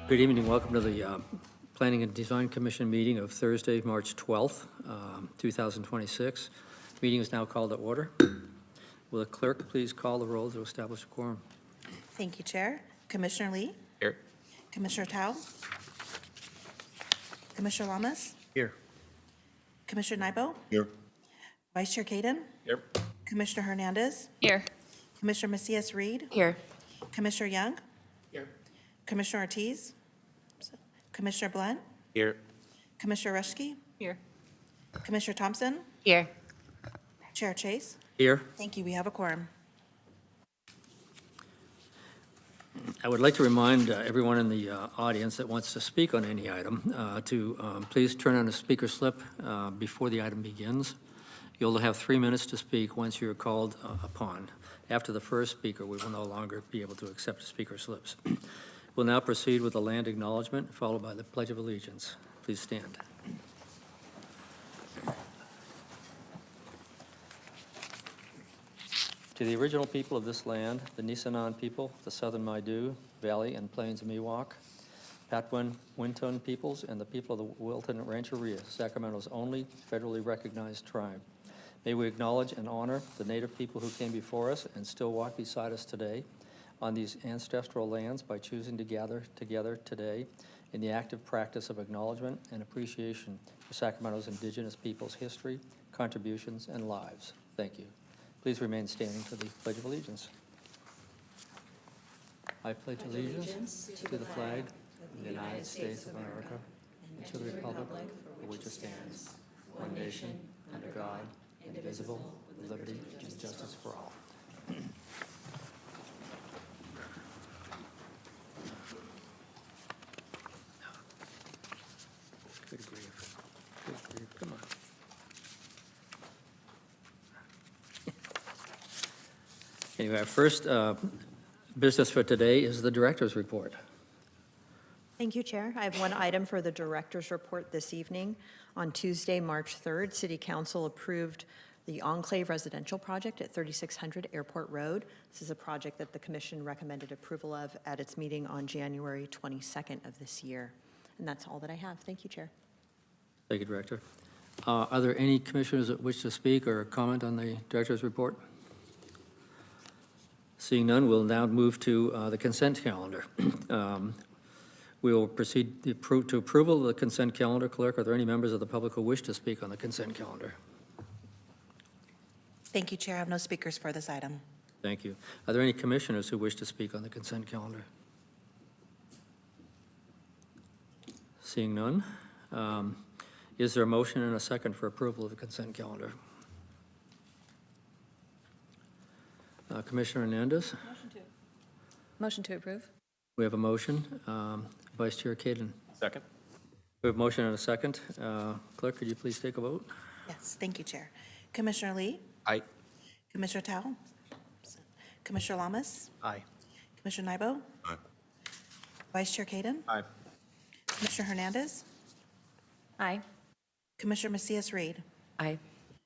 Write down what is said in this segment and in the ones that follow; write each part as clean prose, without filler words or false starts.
Good evening. Welcome to the Planning and Design Commission meeting of Thursday, March 12th, 2026. Meeting is now called to order. Will the clerk please call the roll to establish a quorum? Thank you, Chair. Commissioner Lee? Here. Commissioner Tao? Commissioner Lamas? Here. Commissioner Nybo? Here. Vice Chair Kaden? Here. Commissioner Hernandez? Here. Commissioner Macias Reed? Here. Commissioner Young? Here. Commissioner Ortiz? Commissioner Blunt? Here. Commissioner Rushke? Here. Commissioner Thompson? Here. Chair Chase? Here. Thank you. We have a quorum. I would like to remind everyone in the audience that wants to speak on any item to please turn on a speaker slip before the item begins. You'll have 3 minutes to speak once you're called upon. After the first speaker, we will no longer be able to accept speaker slips. We'll now proceed with the land acknowledgement, followed by the Pledge of Allegiance. Please stand. To the original people of this land, the Nisenan people, the Southern Maidu Valley and Plains of Miwok, Patwin Winton peoples, and the people of the Wilton Rancheria, Sacramento's only federally recognized tribe. May we acknowledge and honor the Native people who came before us and still walk beside us today on these ancestral lands by choosing to gather together today in the active practice of acknowledgement and appreciation for Sacramento's indigenous people's history, contributions, and lives. Thank you. Please remain standing for the Pledge of Allegiance. I pledge allegiance to the flag of the United States of America and to the republic for which it stands, one nation, under God, indivisible, with liberty and justice for all. Good grief. Good grief. Come on. Anyway, our first business for today is the director's report. Thank you, Chair. I have one item for the director's report this evening. On Tuesday, March 3rd, City Council approved the Enclave Residential Project at 3600 Airport Road. This is a project that the Commission recommended approval of at its meeting on January 22nd of this year. And that's all that I have. Thank you, Chair. Thank you, Director. Are there any commissioners that wish to speak or comment on the director's report? Seeing none, we'll now move to the consent calendar. We will proceed to approval of the consent calendar. Clerk, are there any members of the public who wish to speak on the consent calendar? Thank you, Chair. I have no speakers for this item. Thank you. Are there any commissioners who wish to speak on the consent calendar? Seeing none, is there a motion and a second for approval of the consent calendar? Commissioner Hernandez? Motion to approve. We have a motion. Vice Chair Kaden? Second. We have a motion and a second. Clerk, could you please take a vote? Yes, thank you, Chair. Commissioner Lee? Aye. Commissioner Tao? Commissioner Lamas? Aye. Commissioner Nybo? Aye. Vice Chair Kaden? Aye. Commissioner Hernandez? Aye. Commissioner Macias Reed? Aye.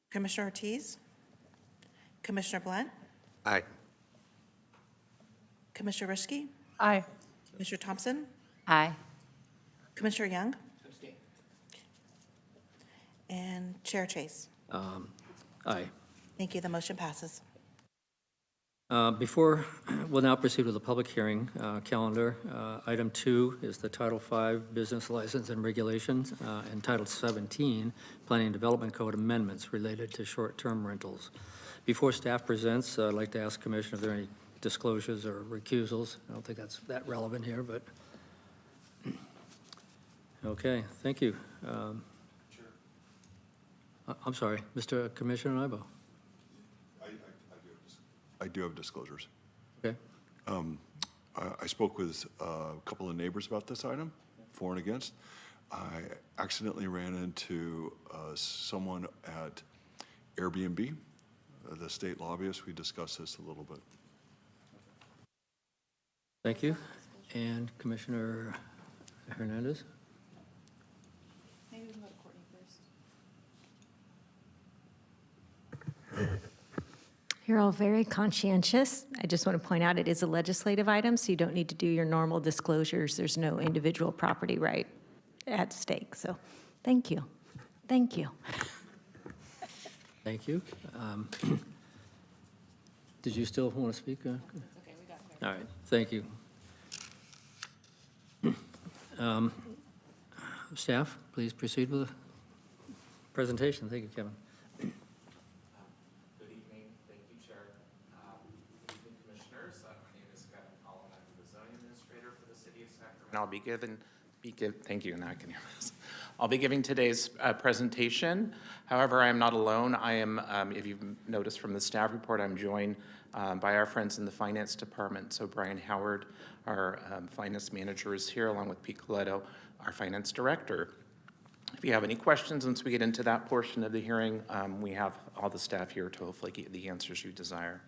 Commissioner Ortiz? Commissioner Blunt? Aye. Commissioner Rushke? Aye. Commissioner Thompson? Aye. Commissioner Young? And Chair Chase? Aye. Thank you. The motion passes. We'll now proceed with the public hearing calendar. Item 2 is the Title V Business License and Regulations and Title 17 Planning and Development Code amendments related to short-term rentals. Before staff presents, I'd like to ask Commissioner if there are any disclosures or recusals. I don't think that's that relevant here, but okay, thank you. I'm sorry, Mr. Commissioner Nybo. I do have disclosures. Okay. I spoke with a couple of neighbors about this item, for and against. I accidentally ran into someone at Airbnb, the state lobbyist. We discussed this a little bit. Thank you. And Commissioner Hernandez? Maybe we can go to Courtney first. You're all very conscientious. I just want to point out it is a legislative item, so you don't need to do your normal disclosures. There's no individual property right at stake. So thank you. Thank you. Thank you. Did you still want to speak? Okay, we got there. All right, thank you. Staff, please proceed with the presentation. Thank you, Kevin. Good evening. Thank you, Chair. Good evening, Commissioners. My name is Kevin Collin. I'm the zoning administrator for the city of Sacramento. Thank you. Now I can hear this. I'll be giving today's presentation. However, I am not alone. I am, if you've noticed from the staff report, I'm joined by our friends in the finance department. So Brian Howard, our finance manager, is here, along with Pete Coletto, our finance director. If you have any questions, once we get into that portion of the hearing, we have all the staff here to hopefully get the answers you desire.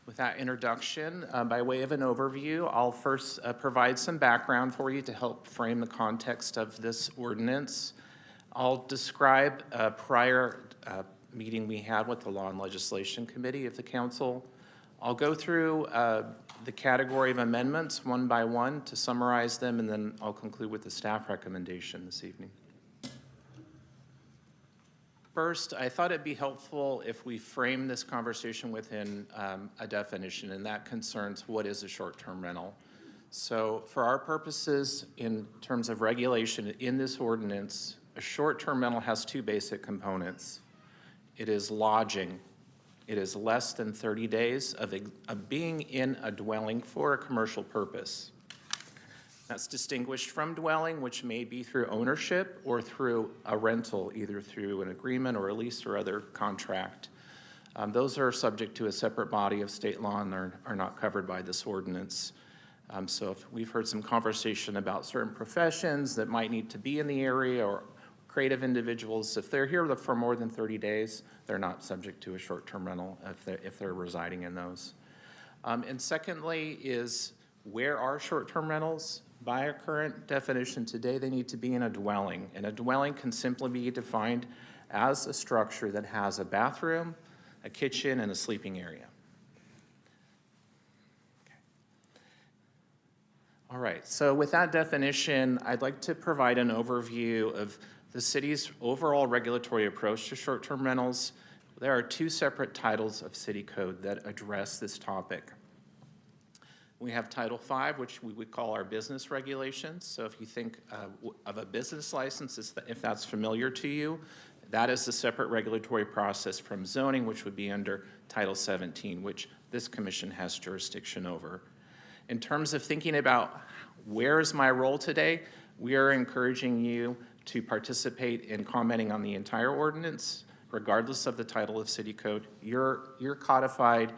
With that introduction, by way of an overview, I'll first provide some background for you to help frame the context of this ordinance. I'll describe a prior meeting we had with the Law and Legislation Committee of the Council. I'll go through the category of amendments one by one to summarize them, and then I'll conclude with the staff recommendation this evening. First, I thought it'd be helpful if we frame this conversation within a definition, and that concerns what is a short-term rental. So for our purposes, in terms of regulation in this ordinance, a short-term rental has two basic components. It is lodging. It is less than 30 days of being in a dwelling for a commercial purpose. That's distinguished from dwelling, which may be through ownership or through a rental, either through an agreement or a lease or other contract. Those are subject to a separate body of state law and are not covered by this ordinance. So if we've heard some conversation about certain professions that might need to be in the area, or creative individuals, if they're here for more than 30 days, they're not subject to a short-term rental if they're residing in those. And secondly is, where are short-term rentals? By our current definition today, they need to be in a dwelling. And a dwelling can simply be defined as a structure that has a bathroom, a kitchen, and a sleeping area. Okay. All right, so with that definition, I'd like to provide an overview of the city's overall regulatory approach to short-term rentals. There are two separate titles of city code that address this topic. We have Title V, which we would call our business regulations. So if you think of a business license, if that's familiar to you, that is a separate regulatory process from zoning, which would be under Title 17, which this commission has jurisdiction over. In terms of thinking about where is my role today, we are encouraging you to participate in commenting on the entire ordinance, regardless of the title of city code. Your codified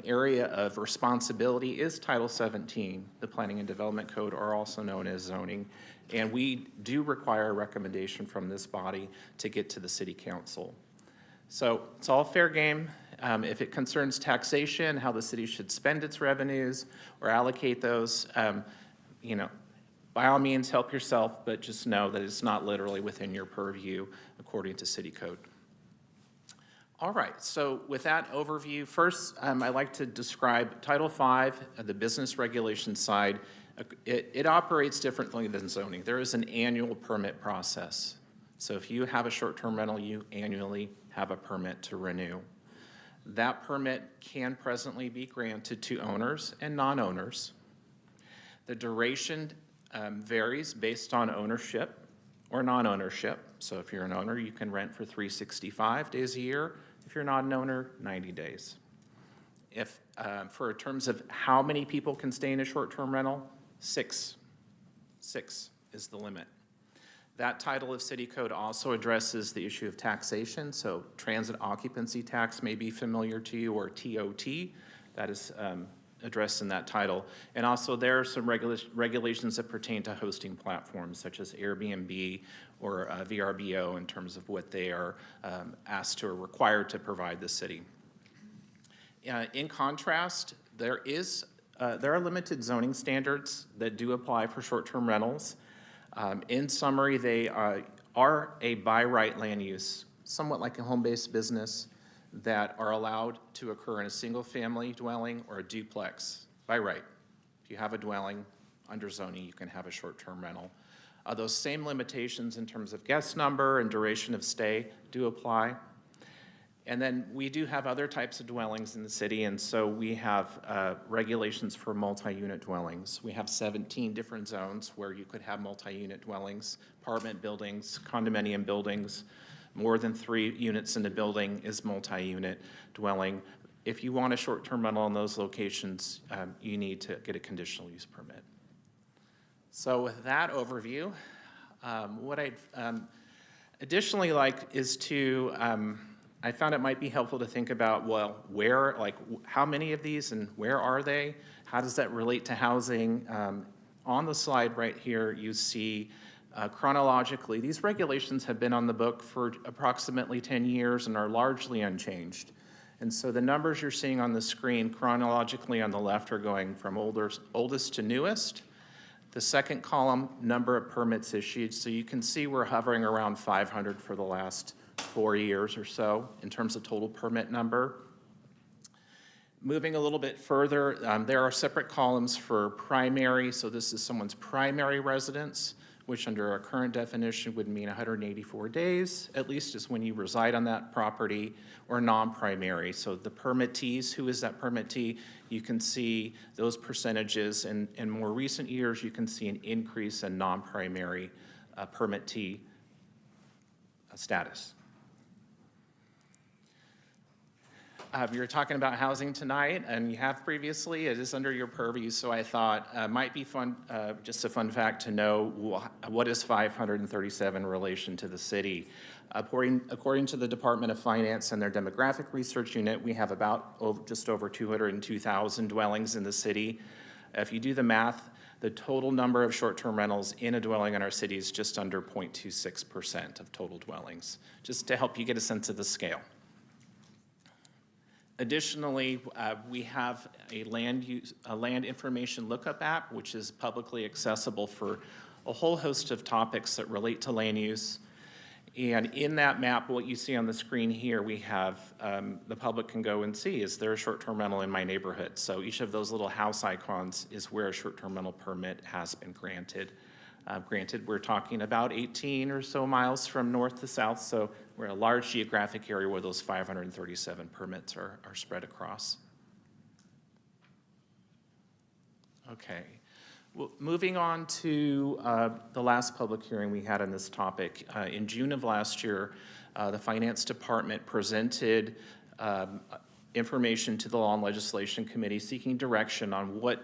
area of responsibility is Title 17, the Planning and Development Code, or also known as zoning. And we do require a recommendation from this body to get to the city council. So it's all fair game. If it concerns taxation, how the city should spend its revenues or allocate those, you know, by all means help yourself, but just know that it's not literally within your purview according to city code. All right, so with that overview, first I'd like to describe Title V, the business regulation side. It operates differently than zoning. There is an annual permit process. So if you have a short-term rental, you annually have a permit to renew. That permit can presently be granted to owners and non-owners. The duration varies based on ownership or non-ownership. So if you're an owner, you can rent for 365 days a year. If you're not an owner, 90 days. If, for terms of how many people can stay in a short-term rental, 6. 6 is the limit. That title of city code also addresses the issue of taxation. So transit occupancy tax may be familiar to you, or TOT. That is addressed in that title. And also there are some regulations that pertain to hosting platforms such as Airbnb or VRBO in terms of what they are asked to or required to provide the city. In contrast, there are limited zoning standards that do apply for short-term rentals. In summary, they are a by right land use somewhat like a home-based business, that are allowed to occur in a single-family dwelling or a duplex by right. If you have a dwelling under zoning, you can have a short-term rental. Those same limitations in terms of guest number and duration of stay do apply. And then we do have other types of dwellings in the city, and so we have regulations for multi-unit dwellings. We have 17 different zones where you could have multi-unit dwellings, apartment buildings, condominium buildings. More than 3 units in a building is multi-unit dwelling. If you want a short-term rental in those locations, you need to get a conditional use permit. So with that overview, what I'd additionally like is to, I found it might be helpful to think about, well, where, like, how many of these and where are they? How does that relate to housing? On the slide right here, you see chronologically, these regulations have been on the book for approximately 10 years and are largely unchanged. And so the numbers you're seeing on the screen chronologically on the left are going from oldest to newest. The second column, number of permits issued. So you can see we're hovering around 500 for the last 4 years or so in terms of total permit number. Moving a little bit further, there are separate columns for primary. So this is someone's primary residence, which under our current definition would mean 184 days, at least is when you reside on that property, or non-primary. So the permittees, who is that permittee? You can see those percentages. In more recent years, you can see an increase in non-primary permittee status. We were talking about housing tonight, and you have previously. It is under your purview, so I thought it might be fun, just a fun fact to know what is 537 in relation to the city. According to the Department of Finance and their demographic research unit, we have about just over 202,000 dwellings in the city. If you do the math, the total number of short-term rentals in a dwelling in our city is just under 0.26% of total dwellings, just to help you get a sense of the scale. Additionally, we have a land information lookup app, which is publicly accessible for a whole host of topics that relate to land use. And in that map, what you see on the screen here, we have the public can go and see, is there a short-term rental in my neighborhood? So each of those little house icons is where a short-term rental permit has been granted. Granted, we're talking about 18 or so miles from north to south, so we're in a large geographic area where those 537 permits are spread across. Okay. Well, moving on to the last public hearing we had on this topic. In June of last year, the Finance Department presented information to the Law and Legislation Committee seeking direction on what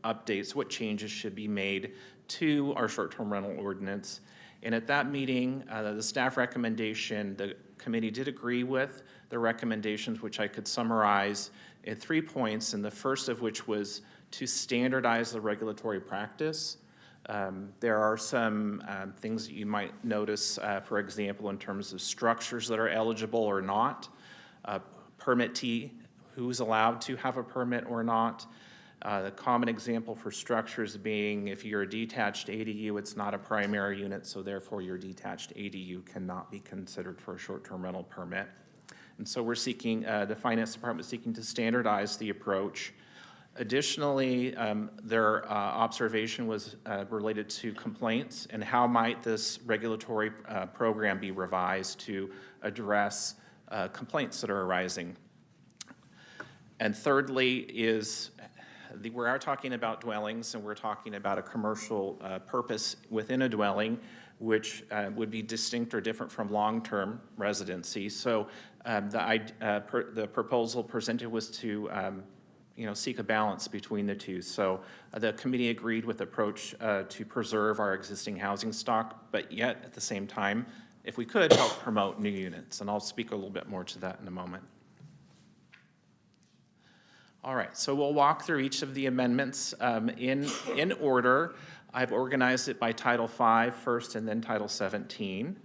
updates, what changes should be made to our short-term rental ordinance. And at that meeting, the staff recommendation, the committee did agree with the recommendations, which I could summarize in 3 points, and the first of which was to standardize the regulatory practice. There are some things that you might notice, for example, in terms of structures that are eligible or not, permittee, who's allowed to have a permit or not. The common example for structures being if you're a detached ADU, it's not a primary unit, so therefore your detached ADU cannot be considered for a short-term rental permit. And so we're seeking, the Finance Department is seeking to standardize the approach. Additionally, their observation was related to complaints and how might this regulatory program be revised to address complaints that are arising. And thirdly is, we are talking about dwellings, and we're talking about a commercial purpose within a dwelling, which would be distinct or different from long-term residency. So the proposal presented was to seek a balance between the two. So the committee agreed with the approach to preserve our existing housing stock, but yet at the same time, if we could, help promote new units. And I'll speak a little bit more to that in a moment. All right, so we'll walk through each of the amendments in order. I've organized it by Title V first and then Title 17.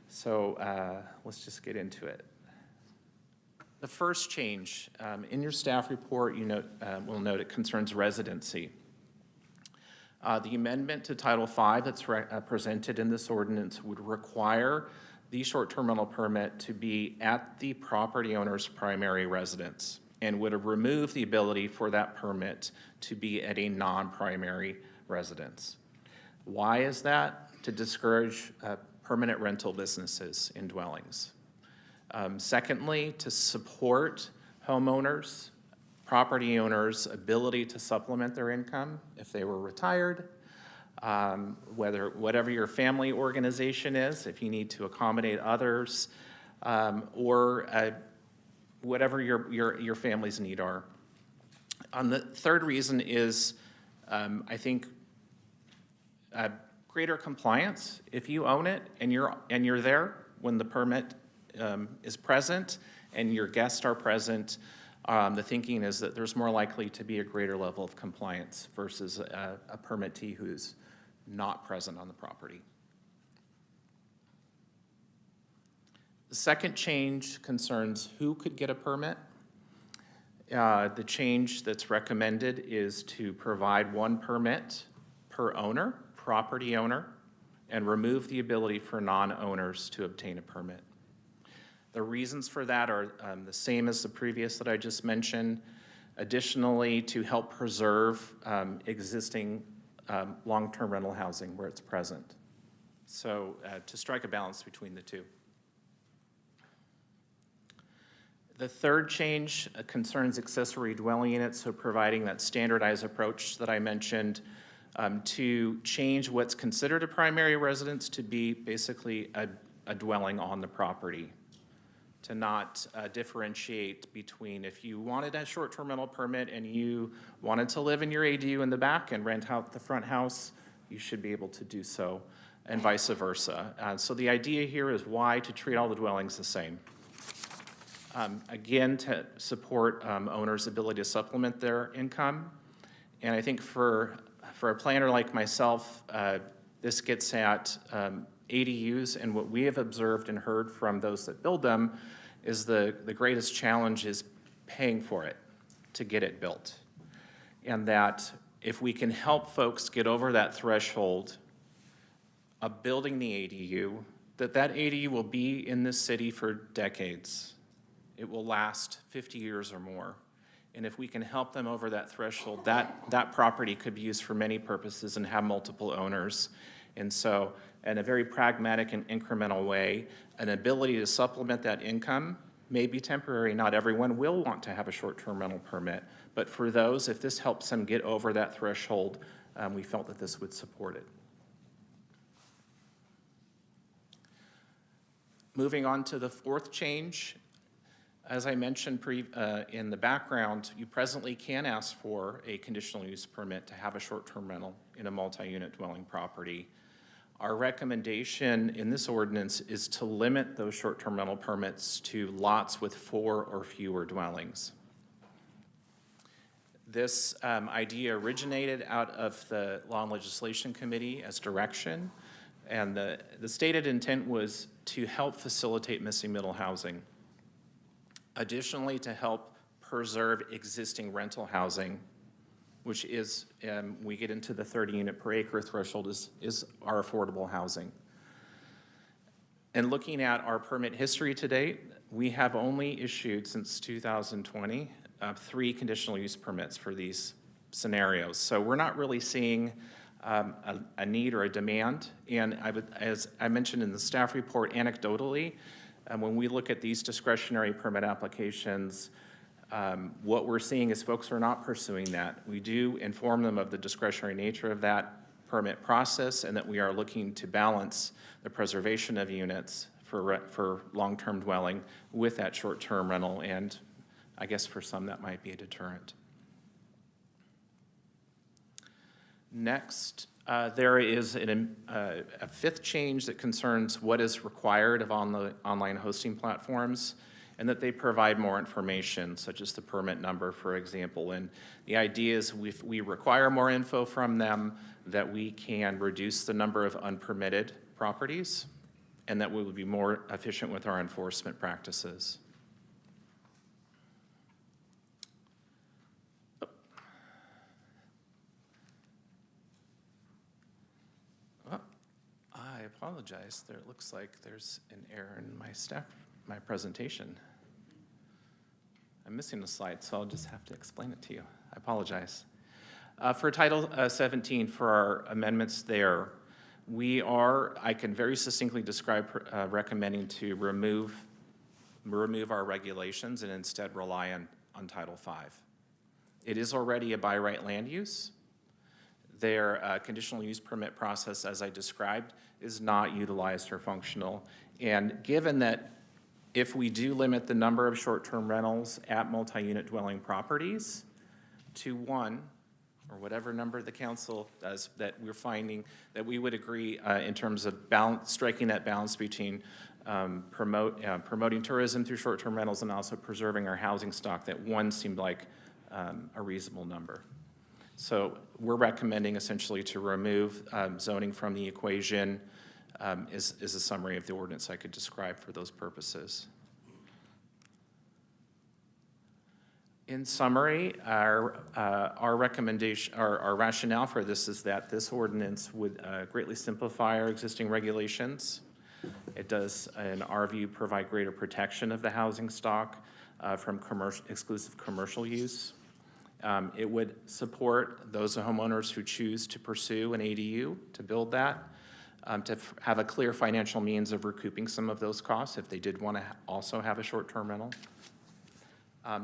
So let's just get into it. The first change, in your staff report, you will note it concerns residency. The amendment to Title V that's presented in this ordinance would require the short-term rental permit to be at the property owner's primary residence and would remove the ability for that permit to be at a non-primary residence. Why is that? To discourage permanent rental businesses in dwellings. Secondly, to support homeowners, property owners' ability to supplement their income if they were retired, whatever your family organization is, if you need to accommodate others, or whatever your family's need are. The third reason is, I think, greater compliance. If you own it and you're there when the permit is present and your guests are present, the thinking is that there's more likely to be a greater level of compliance versus a permittee who's not present on the property. The second change concerns who could get a permit. The change that's recommended is to provide one permit per owner, property owner, and remove the ability for non-owners to obtain a permit. The reasons for that are the same as the previous that I just mentioned. Additionally, to help preserve existing long-term rental housing where it's present. So to strike a balance between the two. The third change concerns accessory dwelling units, so providing that standardized approach that I mentioned to change what's considered a primary residence to be basically a dwelling on the property. To not differentiate between if you wanted a short-term rental permit and you wanted to live in your ADU in the back and rent out the front house, you should be able to do so, and vice versa. So the idea here is why to treat all the dwellings the same. Again, to support owners' ability to supplement their income. And I think for a planner like myself, this gets at ADUs, and what we have observed and heard from those that build them is the greatest challenge is paying for it to get it built. And that if we can help folks get over that threshold of building the ADU, that ADU will be in this city for decades. It will last 50 years or more. And if we can help them over that threshold, that property could be used for many purposes and have multiple owners. And so, in a very pragmatic and incremental way, an ability to supplement that income may be temporary. Not everyone will want to have a short-term rental permit, but for those, if this helps them get over that threshold, we felt that this would support it. Moving on to the fourth change, as I mentioned in the background, you presently can ask for a conditional use permit to have a short-term rental in a multi-unit dwelling property. Our recommendation in this ordinance is to limit those short-term rental permits to lots with 4 or fewer dwellings. This idea originated out of the Law and Legislation Committee as direction, and the stated intent was to help facilitate missing middle housing. Additionally, to help preserve existing rental housing, which is, we get into the 30 unit per acre threshold, is our affordable housing. And looking at our permit history to date, we have only issued since 2020 3 conditional use permits for these scenarios. So we're not really seeing a need or a demand. And as I mentioned in the staff report, anecdotally, when we look at these discretionary permit applications, what we're seeing is folks are not pursuing that. We do inform them of the discretionary nature of that permit process and that we are looking to balance the preservation of units for long-term dwelling with that short-term rental, and I guess for some that might be a deterrent. Next, there is a fifth change that concerns what is required of online hosting platforms, and that they provide more information, such as the permit number, for example. And the idea is if we require more info from them, that we can reduce the number of unpermitted properties, and that we will be more efficient with our enforcement practices. I apologize. There, it looks like there's an error in my presentation. I'm missing a slide, so I'll just have to explain it to you. I apologize. For Title 17, for our amendments there, I can very succinctly describe recommending to remove our regulations and instead rely on Title 5. It is already a by right land use. Their conditional use permit process, as I described, is not utilized or functional. And given that if we do limit the number of short-term rentals at multi-unit dwelling properties to 1, or whatever number the council does, that we're finding that we would agree in terms of striking that balance between promoting tourism through short-term rentals and also preserving our housing stock, that 1 seemed like a reasonable number. So we're recommending essentially to remove zoning from the equation is a summary of the ordinance I could describe for those purposes. In summary, our recommendation, our rationale for this is that this ordinance would greatly simplify our existing regulations. It does, in our view, provide greater protection of the housing stock from exclusive commercial use. It would support those homeowners who choose to pursue an ADU to build that, to have a clear financial means of recouping some of those costs if they did want to also have a short-term rental.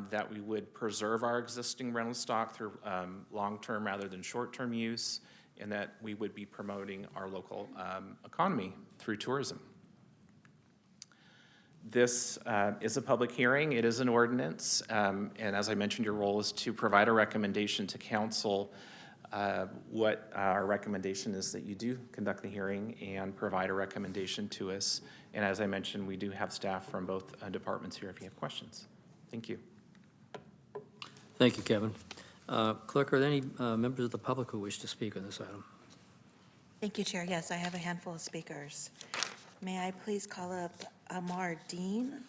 That we would preserve our existing rental stock through long-term rather than short-term use, and that we would be promoting our local economy through tourism. This is a public hearing. It is an ordinance, and as I mentioned, your role is to provide a recommendation to council. What our recommendation is that you do conduct the hearing and provide a recommendation to us. And as I mentioned, we do have staff from both departments here if you have questions. Thank you. Thank you, Kevin. Clerk, are there any members of the public who wish to speak on this item? Thank you, Chair. Yes, I have a handful of speakers. May I please call up Amar Dean?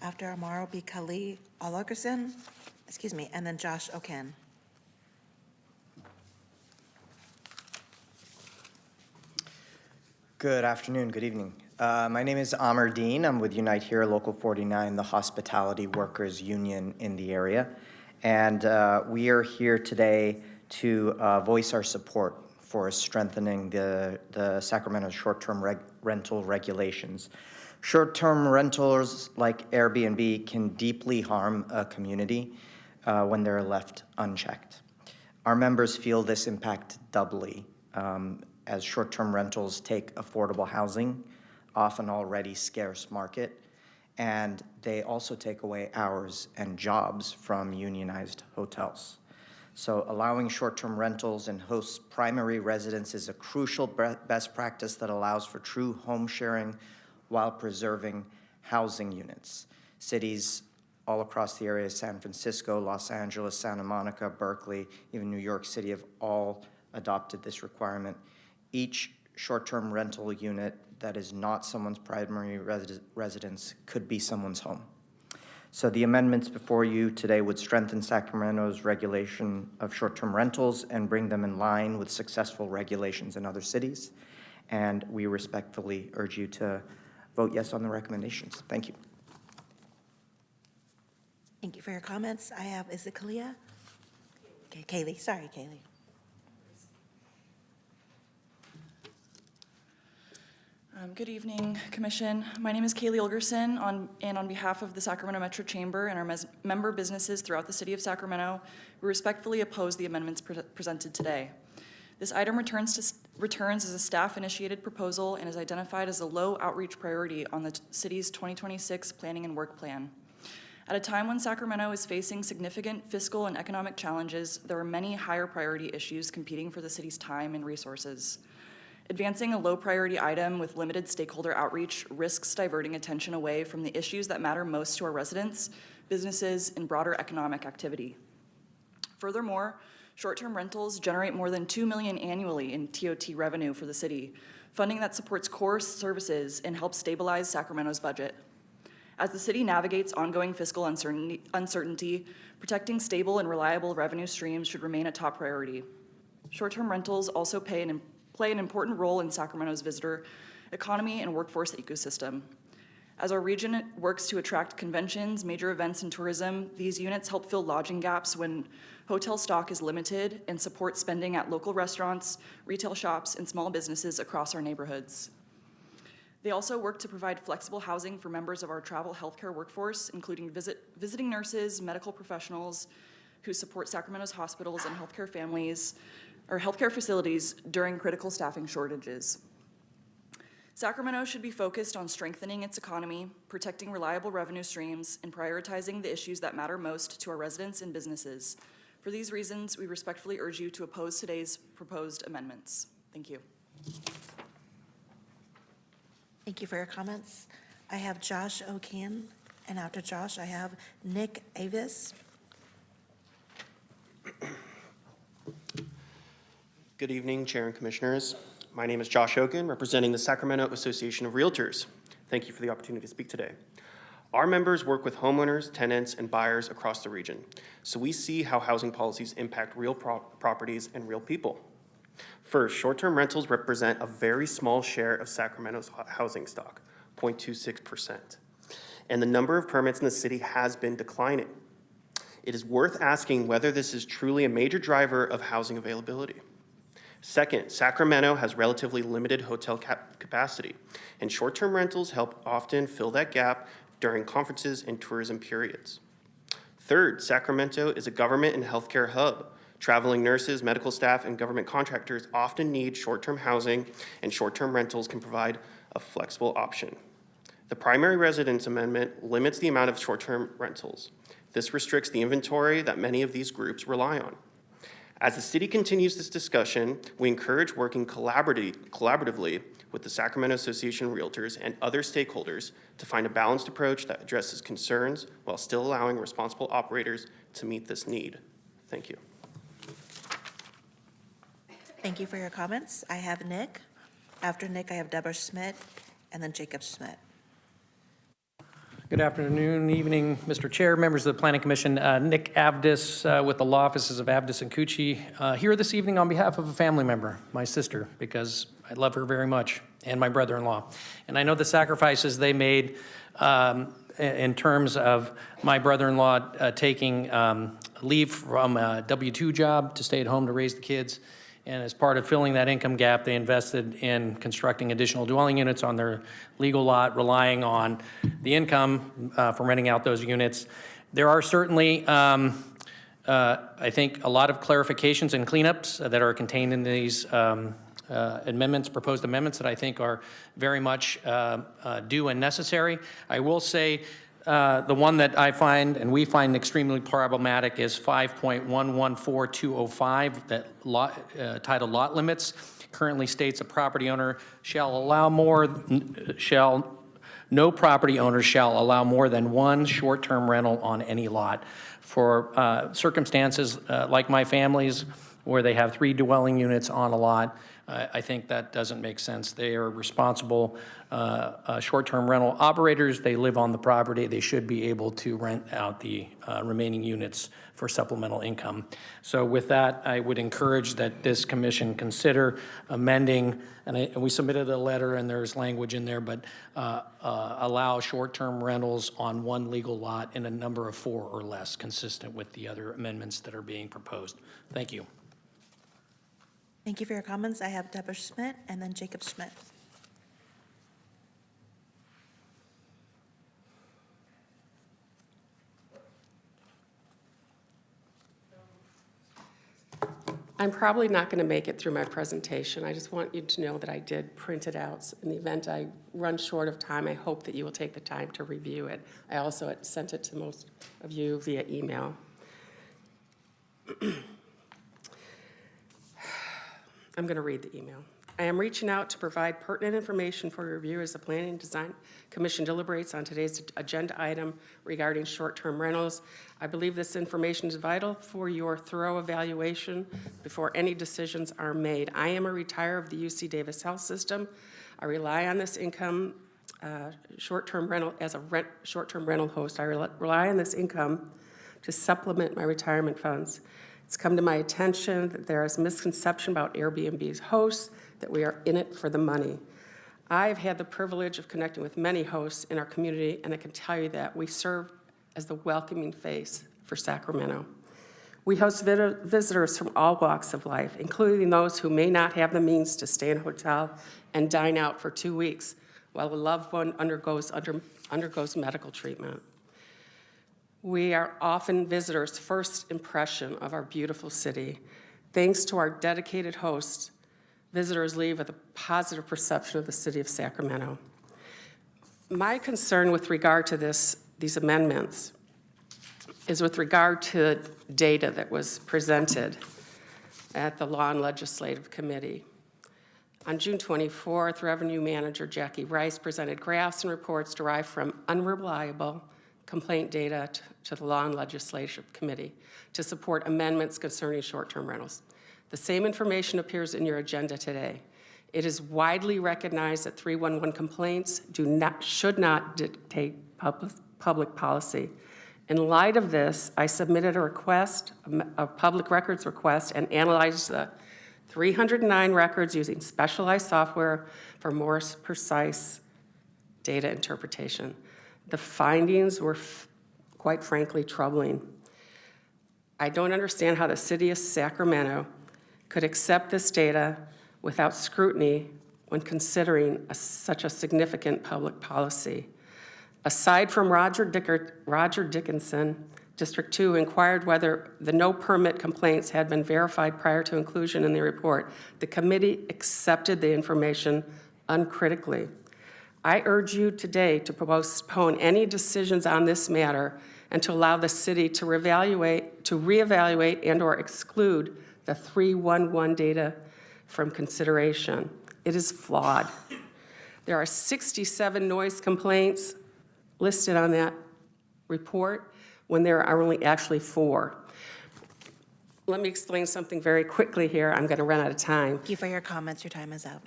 After Amar will be Kali Olagerson, and then Josh Oken. Good afternoon, good evening. My name is Amar Dean. I'm with Unite Here, Local 49, the hospitality workers union in the area. And we are here today to voice our support for strengthening the Sacramento short-term rental regulations. Short-term rentals like Airbnb can deeply harm a community when they're left unchecked. Our members feel this impact doubly as short-term rentals take affordable housing off an already scarce market, and they also take away hours and jobs from unionized hotels. So allowing short-term rentals in hosts' primary residence is a crucial best practice that allows for true home sharing while preserving housing units. Cities all across the area, San Francisco, Los Angeles, Santa Monica, Berkeley, even New York City have all adopted this requirement. Each short-term rental unit that is not someone's primary residence could be someone's home. So the amendments before you today would strengthen Sacramento's regulation of short-term rentals and bring them in line with successful regulations in other cities. And we respectfully urge you to vote yes on the recommendations. Thank you. Thank you for your comments. I have, is it Kalia? Okay, Kaylee, sorry, Kaylee. Good evening, Commission. My name is Kaylee Olgerson, and on behalf of the Sacramento Metro Chamber and our member businesses throughout the city of Sacramento, we respectfully oppose the amendments presented today. This item returns as a staff-initiated proposal and is identified as a low outreach priority on the city's 2026 Planning and Work Plan. At a time when Sacramento is facing significant fiscal and economic challenges, there are many higher priority issues competing for the city's time and resources. Advancing a low-priority item with limited stakeholder outreach risks diverting attention away from the issues that matter most to our residents, businesses, and broader economic activity. Furthermore, short-term rentals generate more than $2 million annually in TOT revenue for the city, funding that supports core services and helps stabilize Sacramento's budget. As the city navigates ongoing fiscal uncertainty, protecting stable and reliable revenue streams should remain a top priority. Short-term rentals also play an important role in Sacramento's visitor economy, and workforce ecosystem. As our region works to attract conventions, major events, and tourism, these units help fill lodging gaps when hotel stock is limited and support spending at local restaurants, retail shops, and small businesses across our neighborhoods. They also work to provide flexible housing for members of our travel healthcare workforce, including visiting nurses, medical professionals who support Sacramento's hospitals and healthcare facilities during critical staffing shortages. Sacramento should be focused on strengthening its economy, protecting reliable revenue streams, and prioritizing the issues that matter most to our residents and businesses. For these reasons, we respectfully urge you to oppose today's proposed amendments. Thank you. Thank you for your comments. I have Josh O'Kean, and after Josh, I have Nick Avis. Good evening, Chair and Commissioners. My name is Josh Oken, representing the Sacramento Association of Realtors. Thank you for the opportunity to speak today. Our members work with homeowners, tenants, and buyers across the region, so we see how housing policies impact real properties and real people. First, short-term rentals represent a very small share of Sacramento's housing stock, 0.26%, and the number of permits in the city has been declining. It is worth asking whether this is truly a major driver of housing availability. Second, Sacramento has relatively limited hotel capacity, and short-term rentals help often fill that gap during conferences and tourism periods. Third, Sacramento is a government and healthcare hub. Traveling nurses, medical staff, and government contractors often need short-term housing, and short-term rentals can provide a flexible option. The primary residence amendment limits the amount of short-term rentals. This restricts the inventory that many of these groups rely on. As the city continues this discussion, we encourage working collaboratively with the Sacramento Association of Realtors and other stakeholders to find a balanced approach that addresses concerns while still allowing responsible operators to meet this need. Thank you. Thank you for your comments. I have Nick. After Nick, I have Deborah Schmidt, and then Jacob Schmidt. Good afternoon, evening, Mr. Chair, members of the Planning Commission. Nick Avdis with the law offices of Avdis and Cucci here this evening on behalf of a family member, my sister, because I love her very much, and my brother-in-law. And I know the sacrifices they made in terms of my brother-in-law taking leave from a W-2 job to stay at home to raise the kids. And as part of filling that income gap, they invested in constructing additional dwelling units on their legal lot, relying on the income from renting out those units. There are certainly, I think, a lot of clarifications and cleanups that are contained in these amendments, proposed amendments, that I think are very much due and necessary. I will say the one that I find and we find extremely problematic is 5.114205, that titled lot limits. Currently states a property owner no property owner shall allow more than one short-term rental on any lot. For circumstances like my family's, where they have 3 dwelling units on a lot, I think that doesn't make sense. They are responsible short-term rental operators. They live on the property. They should be able to rent out the remaining units for supplemental income. So with that, I would encourage that this commission consider amending, and we submitted a letter and there's language in there, but allow short-term rentals on one legal lot in a number of 4 or less, consistent with the other amendments that are being proposed. Thank you. Thank you for your comments. I have Deborah Schmidt and then Jacob Schmidt. I'm probably not going to make it through my presentation. I just want you to know that I did print it out. In the event I run short of time, I hope that you will take the time to review it. I also sent it to most of you via email. I'm going to read the email. I am reaching out to provide pertinent information for review as the Planning and Design Commission deliberates on today's agenda item regarding short-term rentals. I believe this information is vital for your thorough evaluation before any decisions are made. I am a retirer of the UC Davis Health System. I rely on this income, short-term rental, as a short-term rental host. I rely on this income to supplement my retirement funds. It's come to my attention that there is misconception about Airbnb's hosts, that we are in it for the money. I've had the privilege of connecting with many hosts in our community, and I can tell you that we serve as the welcoming face for Sacramento. We host visitors from all walks of life, including those who may not have the means to stay in a hotel and dine out for 2 weeks while a loved one undergoes medical treatment. We are often visitors' first impression of our beautiful city. Thanks to our dedicated hosts, visitors leave with a positive perception of the city of Sacramento. My concern with regard to these amendments is with regard to data that was presented at the Law and Legislative Committee. On June 24th, Revenue Manager Jackie Rice presented graphs and reports derived from unreliable complaint data to the Law and Legislative Committee to support amendments concerning short-term rentals. The same information appears in your agenda today. It is widely recognized that 311 complaints should not dictate public policy. In light of this, I submitted a request, a public records request, and analyzed the 309 records using specialized software for more precise data interpretation. The findings were, quite frankly, troubling. I don't understand how the city of Sacramento could accept this data without scrutiny when considering such a significant public policy. Aside from Roger Dickinson, District 2 inquired whether the no permit complaints had been verified prior to inclusion in the report. The committee accepted the information uncritically. I urge you today to postpone any decisions on this matter and to allow the city to reevaluate and/or exclude the 311 data from consideration. It is flawed. There are 67 noise complaints listed on that report when there are only actually 4. Let me explain something very quickly here. I'm going to run out of time. Thank you for your comments. Your time is up.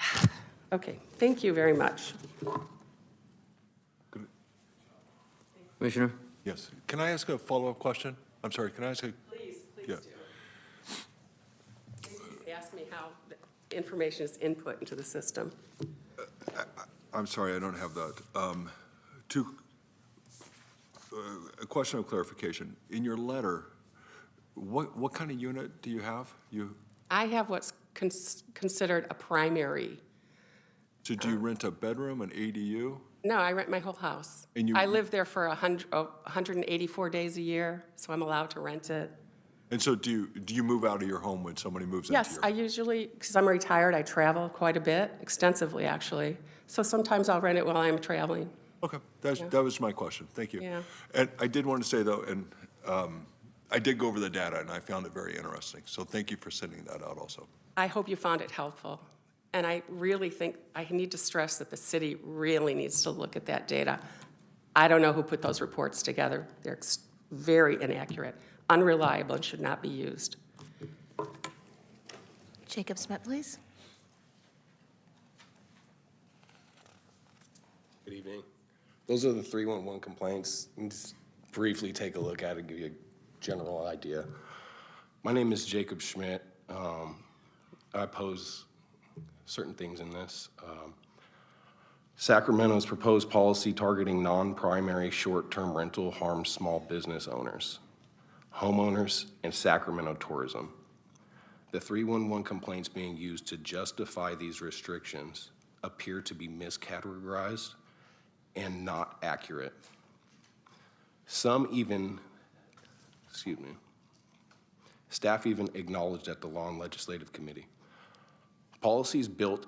Okay, thank you very much. Commissioner? Yes. Can I ask a follow-up question? I'm sorry, can I ask a? Please Yeah. do. You asked me how the information is input into the system. I'm sorry, I don't have that. A question of clarification. In your letter, what kind of unit do you have? I have what's considered a primary. So do you rent a bedroom, an ADU? No, I rent my whole house. And you- I live there for 184 days a year, so I'm allowed to rent it. And so do you move out of your home when somebody moves into Yes, your? I usually, because I'm retired, I travel quite a bit, extensively, actually. So sometimes I'll rent it while I'm traveling. Okay, that was my question. Thank you. Yeah. And I did want to say, though, and I did go over the data, and I found it very interesting. So thank you for sending that out also. I hope you found it helpful. And I really think, I need to stress that the city really needs to look at that data. I don't know who put those reports together. They're very inaccurate, unreliable, and should not be used. Jacob Smith, please. Good evening. Those are the 311 complaints. You can just briefly take a look at it and give you a general idea. My name is Jacob Schmidt. I pose certain things in this. Sacramento's proposed policy targeting non-primary short-term rental harms small business owners, homeowners, and Sacramento tourism. The 311 complaints being used to justify these restrictions appear to be miscategorized and not accurate. Some even, staff even acknowledged at the Law and Legislative Committee. Policies built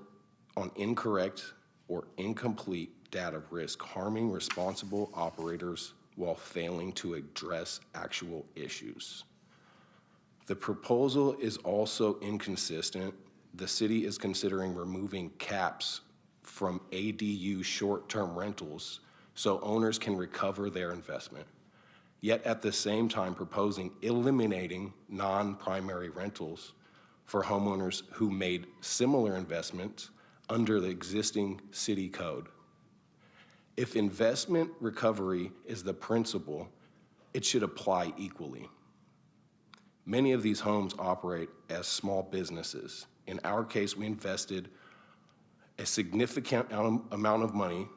on incorrect or incomplete data risk harming responsible operators while failing to address actual issues. The proposal is also inconsistent. The city is considering removing caps from ADU short-term rentals so owners can recover their investment, yet at the same time proposing eliminating non-primary rentals for homeowners who made similar investments under the existing city code. If investment recovery is the principle, it should apply equally. Many of these homes operate as small businesses. In our case, we invested a significant amount of money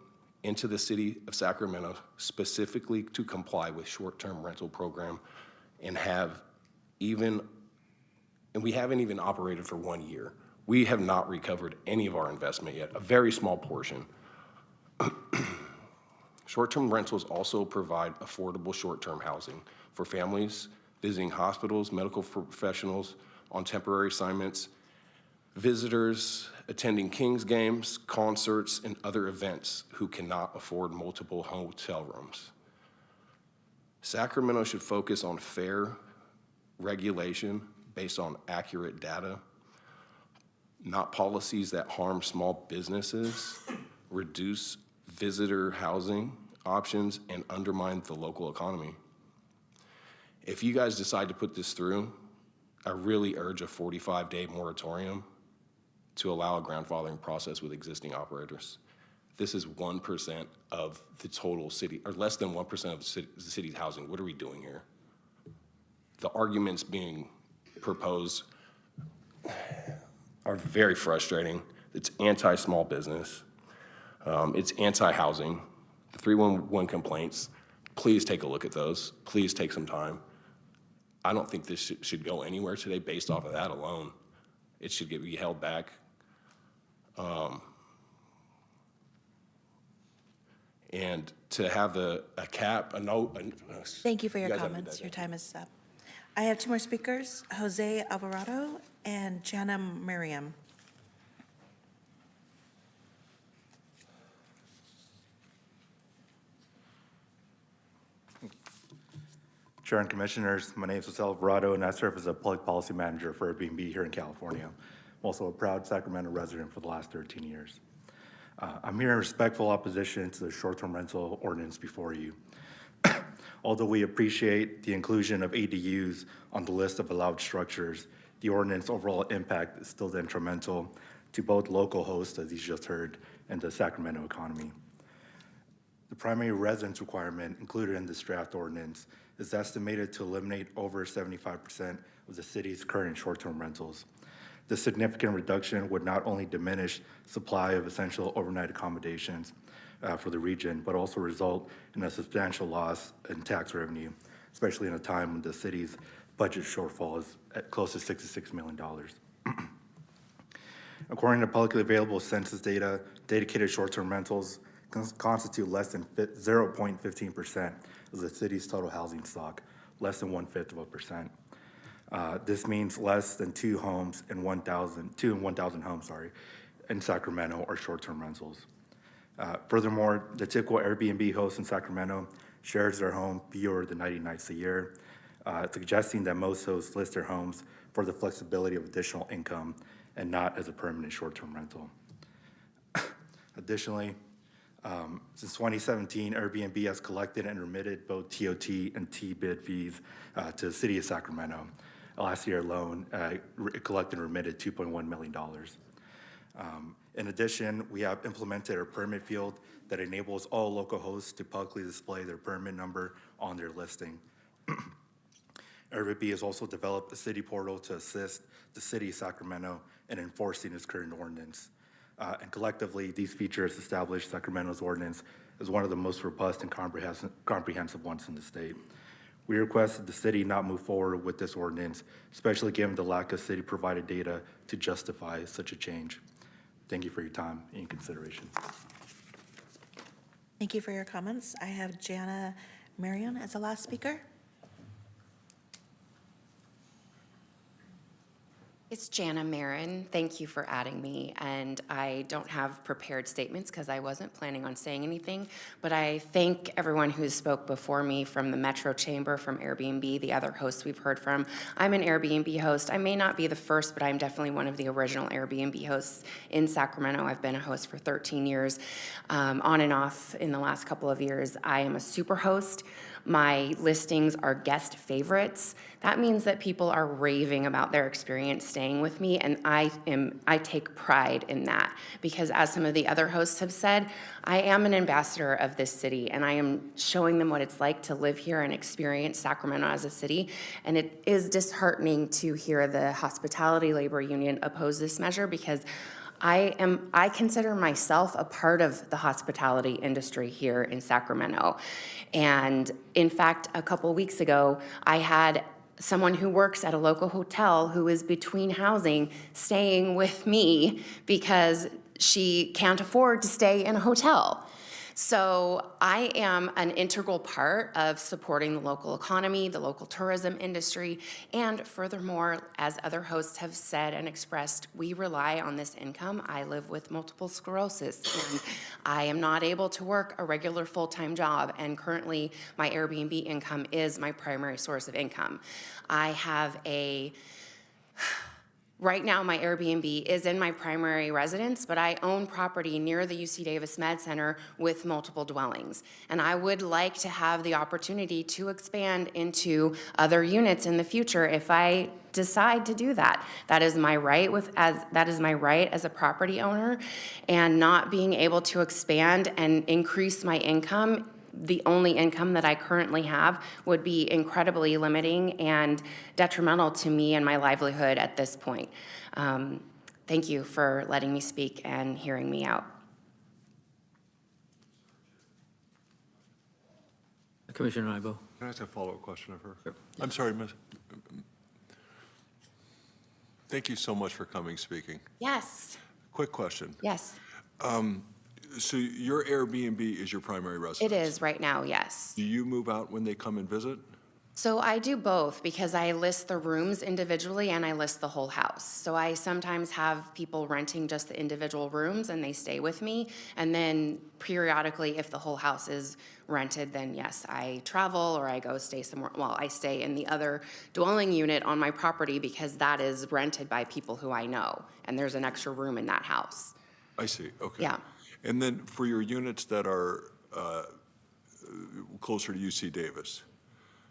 into the city of Sacramento specifically to comply with short-term rental program and we haven't even operated for 1 year. We have not recovered any of our investment yet, a very small portion. Short-term rentals also provide affordable short-term housing for families visiting hospitals, medical professionals on temporary assignments, visitors attending Kings games, concerts, and other events who cannot afford multiple hotel rooms. Sacramento should focus on fair regulation based on accurate data, not policies that harm small businesses, reduce visitor housing options, and undermine the local economy. If you guys decide to put this through, I really urge a 45-day moratorium to allow a grandfathering process with existing operators. This is 1% of the total city, or less than 1% of the city's housing. What are we doing here? The arguments being proposed are very frustrating. It's anti-small business. It's anti-housing. The 311 complaints, please take a look at those. Please take some time. I don't think this should go anywhere today based off of that alone. It should be held back. And to have a cap, a no. Thank you for your guys have a good comments. day. Your time is up. I have two more speakers, Jose Alvarado and Jana Miriam. Chair and Commissioners, my name is Jose Alvarado, and I serve as a public policy manager for Airbnb here in California. I'm also a proud Sacramento resident for the last 13 years. I'm here in respectful opposition to the short-term rental ordinance before you. Although we appreciate the inclusion of ADUs on the list of allowed structures, the ordinance overall impact is still detrimental to both local hosts, as you just heard, and the Sacramento economy. The primary residence requirement included in this draft ordinance is estimated to eliminate over 75% of the city's current short-term rentals. This significant reduction would not only diminish supply of essential overnight accommodations for the region, but also result in a substantial loss in tax revenue, especially in a time when the city's budget shortfall is at close to $66 million. According to publicly available census data, dedicated short-term rentals constitute less than 0.15% of the city's total housing stock, less than 1/5%. This means less than 2 in 1,000 homes, in Sacramento are short-term rentals. Furthermore, the typical Airbnb host in Sacramento shares their home fewer than 90 nights a year, suggesting that most hosts list their homes for the flexibility of additional income and not as a permanent short-term rental. Additionally, since 2017, Airbnb has collected and remitted both TOT and T-bid fees to the city of Sacramento. Last year alone, it collected and remitted $2.1 million. In addition, we have implemented a permit field that enables all local hosts to publicly display their permit number on their listing. Airbnb has also developed a city portal to assist the city of Sacramento in enforcing its current ordinance. And collectively, these features establish Sacramento's ordinance as one of the most robust and comprehensive ones in the state. We request that the city not move forward with this ordinance, especially given the lack of city-provided data to justify such a change. Thank you for your time and consideration. Thank you for your comments. I have Jana Marion as the last speaker. It's Jana Marin. Thank you for adding me. And I don't have prepared statements because I wasn't planning on saying anything, but I thank everyone who spoke before me from the Metro Chamber, from Airbnb, the other hosts we've heard from. I'm an Airbnb host. I may not be the first, but I'm definitely one of the original Airbnb hosts in Sacramento. I've been a host for 13 years, on and off in the last couple of years. I am a super host. My listings are guest favorites. That means that people are raving about their experience staying with me, and I take pride in that because, as some of the other hosts have said, I am an ambassador of this city, and I am showing them what it's like to live here and experience Sacramento as a city. And it is disheartening to hear the Hospitality Labor Union oppose this measure because I consider myself a part of the hospitality industry here in Sacramento. And in fact, a couple weeks ago, I had someone who works at a local hotel who is between housing staying with me because she can't afford to stay in a hotel. So I am an integral part of supporting the local economy, the local tourism industry, and furthermore, as other hosts have said and expressed, we rely on this income. I live with multiple sclerosis, and I am not able to work a regular full-time job, and currently my Airbnb income is my primary source of income. I have Right now, my Airbnb is in my primary residence, but I own property near the UC Davis Med Center with multiple dwellings. And I would like to have the opportunity to expand into other units in the future if I decide to do that. That is my right as a property owner, and not being able to expand and increase my income, the only income that I currently have, would be incredibly limiting and detrimental to me and my livelihood at this point. Thank you for letting me speak and hearing me out. Commissioner Ibo. Can I ask a follow-up question of her? Sure. I'm sorry, Ms. Thank you so much for coming, speaking. Yes. Quick question. Yes. So your Airbnb is your primary residence? It is right now, yes. Do you move out when they come and visit? So I do both because I list the rooms individually and I list the whole house. So I sometimes have people renting just the individual rooms and they stay with me. And then periodically, if the whole house is rented, then yes, I travel or I go stay somewhere. Well, I stay in the other dwelling unit on my property because that is rented by people who I know. And there's an extra room in that house. I see, okay. Yeah. And then for your units that are closer to UC Davis?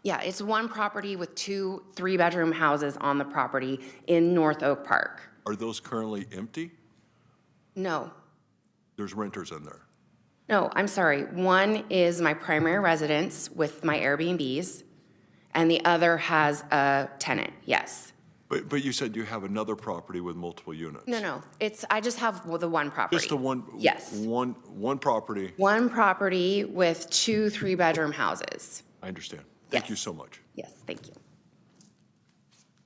Yeah, it's one property with 2 3-bedroom houses on the property in North Oak Park. Are those currently empty? No. There's renters in there? No, I'm sorry. One is my primary residence with my Airbnbs, and the other has a tenant, yes. But you said you have another property with multiple units? No, I just have the one property. Just the one? Yes. One property? One property with 2 3-bedroom houses. I understand. Thank you so much. Yes, thank you.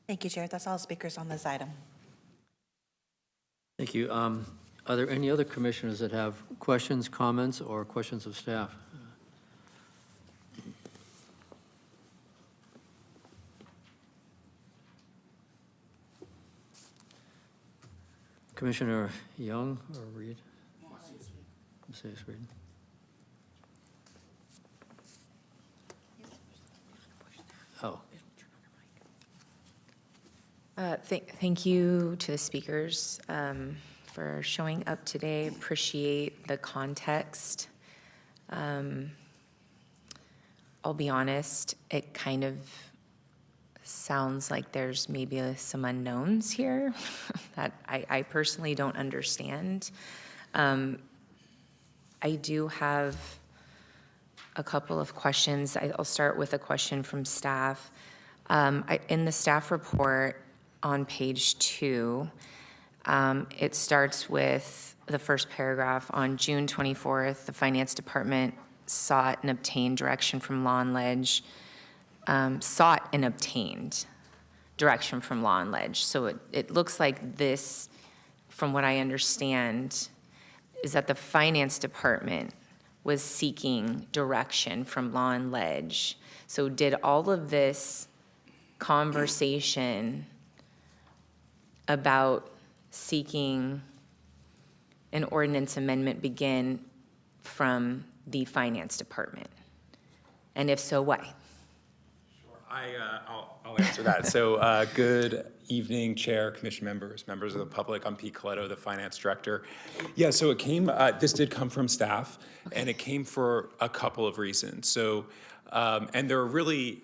Thank you, Chair. That's all speakers on this item. Thank you. Are there any other commissioners that have questions, comments, or questions of staff? Commissioner Young or Reed? Reed. Oh. Thank you to the speakers for showing up today. Appreciate the context. I'll be honest, it kind of sounds like there's maybe some unknowns here that I personally don't understand. I do have a couple of questions. I'll start with a question from staff. In the staff report on page 2, it starts with the first paragraph. On June 24th, the Finance Department sought and obtained direction from Law and Ledge. Sought and obtained direction from Law and Ledge. So it looks like this, from what I understand, is that the Finance Department was seeking direction from Law and Ledge. So did all of this conversation about seeking an ordinance amendment begin from the Finance Department? And if so, why? I'll answer that. So good evening, Chair, Commission members, members of the public. I'm Pete Coletto, the Finance Director. Yeah, so it came, this did come from staff, and it came for a couple of reasons. So, and there are really,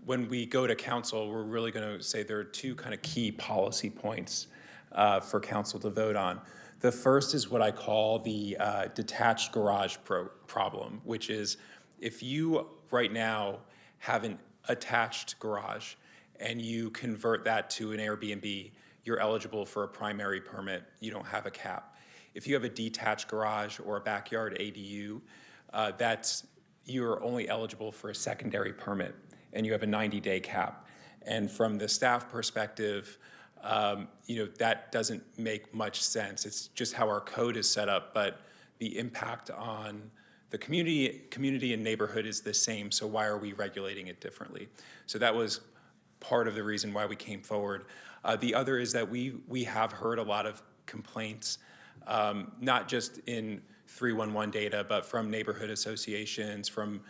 when we go to council, we're really going to say there are 2 kind of key policy points for council to vote on. The first is what I call the detached garage problem, which is if you right now have an attached garage and you convert that to an Airbnb, you're eligible for a primary permit. You don't have a cap. If you have a detached garage or a backyard ADU, you're only eligible for a secondary permit, and you have a 90-day cap. And from the staff perspective, that doesn't make much sense. It's just how our code is set up, but the impact on the community and neighborhood is the same, so why are we regulating it differently? So that was part of the reason why we came forward. The other is that we have heard a lot of complaints, not just in 311 data, but from neighborhood associations, from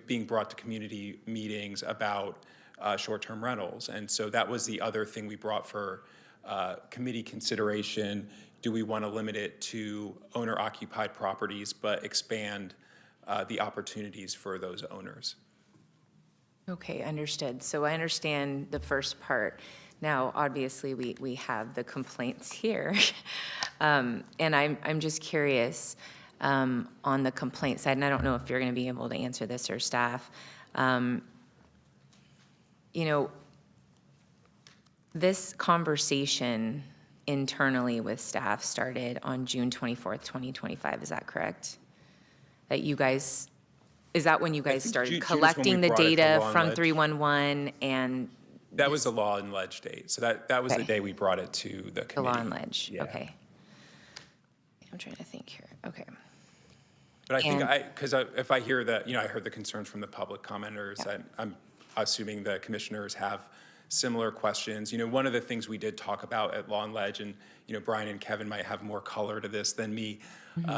being brought to community meetings about short-term rentals. And so that was the other thing we brought for committee consideration. Do we want to limit it to owner-occupied properties, but expand the opportunities for those owners? Okay, understood. So I understand the first part. Now, obviously, we have the complaints here. And I'm just curious on the complaint side, and I don't know if you're going to be able to answer this or staff. This conversation internally with staff started on June 24th, 2025. Is that correct? Is that when you guys started collecting the data from 311 and? That was the law and ledge date. So that was the day we brought it to the committee. The law and ledge, Yeah. okay. I'm trying to think here, okay. But I think because if I hear that, I heard the concerns from the public commenters, I'm assuming the commissioners have similar questions. One of the things we did talk about at Law and Ledge, and Brian and Kevin might have more color to this than me,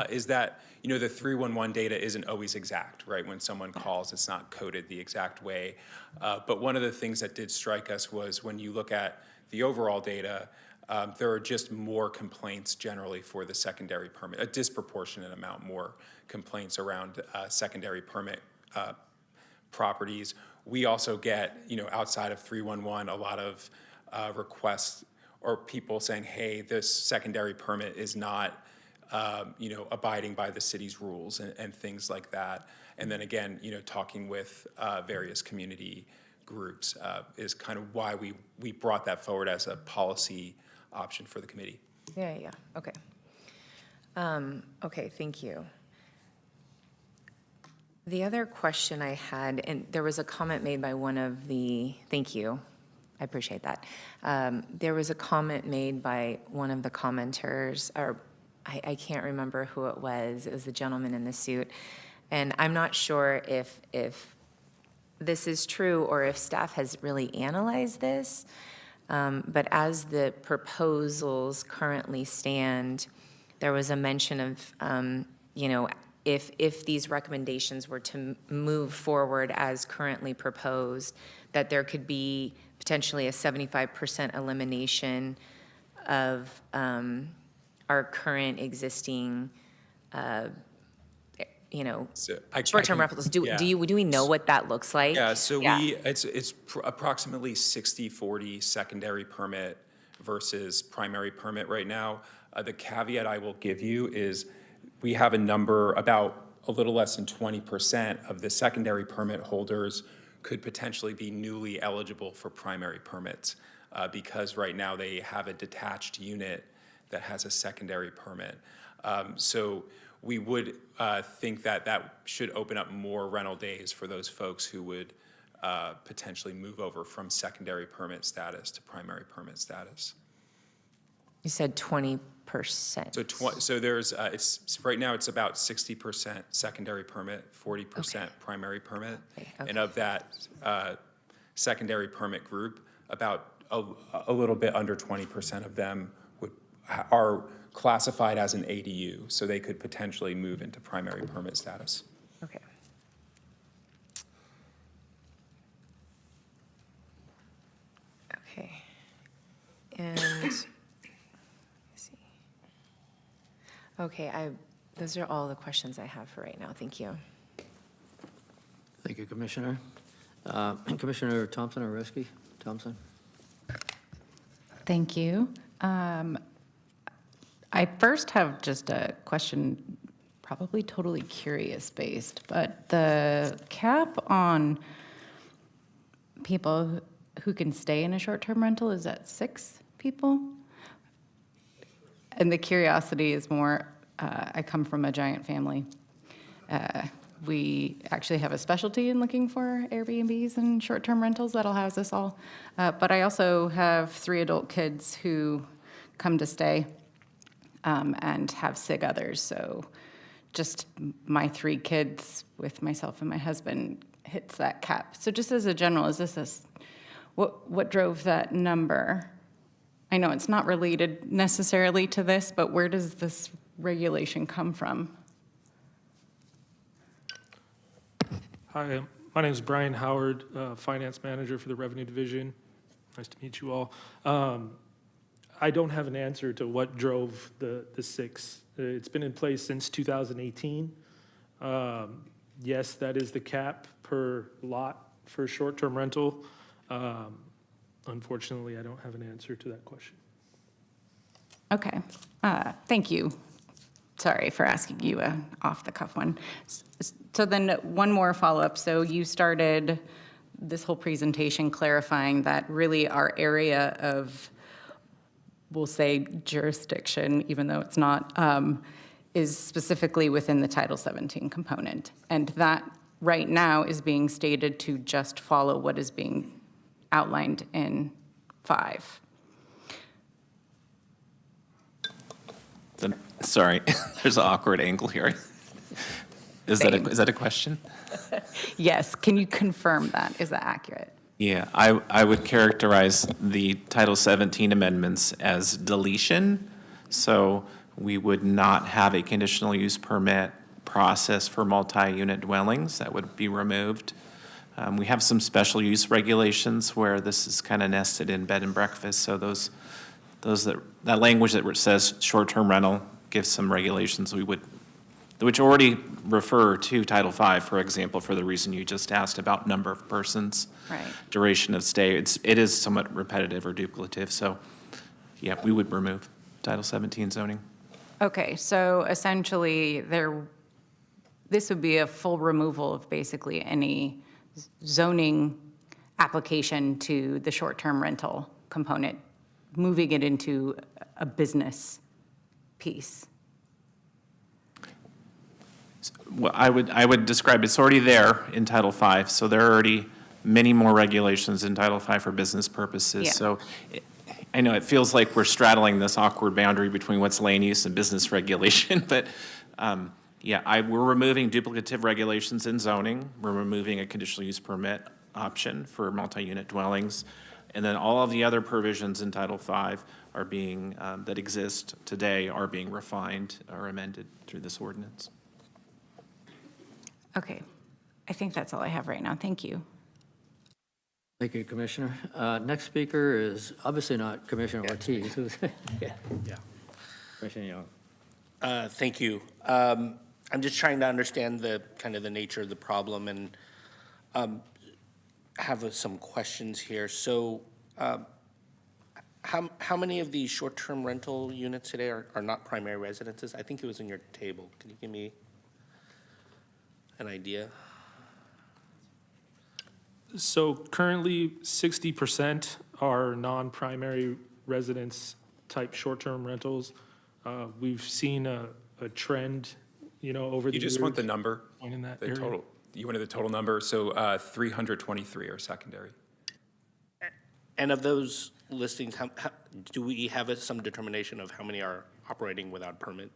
is that the 311 data isn't always exact, right? When someone calls, it's not coded the exact way. But one of the things that did strike us was when you look at the overall data, there are just more complaints generally for the secondary permit, a disproportionate amount more complaints around secondary permit properties. We also get, outside of 311, a lot of requests or people saying, hey, this secondary permit is not, abiding by the city's rules and things like that. And then again, talking with various community groups is kind of why we brought that forward as a policy option for the committee. Yeah, okay. Okay, thank you. The other question I had, and there was a comment made by thank you, I appreciate that. There was a comment made by one of the commenters, or I can't remember who it was the gentleman in the suit. And I'm not sure if this is true or if staff has really analyzed this, but as the proposals currently stand, there was a mention of, if these recommendations were to move forward as currently proposed, that there could be potentially a 75% elimination of our current existing, short-term rentals. Do we know what that looks like? Yeah, so it's approximately 60-40 secondary permit versus primary permit right now. The caveat I will give you is we have a number, about a little less than 20% of the secondary permit holders could potentially be newly eligible for primary permits because right now they have a detached unit that has a secondary permit. So we would think that should open up more rental days for those folks who would potentially move over from secondary permit status to primary permit status. You said 20%. So there's, right now it's about 60% secondary permit, 40% primary permit. Okay. And of that secondary permit group, about a little bit under 20% of them are classified as an ADU, so they could potentially move into primary permit status. Okay. Okay. And let's see. Okay, those are all the questions I have for right now. Thank you. Thank you, Commissioner. Commissioner Thompson or Reski? Thompson? Thank you. I first have just a question, probably totally curious based, but the cap on people who can stay in a short-term rental is at 6 people. And the curiosity is more, I come from a giant family. We actually have a specialty in looking for Airbnbs and short-term rentals that'll house us all. But I also have 3 adult kids who come to stay and have SIG others. So just my 3 kids with myself and my husband hits that cap. So just as a general, is this what drove that number? I know it's not related necessarily to this, but where does this regulation come from? Hi, my name is Brian Howard, Finance Manager for the Revenue Division. Nice to meet you all. I don't have an answer to what drove the 6. It's been in place since 2018. Yes, that is the cap per lot for short-term rental. Unfortunately, I don't have an answer to that question. Okay, thank you. Sorry for asking you a off-the-cuff one. So then one more follow-up. So you started this whole presentation clarifying that really our area of, we'll say jurisdiction, even though it's not, is specifically within the Title 17 component. And that right now is being stated to just follow what is being outlined in 5. Sorry, there's an awkward angle here. Is that a question? Yes, can you confirm that? Is that accurate? Yeah, I would characterize the Title 17 amendments as deletion. So we would not have a conditional use permit process for multi-unit dwellings. That would be removed. We have some special use regulations where this is kind of nested in bed and breakfast. So that language that says short-term rental gives some regulations which already refer to Title V, for example, for the reason you just asked about number of persons, right, duration of stay. It is somewhat repetitive or duplicative. So yeah, we would remove Title 17 zoning. Okay, so essentially this would be a full removal of basically any zoning application to the short-term rental component, moving it into a business piece. Well, I would describe it's already there in Title V, so there are already many more regulations in Title V for business purposes. Yeah. So I know it feels like we're straddling this awkward boundary between what's land use and business regulation, but yeah, we're removing duplicative regulations in zoning. We're removing a conditional use permit option for multi-unit dwellings. And then all of the other provisions in Title V are being, that exist today are being refined or amended through this ordinance. Okay, I think that's all I have right now. Thank you. Thank you, Commissioner. Next speaker is obviously not Commissioner Ortiz. Yeah. Commissioner Young. Thank you. I'm just trying to understand the nature of the problem and have some questions here. So how many of these short-term rental units today are not primary residences? I think it was in your table. Can you give me an idea? So currently, 60% are non-primary residence type short-term rentals. We've seen a trend, over the years. You just want the number? In that the area. total. You wanted the total number, so 323 are secondary. And of those listings, how do we have some determination of how many are operating without permit?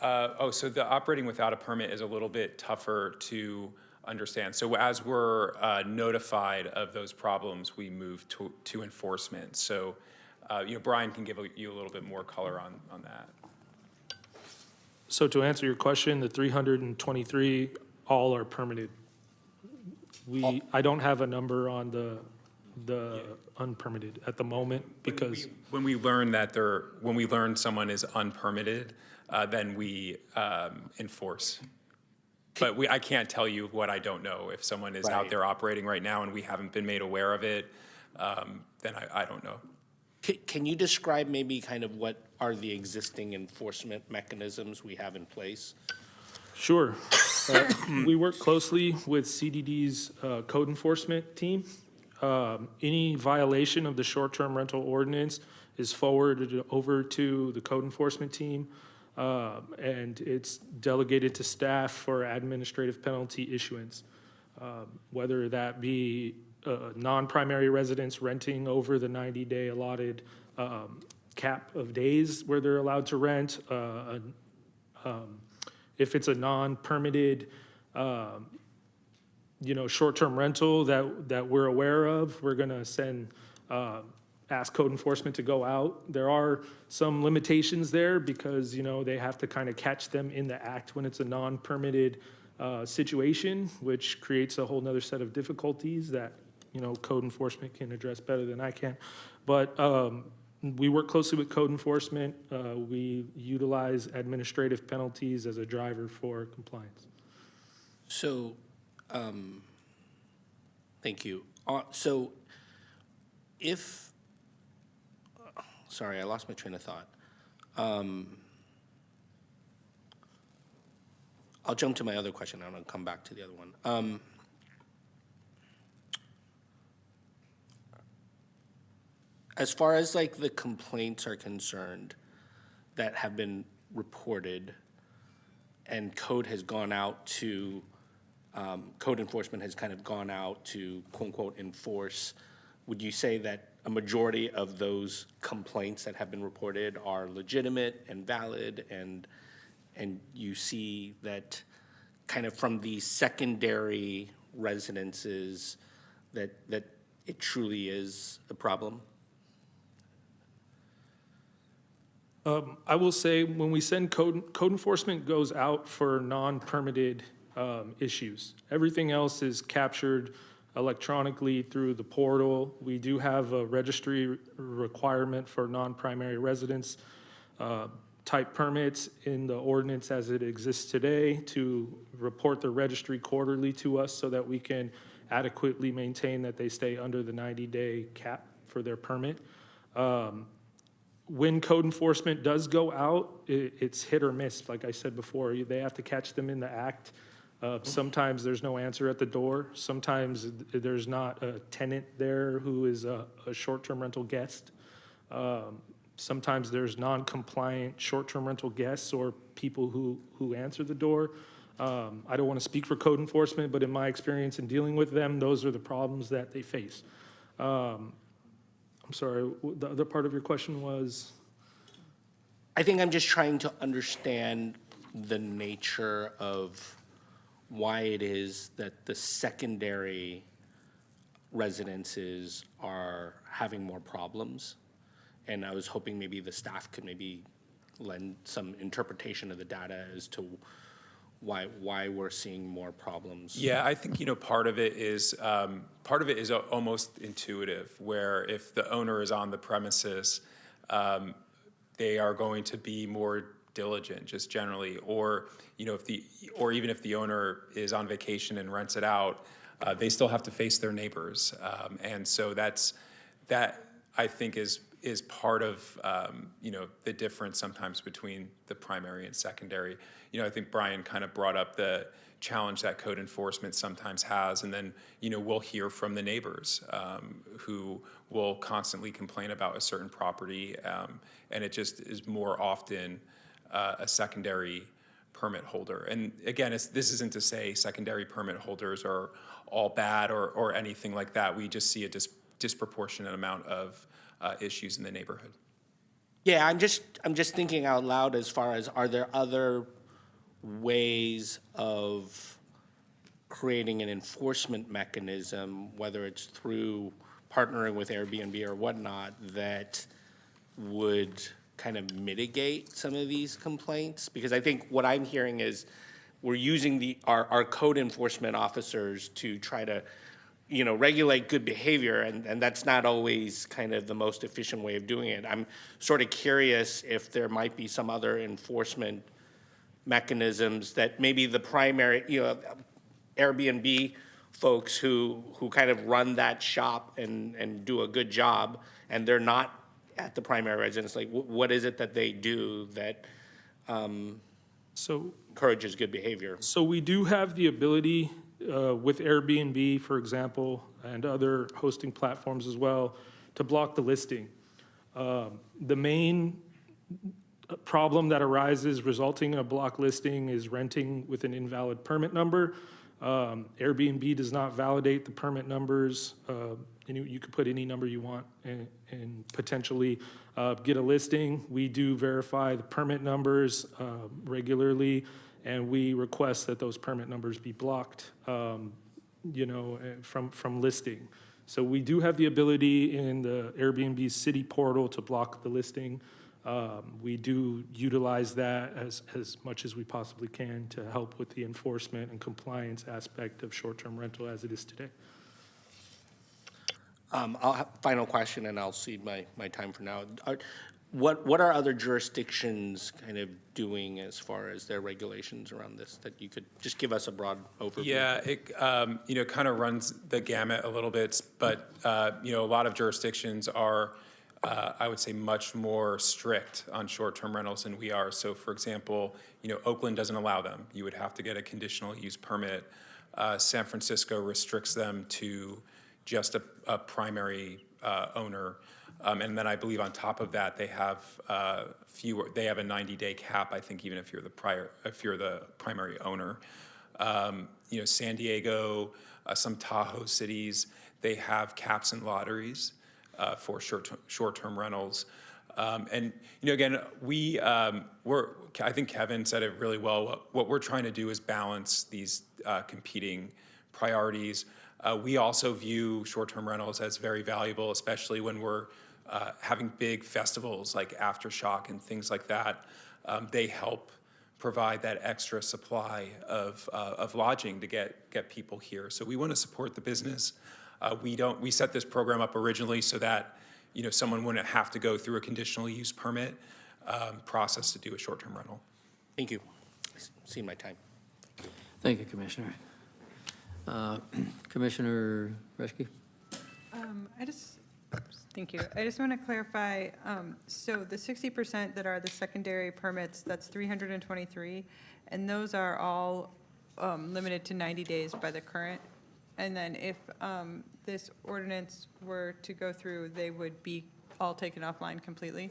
So the operating without a permit is a little bit tougher to understand. So as we're notified of those problems, we move to enforcement. So, Brian can give you a little bit more color on that. So to answer your question, the 323 all are permitted. I don't have a number on the unpermitted at the moment because when we learn someone is unpermitted, then we enforce. But I can't tell you what I don't know. If someone is out there operating right now and we haven't been made aware of it, then I don't know. Can you describe maybe what are the existing enforcement mechanisms we have in place? Sure. We work closely with CDD's code enforcement team. Any violation of the short-term rental ordinance is forwarded over to the code enforcement team, and it's delegated to staff for administrative penalty issuance. Whether that be non-primary residents renting over the 90-day allotted cap of days where they're allowed to rent, if it's a non-permitted, short-term rental that we're aware of, we're gonna ask code enforcement to go out. There are some limitations there because, they have to kind of catch them in the act when it's a non-permitted situation, which creates a whole nother set of difficulties that, code enforcement can address better than I can. But we work closely with code enforcement. We utilize administrative penalties as a driver for compliance. So, thank you. So if, sorry, I lost my train of thought. I'll jump to my other question and I'll come back to the other one. As far as like the complaints are concerned that have been reported and code has gone out to, code enforcement has kind of gone out to quote unquote enforce, would you say that a majority of those complaints that have been reported are legitimate and valid, and you see that kind of from the secondary residences that it truly is a problem? I will say when we send code enforcement goes out for non-permitted issues. Everything else is captured electronically through the portal. We do have a registry requirement for non-primary residence type permits in the ordinance as it exists today to report the registry quarterly to us so that we can adequately maintain that they stay under the 90-day cap for their permit. When code enforcement does go out, it's hit or miss. Like I said before, they have to catch them in the act. Sometimes there's no answer at the door. Sometimes there's not a tenant there who is a short-term rental guest. Sometimes there's non-compliant short-term rental guests or people who answer the door. I don't want to speak for code enforcement, but in my experience in dealing with them, those are the problems that they face. I'm sorry, the other part of your question was? I think I'm just trying to understand the nature of why it is that the secondary residences are having more problems. And I was hoping maybe the staff could maybe lend some interpretation of the data as to why we're seeing more problems. Yeah, I think, part of it is almost intuitive, where if the owner is on the premises, they are going to be more diligent, just generally, or even if the owner is on vacation and rents it out, they still have to face their neighbors, and so that I think is part of the difference sometimes between the primary and secondary. I think Brian kind of brought up the challenge that code enforcement sometimes has, and then we'll hear from the neighbors who will constantly complain about a certain property, and it just is more often a secondary permit holder. And again, this isn't to say secondary permit holders are all bad or anything like that. We just see a disproportionate amount of issues in the neighborhood. Yeah, I'm just thinking out loud as far as, are there other ways of creating an enforcement mechanism, whether it's through partnering with Airbnb or whatnot, that would kind of mitigate some of these complaints? Because I think what I'm hearing is we're using our code enforcement officers to try to regulate good behavior, and that's not always kind of the most efficient way of doing it. I'm sort of curious if there might be some other enforcement mechanisms that maybe the primary, Airbnb folks who kind of run that shop and do a good job, and they're not at the primary residence, like what is it that they do that encourages good behavior? So we do have the ability with Airbnb, for example, and other hosting platforms as well, to block the listing. The main problem that arises resulting in a block listing is renting with an invalid permit number. Airbnb does not validate the permit numbers. You could put any number you want and potentially get a listing. We do verify the permit numbers regularly, and we request that those permit numbers be blocked, from listing. So we do have the ability in the Airbnb city portal to block the listing. We do utilize that as much as we possibly can to help with the enforcement and compliance aspect of short-term rental as it is today. I'll have final question, and I'll cede my time for now. What are other jurisdictions kind of doing as far as their regulations around this, that you could just give us a broad overview? Yeah, it kind of runs the gamut a little bit, but a lot of jurisdictions are, I would say, much more strict on short-term rentals than we are. So, for example, Oakland doesn't allow them. You would have to get a conditional use permit. San Francisco restricts them to just a primary owner. And then I believe on top of that, they have They have a 90-day cap, I think, even if you're the primary owner. San Diego, some Tahoe cities, they have caps and lotteries for short-term rentals. And again, I think Kevin said it really well. What we're trying to do is balance these competing priorities. We also view short-term rentals as very valuable, especially when we're having big festivals like Aftershock and things like that. They help provide that extra supply of lodging to get people here. So we want to support the business. We set this program up originally so that someone wouldn't have to go through a conditional use permit process to do a short-term rental. Thank you. See my time. Thank you, Commissioner. Commissioner Reschke? Thank you. I just want to clarify, so the 60% that are the secondary permits, that's 323, and those are all limited to 90 days by the current. And then if this ordinance were to go through, they would be all taken offline completely?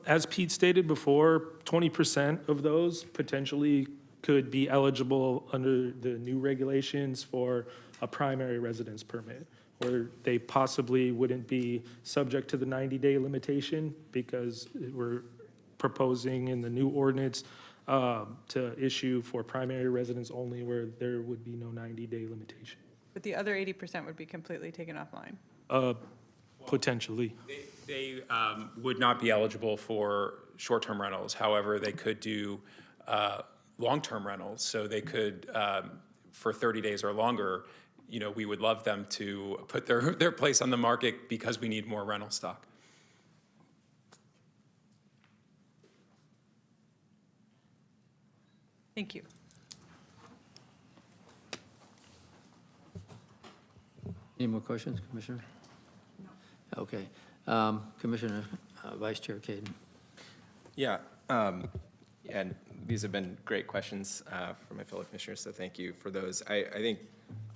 As Pete stated before, 20% of those potentially could be eligible under the new regulations for a primary residence permit, where they possibly wouldn't be subject to the 90-day limitation, because we're proposing in the new ordinance to issue for primary residence only, where there would be no 90-day limitation. But the other 80% would be completely taken offline? Potentially. They would not be eligible for short-term rentals. However, they could do long-term rentals. So they could, for 30 days or longer, we would love them to put their place on the market because we need more rental stock. Thank you. Any more questions, Commissioner? No. Okay. Commissioner, Vice Chair Caden. Yeah, and these have been great questions from my fellow commissioners, so thank you for those. I think,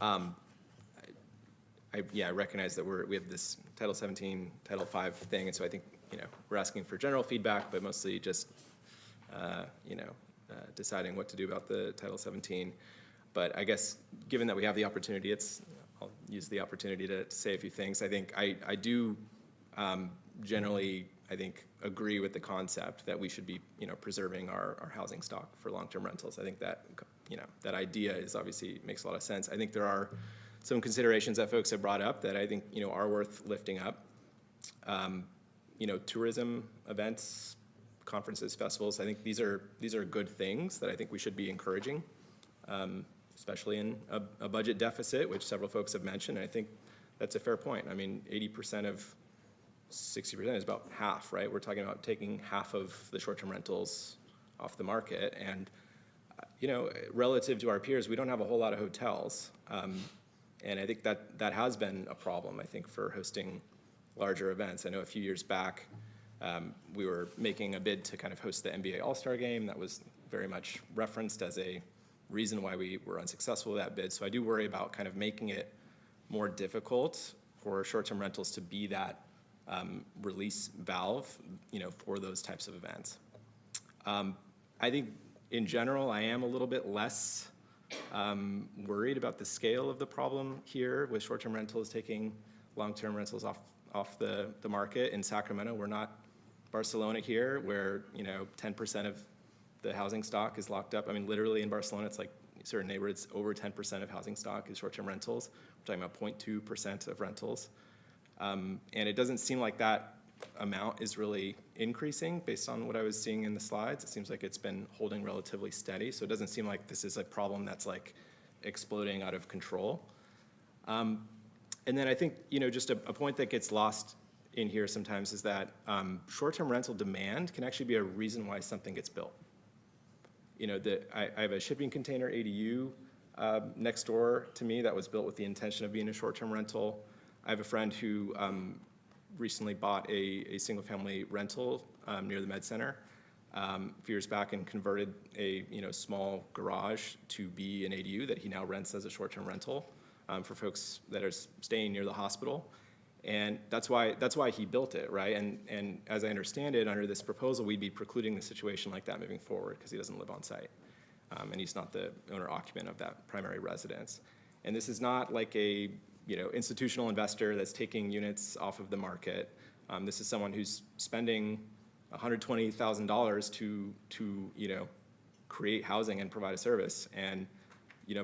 I recognize that we have this Title 17, Title 5 thing, and so I think, we're asking for general feedback, but mostly just, deciding what to do about the Title 17. But I guess, given that we have the opportunity, I'll use the opportunity to say a few things. I think I do generally, I think, agree with the concept that we should be, preserving our housing stock for long-term rentals. I think that, that idea is obviously makes a lot of sense. I think there are some considerations that folks have brought up that I think, are worth lifting up. Tourism events, conferences, festivals, I think these are good things that I think we should be encouraging, especially in a budget deficit, which several folks have mentioned. And I think that's a fair point. I mean, 80% of 60% is about half, right? We're talking about taking half of the short-term rentals off the market. And, relative to our peers, we don't have a whole lot of hotels. And I think that has been a problem, I think, for hosting larger events. I know a few years back, we were making a bid to kind of host the NBA All-Star Game. That was very much referenced as a reason why we were unsuccessful with that bid. So I do worry about kind of making it more difficult for short-term rentals to be that release valve, for those types of events. I think in general, I am a little bit less worried about the scale of the problem here with short-term rentals taking long-term rentals off the market. In Sacramento, we're not Barcelona here, where 10% of the housing stock is locked up. I mean, literally in Barcelona, it's like certain neighborhoods, over 10% of housing stock is short-term rentals. We're talking about 0.2% of rentals. And it doesn't seem like that amount is really increasing based on what I was seeing in the slides. It seems like it's been holding relatively steady. So it doesn't seem like this is a problem that's like exploding out of control. And then I think, just a point that gets lost in here sometimes is that short-term rental demand can actually be a reason why something gets built. I have a shipping container ADU next door to me that was built with the intention of being a short-term rental. I have a friend who recently bought a single-family rental near the Med Center a few years back and converted a small garage to be an ADU that he now rents as a short-term rental for folks that are staying near the hospital. And that's why he built it, right? And as I understand it, under this proposal, we'd be precluding the situation like that moving forward because he doesn't live on site. And he's not the owner-occupant of that primary residence. And this is not like a institutional investor that's taking units off of the market. This is someone who's spending $120,000 to create housing and provide a service. And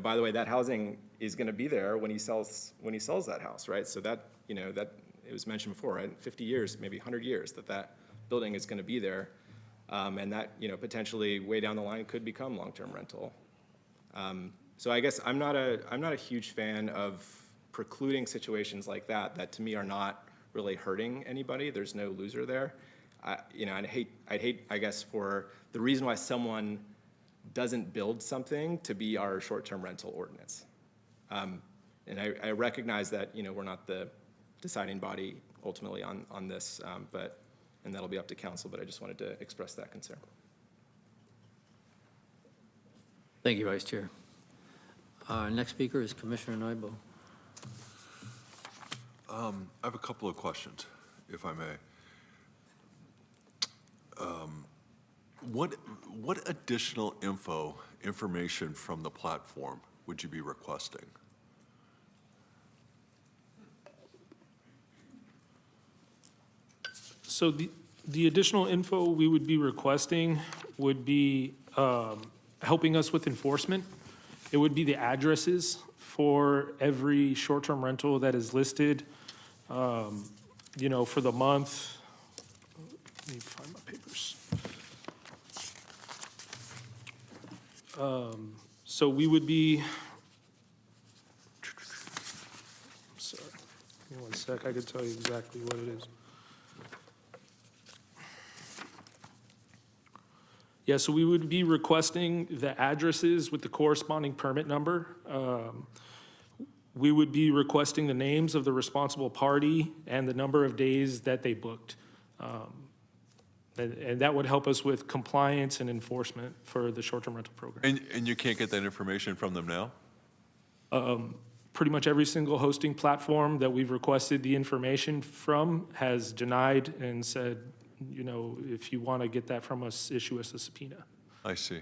by the way, that housing is going to be there when he sells that house, right? So that that it was mentioned before, right? 50 years, maybe 100 years, that building is going to be there, and that potentially way down the line could become long-term rental. So I guess I'm not a huge fan of precluding situations like that to me are not really hurting anybody. There's no loser there. I'd hate, I guess, for the reason why someone doesn't build something to be our short-term rental ordinance. And I recognize that we're not the deciding body ultimately on this, and that'll be up to council. But I just wanted to express that concern. Thank you, Vice Chair. Next speaker is Commissioner Nybo. I have a couple of questions, if I may. What additional information from the platform would you be requesting? So the additional info we would be requesting would be helping us with enforcement. It would be the addresses for every short-term rental that is listed, for the month. Let me find my papers. So we would be, I'm sorry, give me 1 sec, I could tell you exactly what it is. Yeah, so we would be requesting the addresses with the corresponding permit number. We would be requesting the names of the responsible party and the number of days that they booked. And that would help us with compliance and enforcement for the short-term rental program. And you can't get that information from them now? Pretty much every single hosting platform that we've requested the information from has denied and said, if you want to get that from us, issue us a subpoena. I see.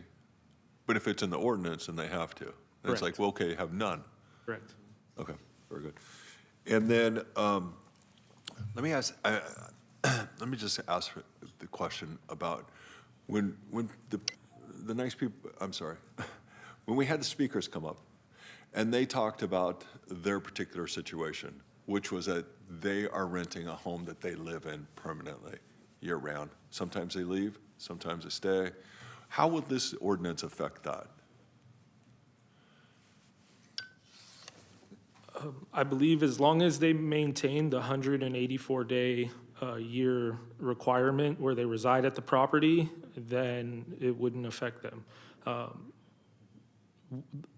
But if it's in the ordinance, then they have to. Then it's like, well, okay, have none. Correct. Okay, very good. And then let me just ask the question about when the nice people, I'm sorry, when we had the speakers come up and they talked about their particular situation, which was that they are renting a home that they live in permanently year-round. Sometimes they leave, sometimes they stay. How would this ordinance affect that? I believe as long as they maintain the 184-day year requirement where they reside at the property, then it wouldn't affect them.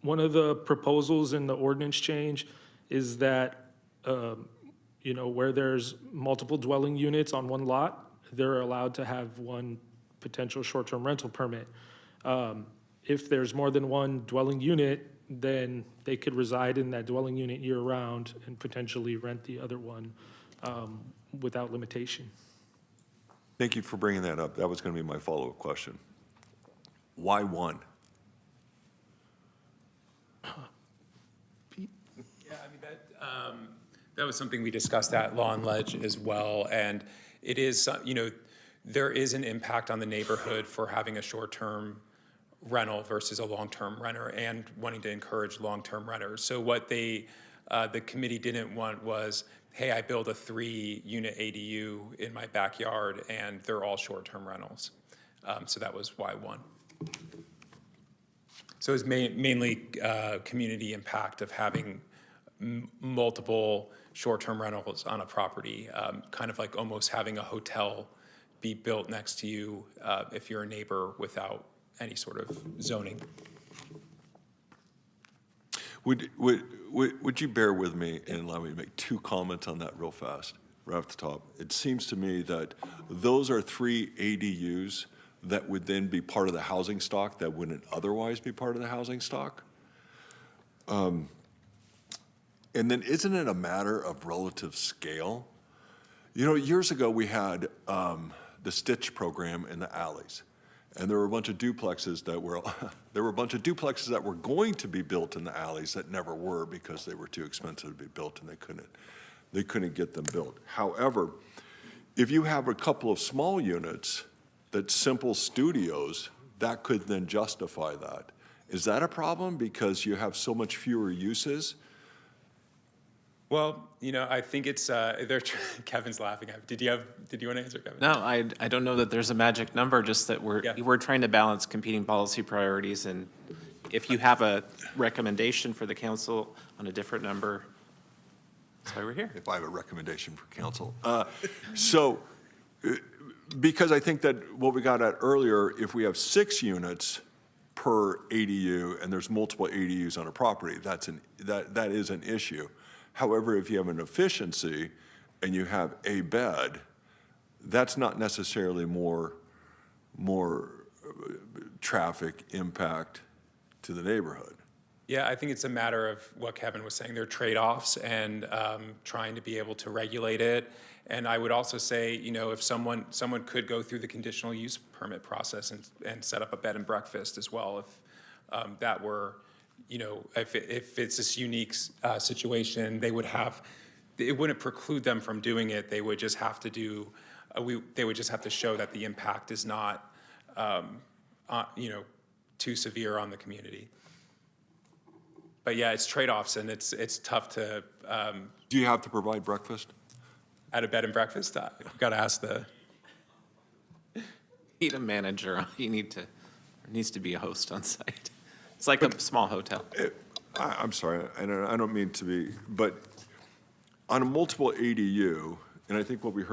One of the proposals in the ordinance change is that, where there's multiple dwelling units on one lot, they're allowed to have one potential short-term rental permit. if there's more than one dwelling unit, then they could reside in that dwelling unit year-round and potentially rent the other one without limitation. Thank you for bringing that up. That was going to be my follow-up question. Why one? Yeah, I mean, that was something we discussed at Law and Ledge as well, and it is, there is an impact on the neighborhood for having a short-term rental versus a long-term renter and wanting to encourage long-term renters. So what the committee didn't want was, hey, I build a 3-unit ADU in my backyard and they're all short-term rentals. So that was why one. So it's mainly community impact of having multiple short-term rentals on a property, kind of like almost having a hotel be built next to you if you're a neighbor without any sort of zoning. Would you bear with me and allow me to make 2 comments on that real fast, right off the top? It seems to me that those are 3 ADUs that would then be part of the housing stock that wouldn't otherwise be part of the housing stock. And then isn't it a matter of relative scale? You know, years ago we had the Stitch program in the alleys. And there were a bunch of duplexes that were, going to be built in the alleys that never were because they were too expensive to be built and they couldn't get them built. However, if you have a couple of small units, that simple studios, that could then justify that. Is that a problem because you have so much fewer uses? Well, I think it's, Kevin's laughing at me. Did you want to answer, Kevin? No, I don't know that there's a magic number, just that we're trying to balance competing policy priorities, and if you have a recommendation for the council on a different number, that's why we're here. If I have a recommendation for council. Because I think that what we got at earlier, if we have 6 units per ADU and there's multiple ADUs on a property, that is an issue. However, if you have an efficiency and you have a bed, that's not necessarily more traffic impact to the neighborhood. Yeah, I think it's a matter of what Kevin was saying. There are trade-offs and trying to be able to regulate it. And I would also say, if someone could go through the conditional use permit process and set up a bed and breakfast as well, if that were, if it's this unique situation, it wouldn't preclude them from doing it. They would just have to they would just have to show that the impact is not, too severe on the community. But yeah, it's trade-offs, and it's tough to. Do you have to provide breakfast? At a bed and breakfast? We've got to ask the. Need a manager. There needs to be a host on site. It's like a small hotel. I'm sorry, I don't mean to be, but on a multiple ADU, and I think what we've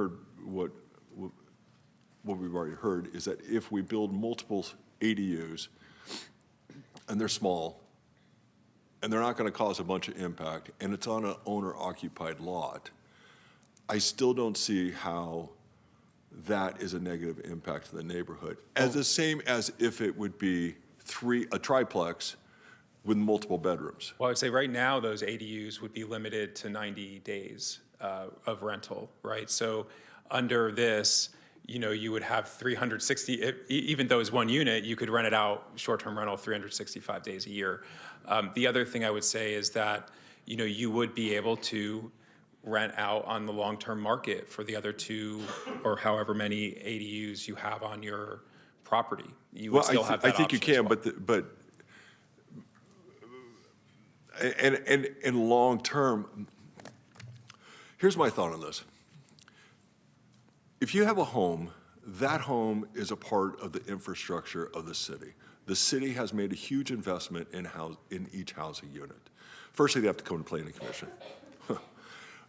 already heard is that if we build multiple ADUs and they're small and they're not going to cause a bunch of impact and it's on an owner-occupied lot, I still don't see how that is a negative impact to the neighborhood. As the same as if it would be a triplex with multiple bedrooms. Well, I would say right now those ADUs would be limited to 90 days of rental, right? So under this, you would have 360, even though it's one unit, you could rent it out, short-term rental, 365 days a year. The other thing I would say is that, you would be able to rent out on the long-term market for the other 2 or however many ADUs you have on your property. You would still have that I think you can, option but long-term, here's my thought on this. If you have a home, that home is a part of the infrastructure of the city. The city has made a huge investment in each housing unit. Firstly, they have to come to planning commission.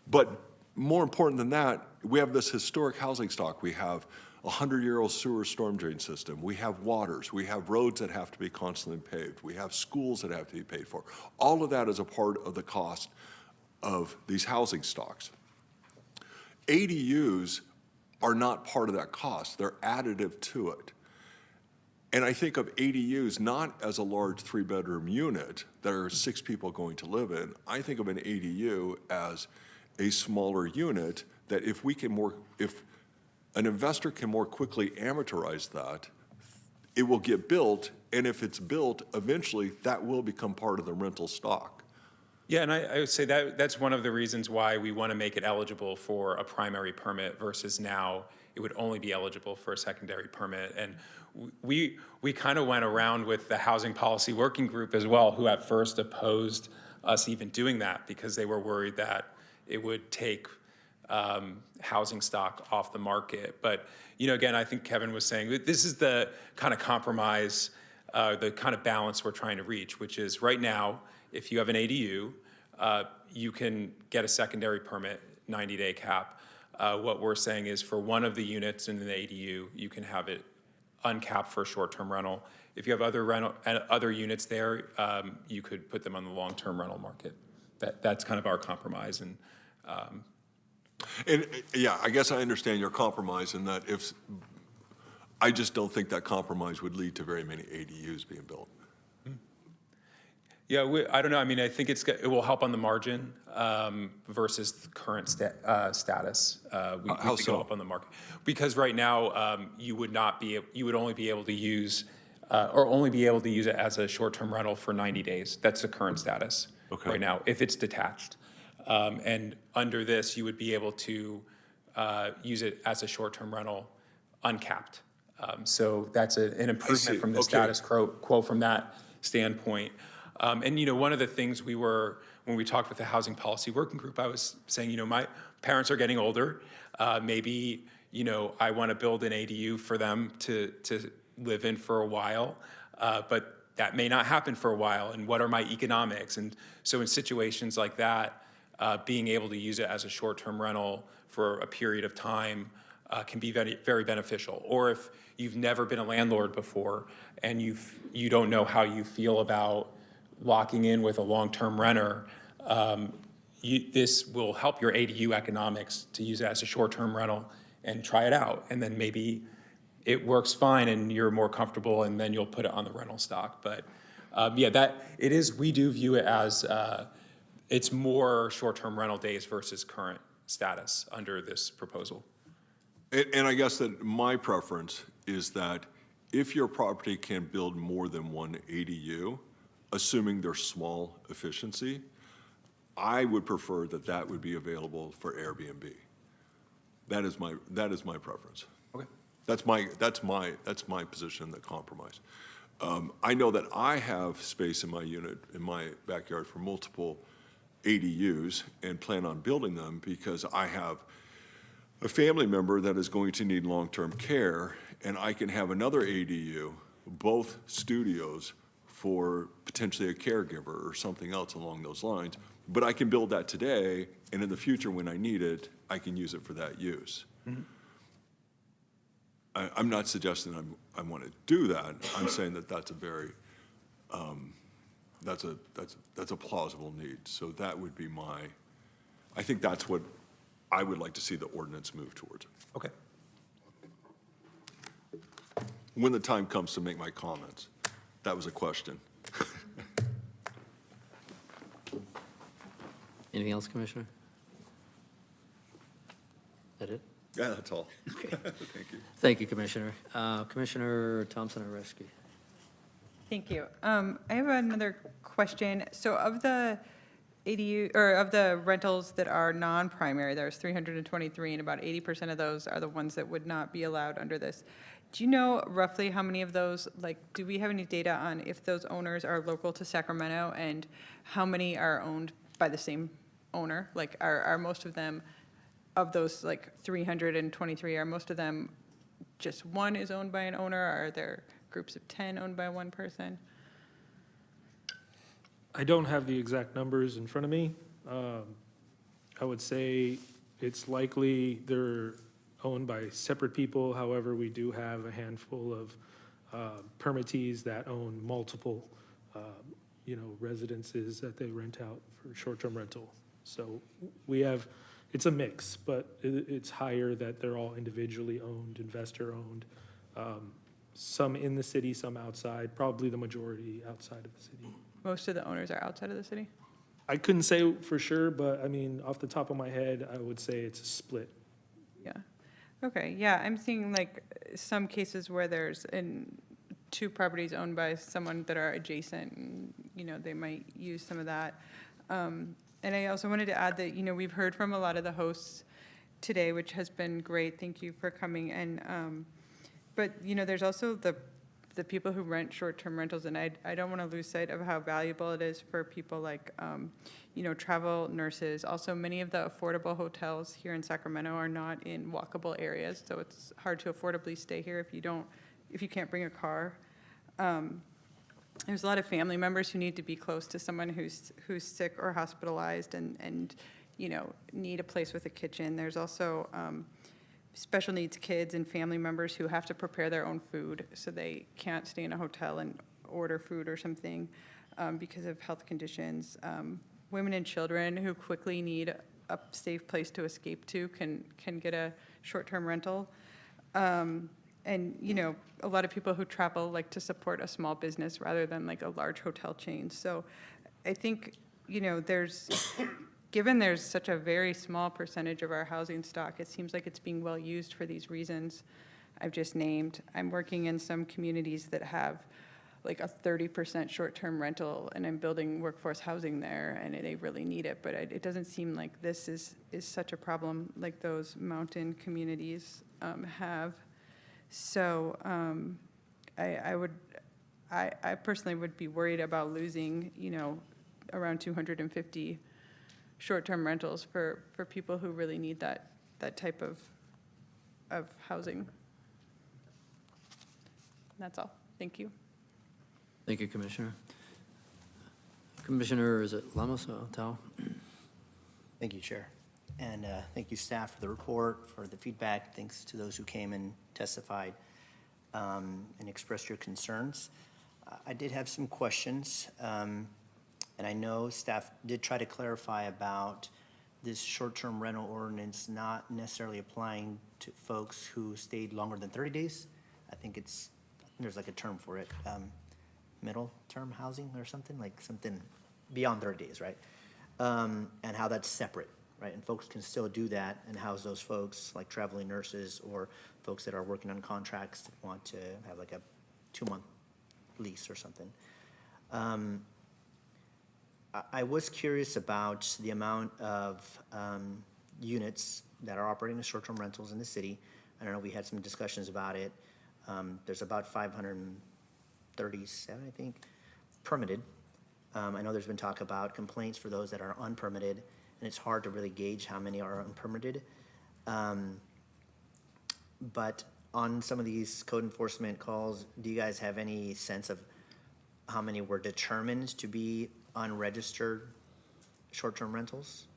But more important than that, we have this historic housing stock. We have a 100-year-old sewer storm drain system. We have waters. We have roads that have to be constantly paved. We have schools that have to be paid for. All of that is a part of the cost of these housing stocks. ADUs are not part of that cost. They're additive to it. And I think of ADUs not as a large three-bedroom unit that are 6 people going to live in. I think of an ADU as a smaller unit that if an investor can more quickly amortize that, it will get built, and if it's built, eventually that will become part of the rental stock. Yeah, and I would say that's one of the reasons why we want to make it eligible for a primary permit versus now it would only be eligible for a secondary permit. And we kind of went around with the Housing Policy Working Group as well, who at first opposed us even doing that because they were worried that it would take housing stock off the market. But, you know, again, I think Kevin was saying that this is the kind of compromise, the kind of balance we're trying to reach, which is right now, if you have an ADU, you can get a secondary permit, 90-day cap. What we're saying is for one of the units in the ADU, you can have it uncapped for a short-term rental. If you have other units there, you could put them on the long-term rental market. That's kind of our compromise. And yeah, I guess I understand your compromise in that I just don't think that compromise would lead to very many ADUs being built. Yeah, I don't know. I mean, I think it will help on the margin versus the current status. We How think so? it'll help on the market because right now you would only be able to use it as a short-term rental for 90 days. That's the current status right now if it's detached. And under this, you would be able to use it as a short-term rental uncapped. So that's an improvement from the status quo from that standpoint. And, you know, one of the things when we talked with the Housing Policy Working Group, I was saying, you know, my parents are getting older. Maybe, you know, I want to build an ADU for them to live in for a while, but that may not happen for a while. And what are my economics? And so in situations like that, being able to use it as a short-term rental for a period of time can be very, very beneficial. Or if you've never been a landlord before and you don't know how you feel about locking in with a long-term renter, this will help your ADU economics to use it as a short-term rental and try it out. And then maybe it works fine and you're more comfortable and then you'll put it on the rental stock. But yeah, we do view it as it's more short-term rental days versus current status under this proposal. And I guess that my preference is that if your property can build more than one ADU, assuming they're small efficiency, I would prefer that would be available for Airbnb. That is my preference. Okay. That's my position, the compromise. I know that I have space in my unit, in my backyard for multiple ADUs and plan on building them because I have a family member that is going to need long-term care, and I can have another ADU, both studios, for potentially a caregiver or something else along those lines. But I can build that today, and in the future when I need it, I can use it for that use. Mm-hmm. I'm not suggesting I want to do that. I'm saying that that's a very, that's a plausible need. So that would be I think that's what I would like to see the ordinance move towards. Okay. When the time comes to make my comments. That was a question. Anything else, Commissioner? That it? Yeah, that's all. Okay. Thank you. Thank you, Commissioner. Commissioner Thompson-Oreski. Thank you. I have another question. So of the ADU, or of the rentals that are non-primary, there's 323, and about 80% of those are the ones that would not be allowed under this. Do you know roughly how many of those, do we have any data on if those owners are local to Sacramento and how many are owned by the same owner? Like, are most of them, of those 323, are most of them just one is owned by an owner? Or are there groups of 10 owned by one person? I don't have the exact numbers in front of me. I would say it's likely they're owned by separate people. However, we do have a handful of permittees that own multiple, residences that they rent out for short-term rental. So it's a mix, but it's higher that they're all individually owned, investor-owned. some in the city, some outside, probably the majority outside of the city. Most of the owners are outside of the city? I couldn't say for sure, but I mean, off the top of my head, I would say it's a split. Yeah. Okay, yeah, I'm seeing like some cases where there's two properties owned by someone that are adjacent, and, you know, they might use some of that. And I also wanted to add that, you know, we've heard from a lot of the hosts today, which has been great. Thank you for coming. And, but, you know, there's also the people who rent short-term rentals, and I don't want to lose sight of how valuable it is for people like, you know, travel nurses. Also, many of the affordable hotels here in Sacramento are not in walkable areas, so it's hard to affordably stay here if you can't bring a car. There's a lot of family members who need to be close to someone who's sick or hospitalized and you know, need a place with a kitchen. There's also special needs kids and family members who have to prepare their own food, so they can't stay in a hotel and order food or something because of health conditions. Women and children who quickly need a safe place to escape to can get a short-term rental. And, you know, a lot of people who travel like to support a small business rather than like a large hotel chain. So I think, you know, given there's such a very small percentage of our housing stock, it seems like it's being well used for these reasons I've just named. I'm working in some communities that have like a 30% short-term rental, and I'm building workforce housing there, and they really need it. But it doesn't seem like this is such a problem like those mountain communities have. So I personally would be worried about losing, you know, around 250 short-term rentals for people who really need that type of housing. That's all. Thank you. Thank you, Commissioner. Commissioner, is it Lamos or Tao? Thank you, Chair. And thank you, staff, for the report, for the feedback. Thanks to those who came and testified and expressed your concerns. I did have some questions, and I know staff did try to clarify about this short-term rental ordinance not necessarily applying to folks who stayed longer than 30 days. I think there's like a term for it, middle-term housing or something, like something beyond 30 days, right? And how that's separate. Right, and folks can still do that and house those folks, like traveling nurses or folks that are working on contracts that want to have like a 2-month lease or something. I was curious about the amount of units that are operating as short-term rentals in the city. I don't know, we had some discussions about it. There's about 537, I think, permitted. I know there's been talk about complaints for those that are unpermitted, and it's hard to really gauge how many are unpermitted. But on some of these code enforcement calls, do you guys have any sense of how many were determined to be unregistered short-term rentals?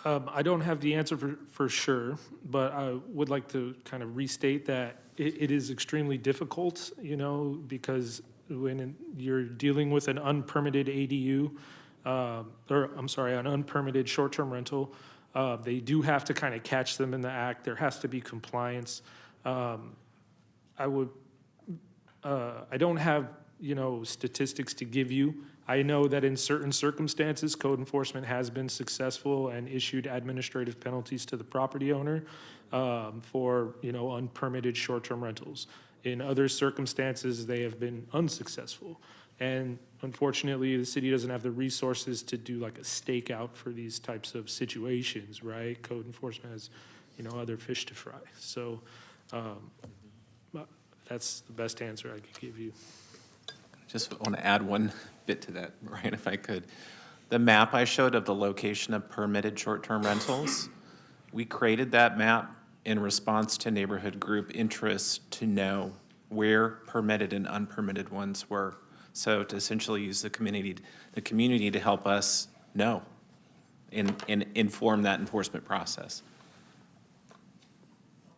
I don't have the answer for sure, but I would like to kind of restate that it is extremely difficult, you know, because when you're dealing with an unpermitted ADU, an unpermitted short-term rental, they do have to kind of catch them in the act. There has to be compliance. I don't have, you know, statistics to give you. I know that in certain circumstances, code enforcement has been successful and issued administrative penalties to the property owner for, you know, unpermitted short-term rentals. In other circumstances, they have been unsuccessful. And unfortunately, the city doesn't have the resources to do like a stakeout for these types of situations, right? Code enforcement has, you know, other fish to fry. So that's the best answer I could give you. Just want to add one bit to that, Ryan, if I could. The map I showed of the location of permitted short-term rentals, we created that map in response to neighborhood group interest to know where permitted and unpermitted ones were. So to essentially use the community to help us know and inform that enforcement process.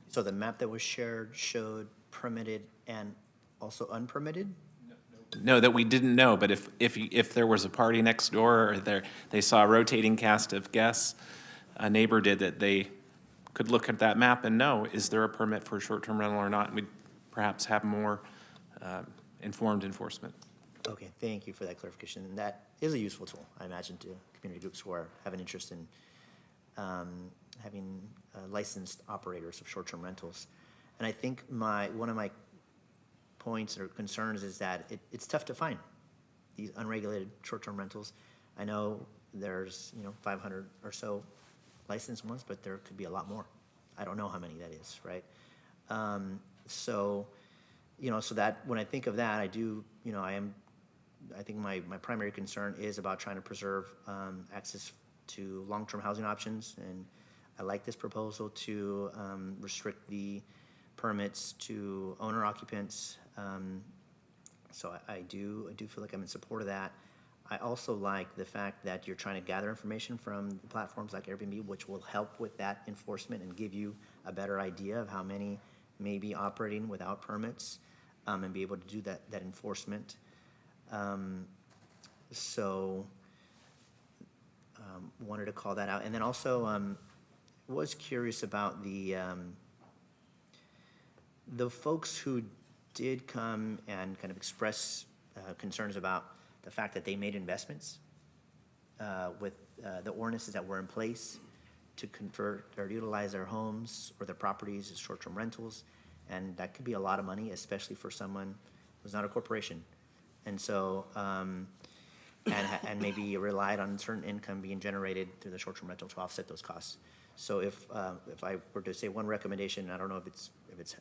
So the map that was shared showed permitted and also unpermitted? No, that we didn't know, but if there was a party next door or they saw a rotating cast of guests, a neighbor did, that they could look at that map and know, is there a permit for a short-term rental or not? And we'd perhaps have more informed enforcement. Okay, thank you for that clarification. And that is a useful tool, I imagine, to community groups who have an interest in having licensed operators of short-term rentals. And I think one of my points or concerns is that it's tough to find these unregulated short-term rentals. I know there's 500 or so licensed ones, but there could be a lot more. I don't know how many that is, right? So that when I think of that, I think my primary concern is about trying to preserve access to long-term housing options, and I like this proposal to restrict the permits to owner occupants. So I do feel like I'm in support of that. I also like the fact that you're trying to gather information from platforms like Airbnb, which will help with that enforcement and give you a better idea of how many may be operating without permits, and be able to do that enforcement. Wanted to call that out. And then also was curious about the folks who did come and kind of express concerns about the fact that they made investments with the ordinances that were in place to convert or utilize their homes or their properties as short-term rentals. And that could be a lot of money, especially for someone who's not a corporation. And so, and maybe relied on certain income being generated through the short-term rental to offset those costs. So if I were to say one recommendation, I don't know if it's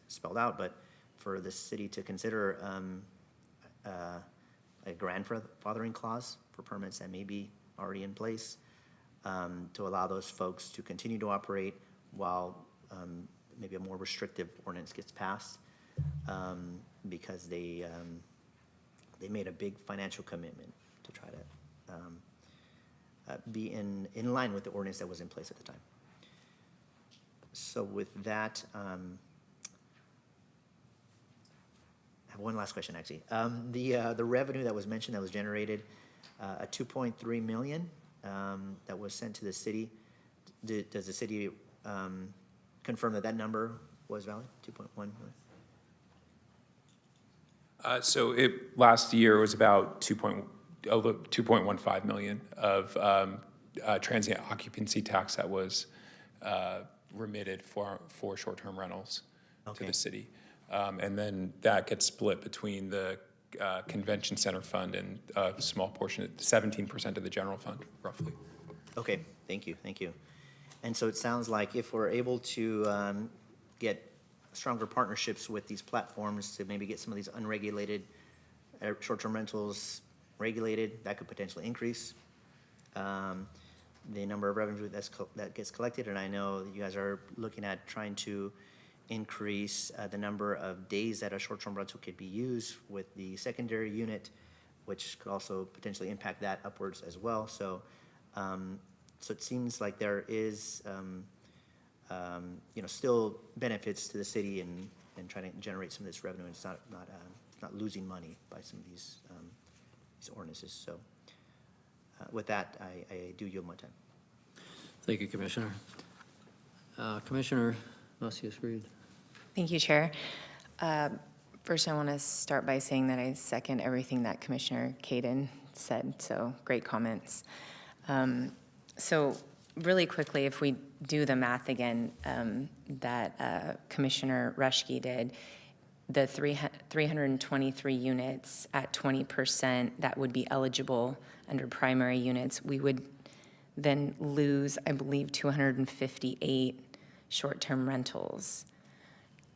spelled out, but for the city to consider a grandfathering clause for permits that may be already in place, to allow those folks to continue to operate while maybe a more restrictive ordinance gets passed, because they made a big financial commitment to try to be in line with the ordinance that was in place at the time. So with that, I have one last question, actually. The revenue that was mentioned that was generated, a $2.3 million that was sent to the city. Does the city confirm that number was valid, 2.1 million? So last year was about 2.15 million of transient occupancy tax that was remitted for short-term rentals to the city. And then that gets split between the convention center fund and a small portion, 17% of the general fund, roughly. Okay, thank you. And so it sounds like if we're able to get stronger partnerships with these platforms to maybe get some of these unregulated short-term rentals regulated, that could potentially increase the number of revenue that gets collected. And I know that you guys are looking at trying to increase the number of days that a short-term rental could be used with the secondary unit, which could also potentially impact that upwards as well. So, so it seems like there is, still benefits to the city and trying to generate some of this revenue. And it's not losing money by some of these ordinances. So, with that, I do yield my time. Thank you, Commissioner. Commissioner Macias-Reed. Thank you, Chair. First, I want to start by saying that I second everything that Commissioner Caden said, so great comments. So really quickly, if we do the math again that Commissioner Reschke did, the 323 units at 20% that would be eligible under primary units, we would then lose, I believe, 258 short-term rentals.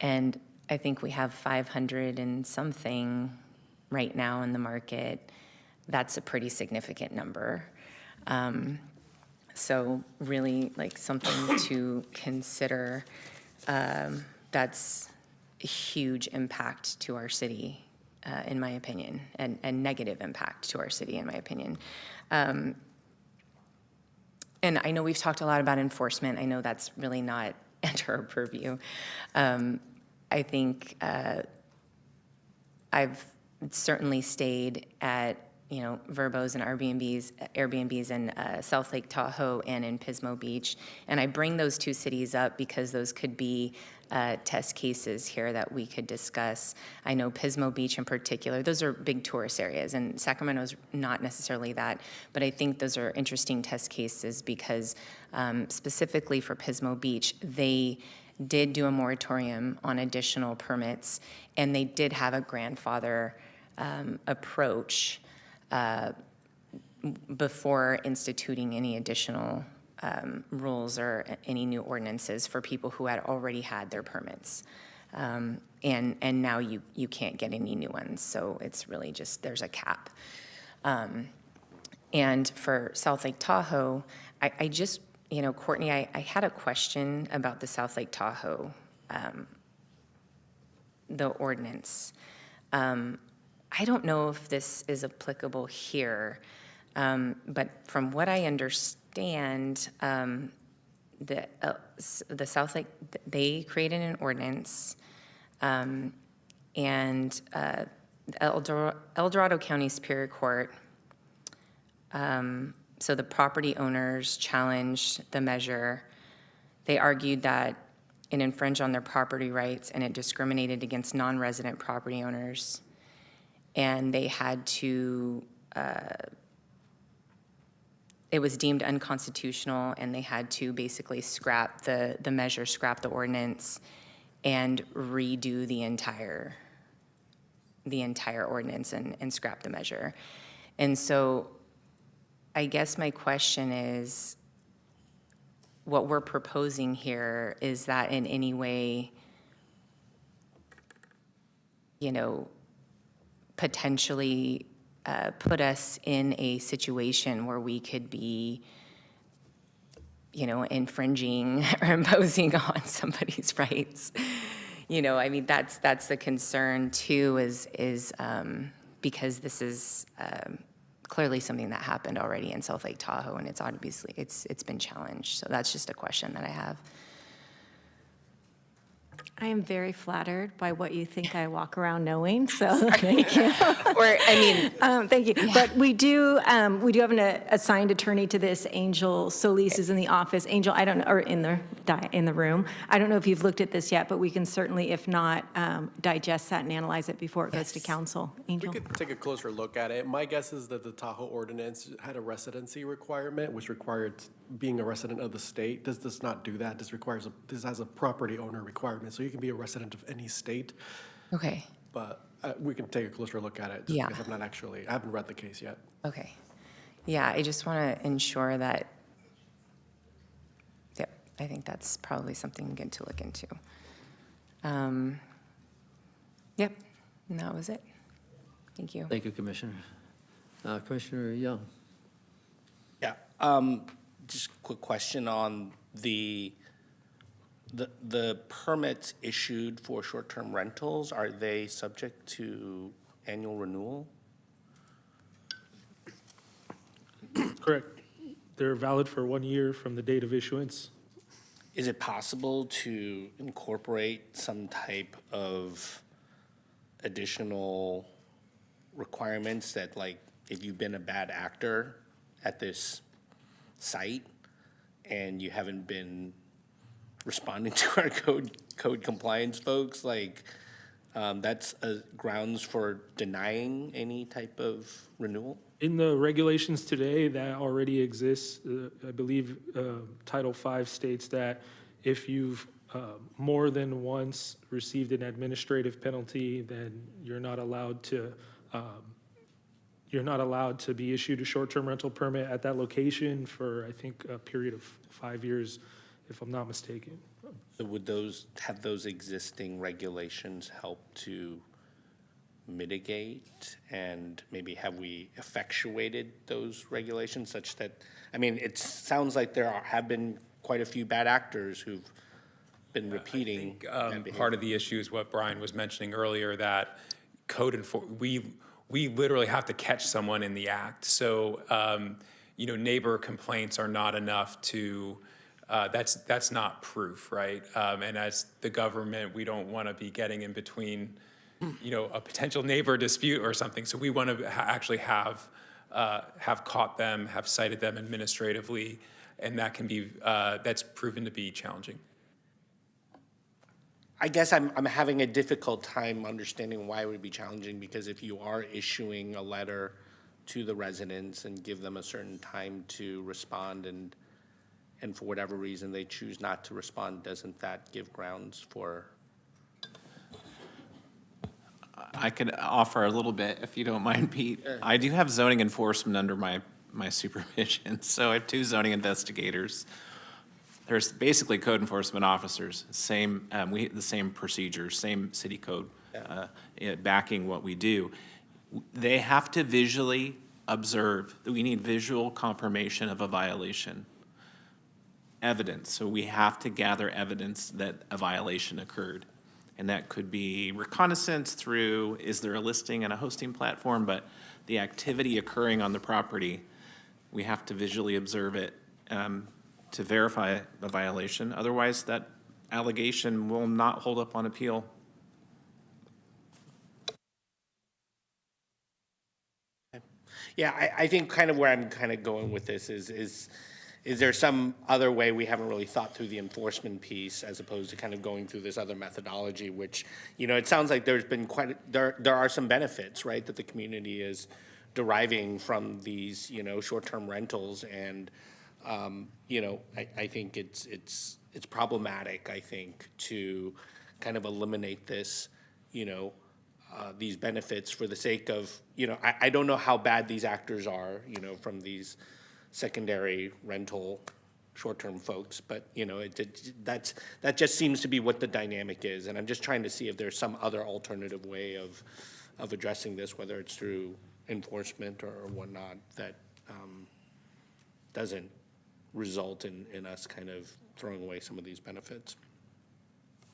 And I think we have 500 and something right now in the market. That's a pretty significant number. So really, like, something to consider. That's a huge impact to our city, in my opinion, and negative impact to our city, in my opinion. And I know we've talked a lot about enforcement. I know that's really not under our purview. I think I've certainly stayed at Verbos and Airbnbs in South Lake Tahoe and in Pismo Beach. And I bring those two cities up because those could be test cases here that we could discuss. I know Pismo Beach in particular, those are big tourist areas, and Sacramento's not necessarily that, but I think those are interesting test cases because specifically for Pismo Beach, they did do a moratorium on additional permits, and they did have a grandfather approach before instituting any additional rules or any new ordinances for people who had already had their permits. And now you can't get any new ones, so it's really just, there's a cap. And for South Lake Tahoe, I just, Courtney, I had a question about the South Lake Tahoe, the ordinance. I don't know if this is applicable here, but from what I understand, the South Lake, they created an ordinance, and El Dorado County Superior Court, so the property owners challenged the measure. They argued that it infringed on their property rights and it discriminated against non-resident property owners. And they had to, it was deemed unconstitutional, and they had to basically scrap the measure, scrap the ordinance, and redo the entire ordinance and scrap the measure. And so I guess my question is, what we're proposing here, is that in any way, potentially put us in a situation where we could be, infringing or imposing on somebody's rights? That's the concern too, is because this is clearly something that happened already in South Lake Tahoe, and it's obviously, it's been challenged. So that's just a question that I have. I am very flattered by what you think I walk around knowing, so thank you. Thank you. Yeah. But we do have an assigned attorney to this, Angel Solis is in the office. Angel, I don't know, or in the room. I don't know if you've looked at this yet, but we can certainly, if not, digest that and analyze it before it goes to council. Angel? We could take a closer look at it. My guess is that the Tahoe ordinance had a residency requirement, which required being a resident of the state. This does not do that. This has a property owner requirement, so you can be a resident of any state. Okay. But we can take a closer look at it. Yeah. Because I haven't read the case yet. Okay. Yeah, I just want to ensure that, I think that's probably something good to look into. Yep, and that was it. Thank you. Thank you, Commissioner. Commissioner Young. Yeah, just a quick question on the permits issued for short-term rentals. Are they subject to annual renewal? Correct. They're valid for 1 year from the date of issuance. Is it possible to incorporate some type of additional requirements that, like, if you've been a bad actor at this site and you haven't been responding to our code compliance folks, like, that's grounds for denying any type of renewal? In the regulations today, that already exists. I believe Title V states that if you've more than once received an administrative penalty, then you're not allowed to be issued a short-term rental permit at that location for, I think, a period of 5 years, if I'm not mistaken. So would have those existing regulations help to mitigate, and maybe have we effectuated those regulations such that, it sounds like there have been quite a few bad actors who've been repeating that behavior. Part of the issue is what Brian was mentioning earlier, that we literally have to catch someone in the act. So, neighbor complaints are not enough to, that's not proof, right? And as the government, we don't want to be getting in between a potential neighbor dispute or something. So we want to actually have caught them, have cited them administratively, and that can be, that's proven to be challenging. I guess I'm having a difficult time understanding why it would be challenging, because if you are issuing a letter to the residents and give them a certain time to respond, and for whatever reason they choose not to respond, doesn't that give grounds for? I could offer a little bit, if you don't mind, Pete. I do have zoning enforcement under my supervision, so I have 2 zoning investigators. There's basically code enforcement officers, the same procedures, same city code backing what we do. They have to visually observe. We need visual confirmation of a violation. Evidence. So we have to gather evidence that a violation occurred. And that could be reconnaissance through, is there a listing and a hosting platform? But the activity occurring on the property, we have to visually observe it to verify a violation. Otherwise, that allegation will not hold up on appeal. Yeah, I think kind of where I'm kind of going with this is there some other way we haven't really thought through the enforcement piece, as opposed to kind of going through this other methodology, which, it sounds like there's been there are some benefits, right, that the community is deriving from these, short-term rentals, and, I think it's problematic, I think, to kind of eliminate this, these benefits for the sake of, I don't know how bad these actors are, from these secondary rental short-term folks, but, that just seems to be what the dynamic is, and I'm just trying to see if there's some other alternative way of addressing this, whether it's through enforcement or whatnot, that doesn't result in us kind of throwing away some of these benefits.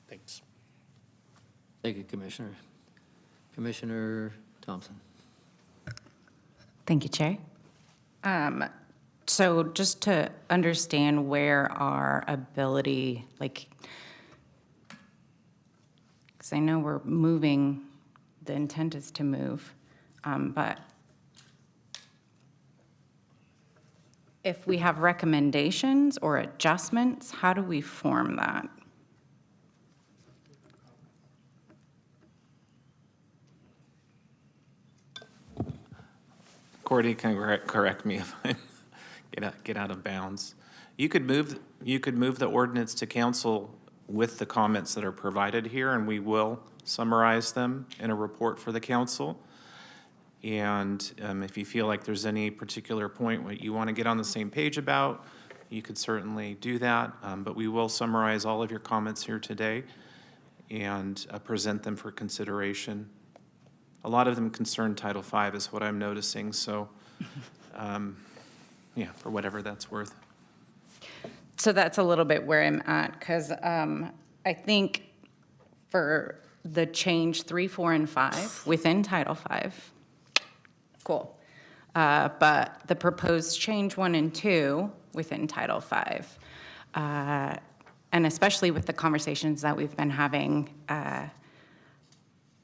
Thanks. Thank you, Commissioner. Commissioner Thompson. Thank you, Chair. So just to understand where our ability, because I know we're moving, the intent is to move, but if we have recommendations or adjustments, how do we form that? Cordy can correct me if I get out of bounds. You could move the ordinance to council with the comments that are provided here, and we will summarize them in a report for the council. And if you feel like there's any particular point what you want to get on the same page about, you could certainly do that. But we will summarize all of your comments here today and present them for consideration. A lot of them concern Title V is what I'm noticing, so yeah, for whatever that's worth. So that's a little bit where I'm at, because I think for the change 3, 4, and 5 within Title V, cool. But the proposed change 1 and 2 within Title V, and especially with the conversations that we've been having,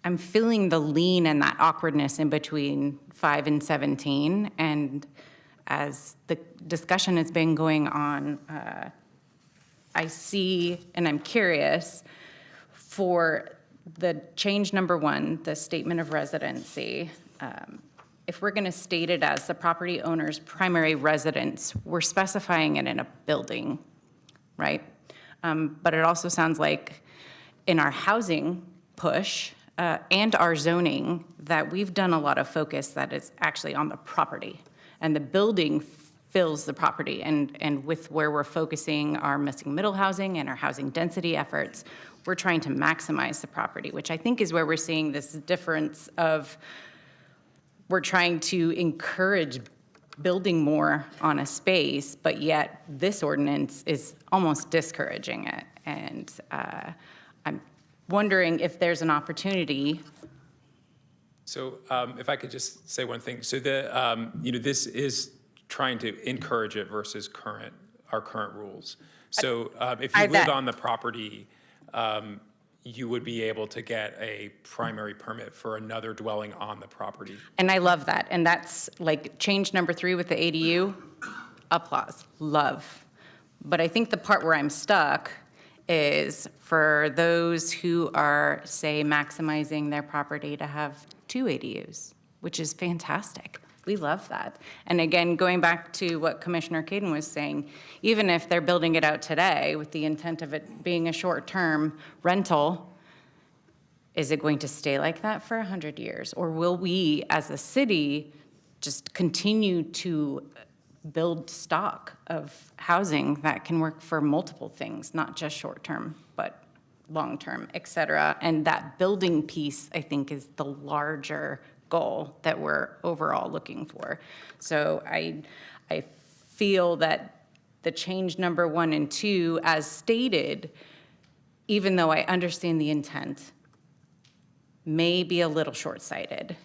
I'm feeling the lean and that awkwardness in between 5 and 17. And as the discussion has been going on, I see, and I'm curious, for the change number 1, the statement of residency, if we're going to state it as the property owner's primary residence, we're specifying it in a building, right? But it also sounds like in our housing push and our zoning that we've done a lot of focus that is actually on the property, and the building fills the property. And with where we're focusing our missing middle housing and our housing density efforts, we're trying to maximize the property, which I think is where we're seeing this difference of we're trying to encourage building more on a space, but yet this ordinance is almost discouraging it. And I'm wondering if there's an opportunity. So if I could just say one thing. So this is trying to encourage it versus our current rules. So if you live on the property, you would be able to get a primary permit for another dwelling on the property. And I love that. And that's like change number 3 with the ADU, applause, love. But I think the part where I'm stuck is for those who are, say, maximizing their property to have 2 ADUs, which is fantastic. We love that. And again, going back to what Commissioner Caden was saying, even if they're building it out today with the intent of it being a short-term rental, is it going to stay like that for 100 years? Or will we, as a city, just continue to build stock of housing that can work for multiple things, not just short-term, but long-term, et cetera? And that building piece, I think, is the larger goal that we're overall looking for. So I feel that the change number 1 and 2, as stated, even though I understand the intent, may be a little short-sighted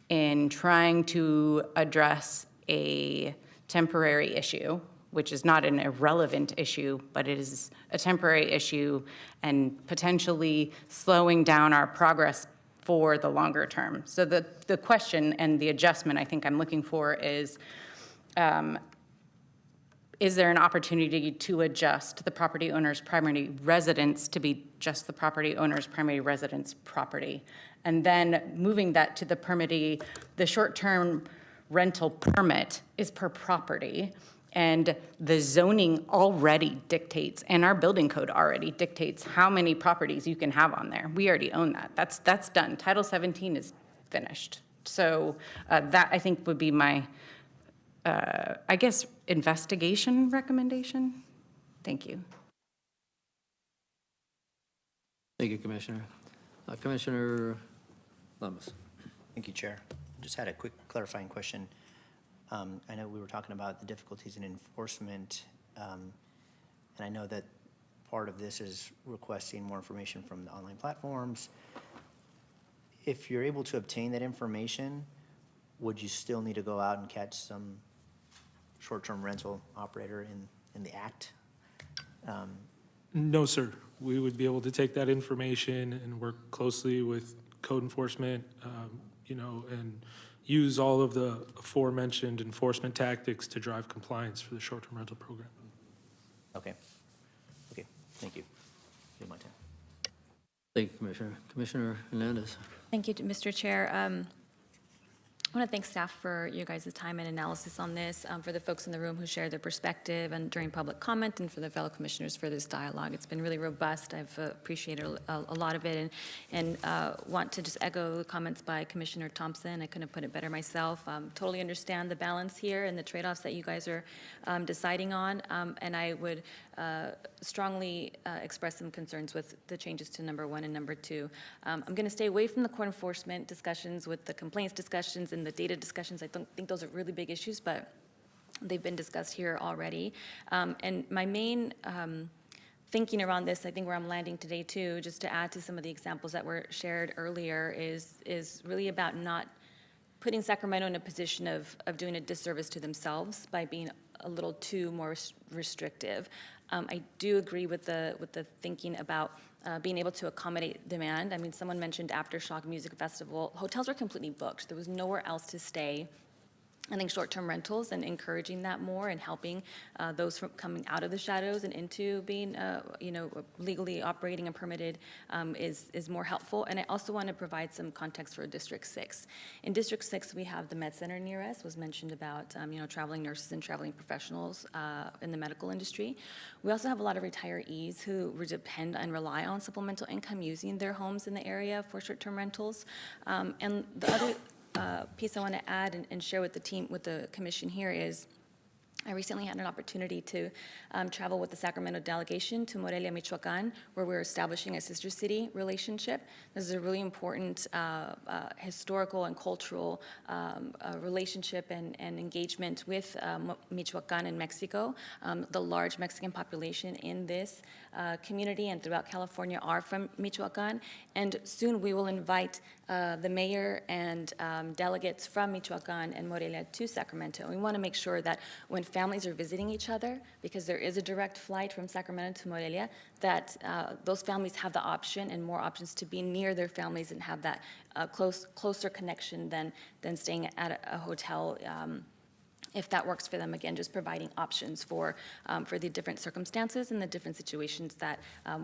in trying to address a temporary issue, which is not an irrelevant issue, but it is a temporary issue and potentially slowing down our progress for the longer term. So the question and the adjustment I think I'm looking for is there an opportunity to adjust the property owner's primary residence to be just the property owner's primary residence property? And then moving that to the permittee, the short-term rental permit is per property, and the zoning already dictates, and our building code already dictates how many properties you can have on there. We already own that. That's done. Title 17 is finished. So that, I think, would be my, I guess, investigation recommendation. Thank you. Thank you, Commissioner. Commissioner Lemus. Thank you, Chair. Just had a quick clarifying question. I know we were talking about the difficulties in enforcement, and I know that part of this is requesting more information from the online platforms. If you're able to obtain that information, would you still need to go out and catch some short-term rental operator in the act? No, sir. We would be able to take that information and work closely with code enforcement, and use all of the aforementioned enforcement tactics to drive compliance for the short-term rental program. Okay. Okay, thank you. Give my time. Thank you, Commissioner. Commissioner Hernandez. Thank you, Mr. Chair. I want to thank staff for you guys' time and analysis on this, for the folks in the room who shared their perspective and during public comment, and for the fellow commissioners for this dialogue. It's been really robust. I've appreciated a lot of it, and want to just echo the comments by Commissioner Thompson. I couldn't have put it better myself. Totally understand the balance here and the trade-offs that you guys are deciding on, and I would strongly express some concerns with the changes to number 1 and number 2. I'm going to stay away from the court enforcement discussions with the complaints discussions and the data discussions. I don't think those are really big issues, but they've been discussed here already. And my main thinking around this, I think where I'm landing today too, just to add to some of the examples that were shared earlier, is really about not putting Sacramento in a position of doing a disservice to themselves by being a little too more restrictive. I do agree with the thinking about being able to accommodate demand. I mean, someone mentioned Aftershock Music Festival. Hotels were completely booked. There was nowhere else to stay. I think short-term rentals and encouraging that more and helping those from coming out of the shadows and into being, legally operating and permitted is more helpful. And I also want to provide some context for District 6. In District 6, we have the Med Center near us, was mentioned about, traveling nurses and traveling professionals in the medical industry. We also have a lot of retirees who depend and rely on supplemental income using their homes in the area for short-term rentals. And the other piece I want to add and share with the team, with the commission here is, I recently had an opportunity to travel with the Sacramento delegation to Morelia, Michoacan, where we're establishing a sister city relationship. This is a really important historical and cultural relationship and engagement with Michoacan in Mexico. The large Mexican population in this community and throughout California are from Michoacan, and soon we will invite the mayor and delegates from Michoacan and Morelia to Sacramento. We want to make sure that when families are visiting each other, because there is a direct flight from Sacramento to Morelia, that those families have the option and more options to be near their families and have that closer connection than staying at a hotel. If that works for them, again, just providing options for the different circumstances and the different situations that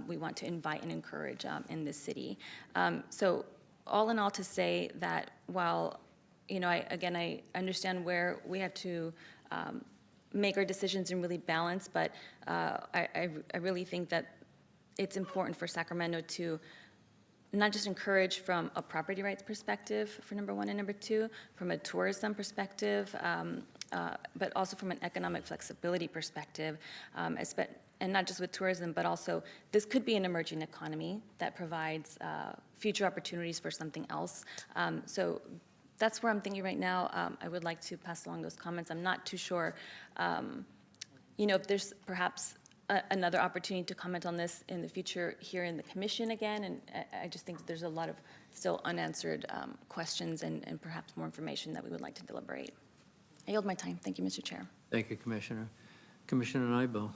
we want to invite and encourage in this city. So all in all, to say that while, I understand where we have to make our decisions and really balance, but I really think that it's important for Sacramento to not just encourage from a property rights perspective for number one and number two, from a tourism perspective, but also from an economic flexibility perspective, and not just with tourism, but also this could be an emerging economy that provides future opportunities for something else. So that's where I'm thinking right now. I would like to pass along those comments. I'm not too sure, if there's perhaps another opportunity to comment on this in the future here in the commission again, and I just think that there's a lot of still unanswered questions and perhaps more information that we would like to deliberate. I yield my time. Thank you, Mr. Chair. Thank you, Commissioner. Commissioner Nybo.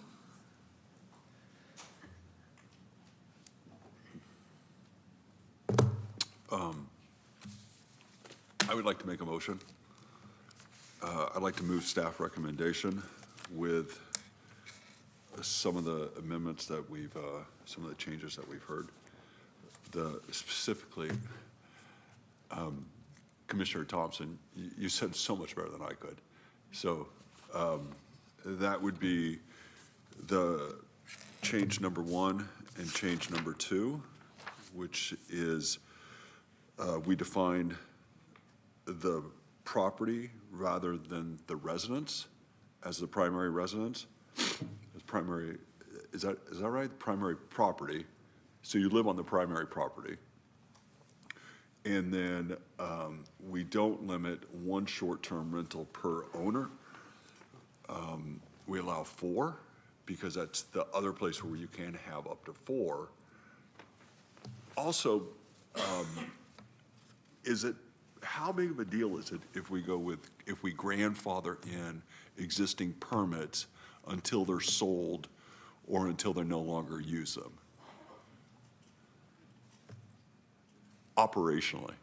I would like to make a motion. I'd like to move staff recommendation with some of the amendments that some of the changes that we've heard. Specifically, Commissioner Thompson, you said so much better than I could. So that would be the change number 1 and change number 2, which is we defined the property rather than the residence as the primary residence. As primary, is that right? Primary property. So you live on the primary property. And then we don't limit one short-term rental per owner. We allow 4 because that's the other place where you can have up to 4. Also, how big of a deal is it if we grandfather in existing permits until they're sold or until they no longer use them? Operationally.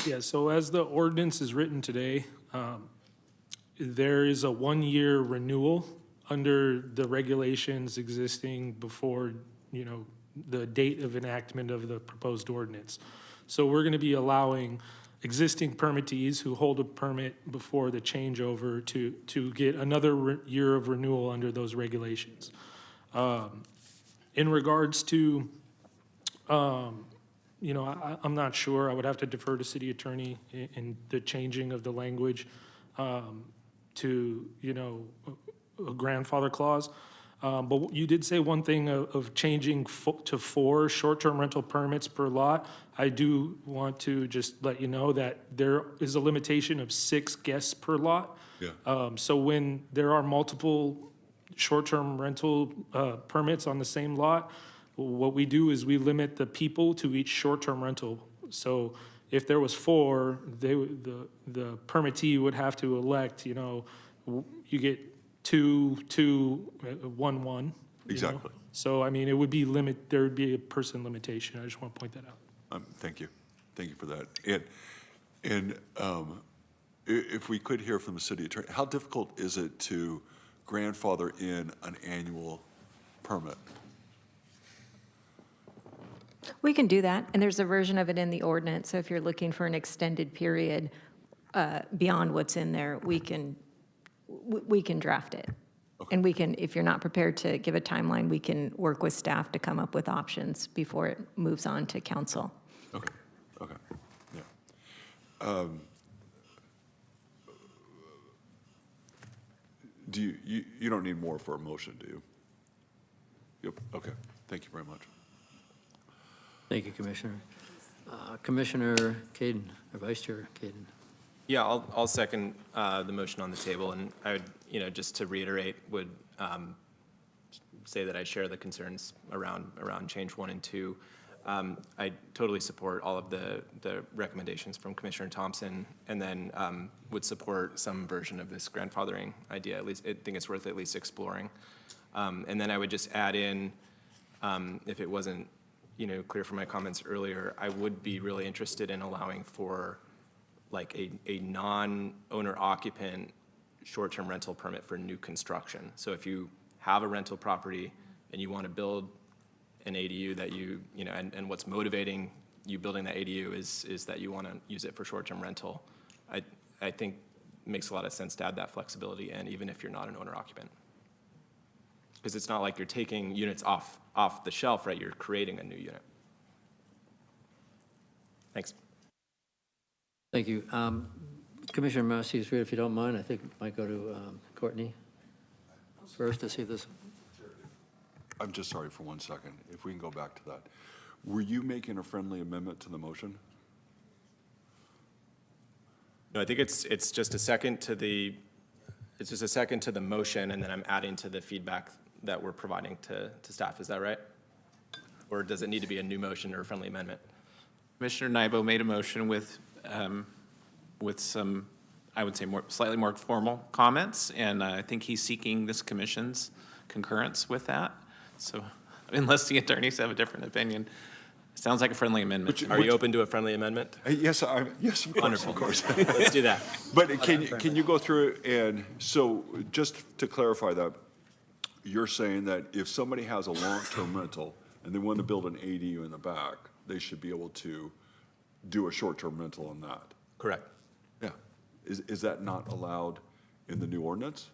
Yeah, so as the ordinance is written today, there is a 1-year renewal under the regulations existing before, the date of enactment of the proposed ordinance. So we're going to be allowing existing permittees who hold a permit before the changeover to get another year of renewal under those regulations. In regards to, I'm not sure. I would have to defer to city attorney in the changing of the language to, a grandfather clause. But you did say one thing of changing to 4 short-term rental permits per lot. I do want to just let you know that there is a limitation of 6 guests per lot. Yeah. So when there are multiple short-term rental permits on the same lot, what we do is we limit the people to each short-term rental. So if there was 4, the permittee would have to elect, you get 2, 2, 1, 1. Exactly. So, it would be there would be a person limitation. I just want to point that out. Thank you. Thank you for that. And if we could hear from the city attorney, how difficult is it to grandfather in an annual permit? We can do that, and there's a version of it in the ordinance. So if you're looking for an extended period beyond what's in there, we can draft it. And we can, if you're not prepared to give a timeline, we can work with staff to come up with options before it moves on to council. Okay, yeah. You don't need more for a motion, do you? Yep, okay, thank you very much. Thank you, Commissioner. Commissioner Caden, or Vice Chair Caden. Yeah, I'll second the motion on the table, and I would, just to reiterate, would say that I share the concerns around change 1 and 2. I totally support all of the recommendations from Commissioner Thompson, and then would support some version of this grandfathering idea. At least I think it's worth at least exploring. And then I would just add in, if it wasn't, clear from my comments earlier, I would be really interested in allowing for like a non-owner occupant short-term rental permit for new construction. So if you have a rental property and you want to build an ADU that and what's motivating you building that ADU is that you want to use it for short-term rental, I think it makes a lot of sense to add that flexibility in, even if you're not an owner occupant. Because it's not like you're taking units off the shelf, right? You're creating a new unit. Thanks. Thank you. Commissioner Matthews, if you don't mind, I think it might go to Courtney first to see this. I'm just sorry for 1 second. If we can go back to that. Were you making a friendly amendment to the motion? No, I think it's just a second to the motion, and then I'm adding to the feedback that we're providing to staff. Is that right? Or does it need to be a new motion or a friendly amendment? Commissioner Nybo made a motion with some, I would say, slightly more formal comments, and I think he's seeking this commission's concurrence with that. So unless the attorneys have a different opinion, it sounds like a friendly amendment. Are you open to a friendly amendment? Yes, yes, of course. Wonderful. Of course. Let's do that. But can you go through and, so just to clarify that, you're saying that if somebody has a long-term rental and they want to build an ADU in the back, they should be able to do a short-term rental on that? Correct. Yeah. Is that not allowed in the new ordinance?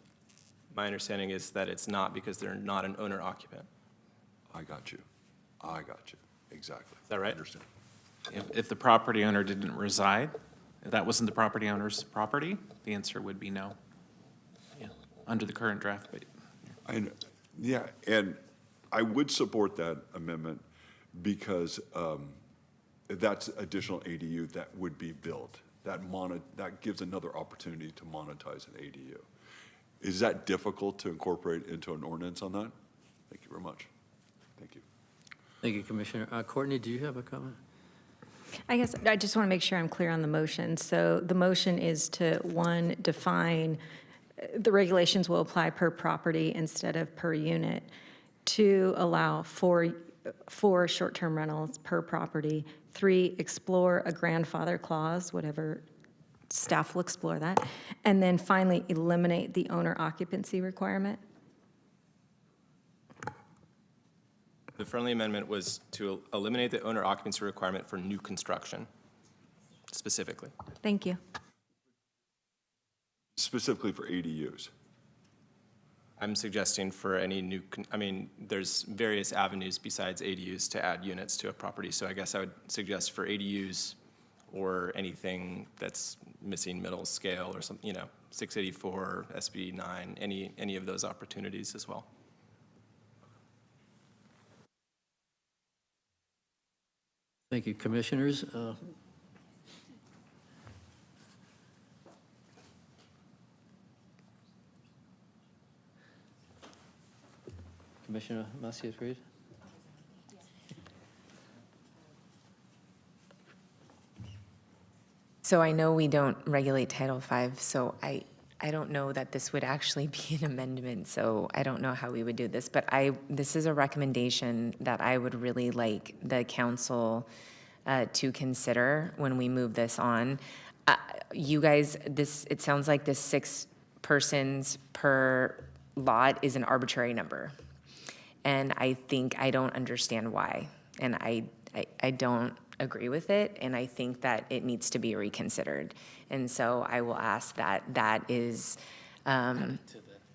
My understanding is that it's not, because they're not an owner occupant. I got you. Exactly. Is that right? I understand. If the property owner didn't reside, if that wasn't the property owner's property, the answer would be no. Yeah, under the current draft. But yeah, and I would support that amendment because that's additional ADU that would be built. That gives another opportunity to monetize an ADU. Is that difficult to incorporate into an ordinance on that? Thank you very much. Thank you. Thank you, Commissioner. Courtney, do you have a comment? I guess I just want to make sure I'm clear on the motion. So the motion is to, one, define the regulations will apply per property instead of per unit. Two, allow four short-term rentals per property. Three, explore a grandfather clause, whatever, staff will explore that. And then finally, eliminate the owner occupancy requirement. The friendly amendment was to eliminate the owner occupancy requirement for new construction, specifically. Thank you. Specifically for ADUs? I'm suggesting for any new, there's various avenues besides ADUs to add units to a property. So I guess I would suggest for ADUs or anything that's missing middle scale or something, 684, SB 9, any of those opportunities as well. Thank you, Commissioners. Commissioner Matthews-Reed? So I know we don't regulate Title V, so I don't know that this would actually be an amendment, so I don't know how we would do this. But this is a recommendation that I would really like the council to consider when we move this on. You guys, it sounds like this 6 persons per lot is an arbitrary number. And I don't understand why. And I don't agree with it, and I think that it needs to be reconsidered. And so I will ask that that is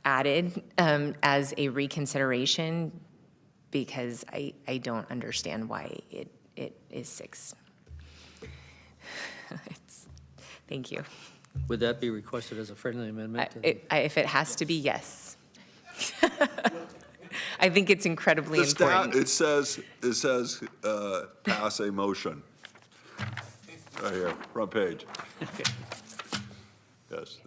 added as a reconsideration, because I don't understand why it is 6. Thank you. Would that be requested as a friendly amendment? If it has to be, yes. I think it's incredibly important. It says, pass a motion. Right here, front page. Yes.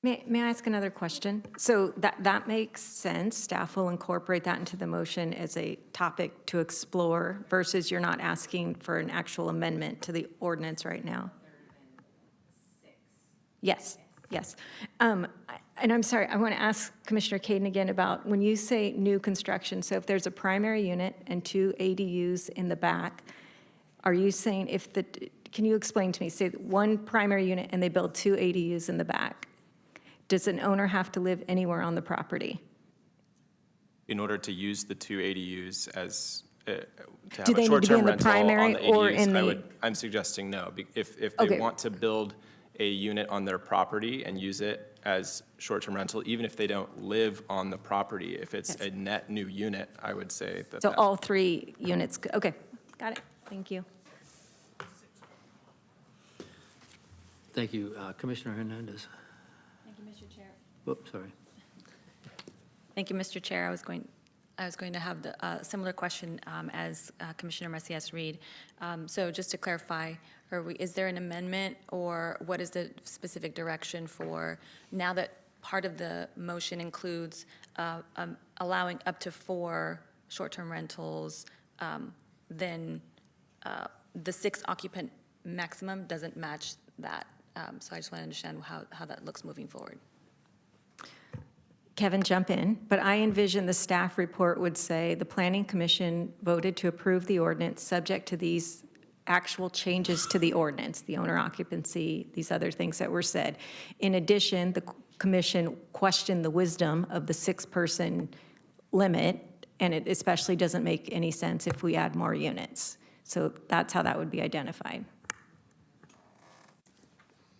May I ask another question? So that makes sense. Staff will incorporate that into the motion as a topic to explore versus you're not asking for an actual amendment to the ordinance right now. Yes, yes. And I'm sorry, I want to ask Commissioner Caden again about when you say new construction, so if there's a primary unit and 2 ADUs in the back, are you saying can you explain to me, say one primary unit and they build 2 ADUs in the back? Does an owner have to live anywhere on the property? In order to use the 2 ADUs as, to Do have they a need to be short-term in the rental on primary the or in ADUs, the- I'm suggesting no. If they Okay. want to build a unit on their property and use it as short-term rental, even if they don't live on the property, if it's a net new unit, I would say that. So all 3 units, okay, got it, thank you. Thank you. Commissioner Hernandez. Thank you, Mr. Chair. Whoops, sorry. Thank you, Mr. Chair. I was going to have the similar question as Commissioner Macias Reed. So just to clarify, is there an amendment or what is the specific direction for now that part of the motion includes allowing up to 4 short-term rentals, then the 6 occupant maximum doesn't match that. So I just want to understand how that looks moving forward. Kevin, jump in, but I envision the staff report would say the Planning Commission voted to approve the ordinance subject to these actual changes to the ordinance, the owner occupancy, these other things that were said. In addition, the commission questioned the wisdom of the 6-person limit, and it especially doesn't make any sense if we add more units. So that's how that would be identified.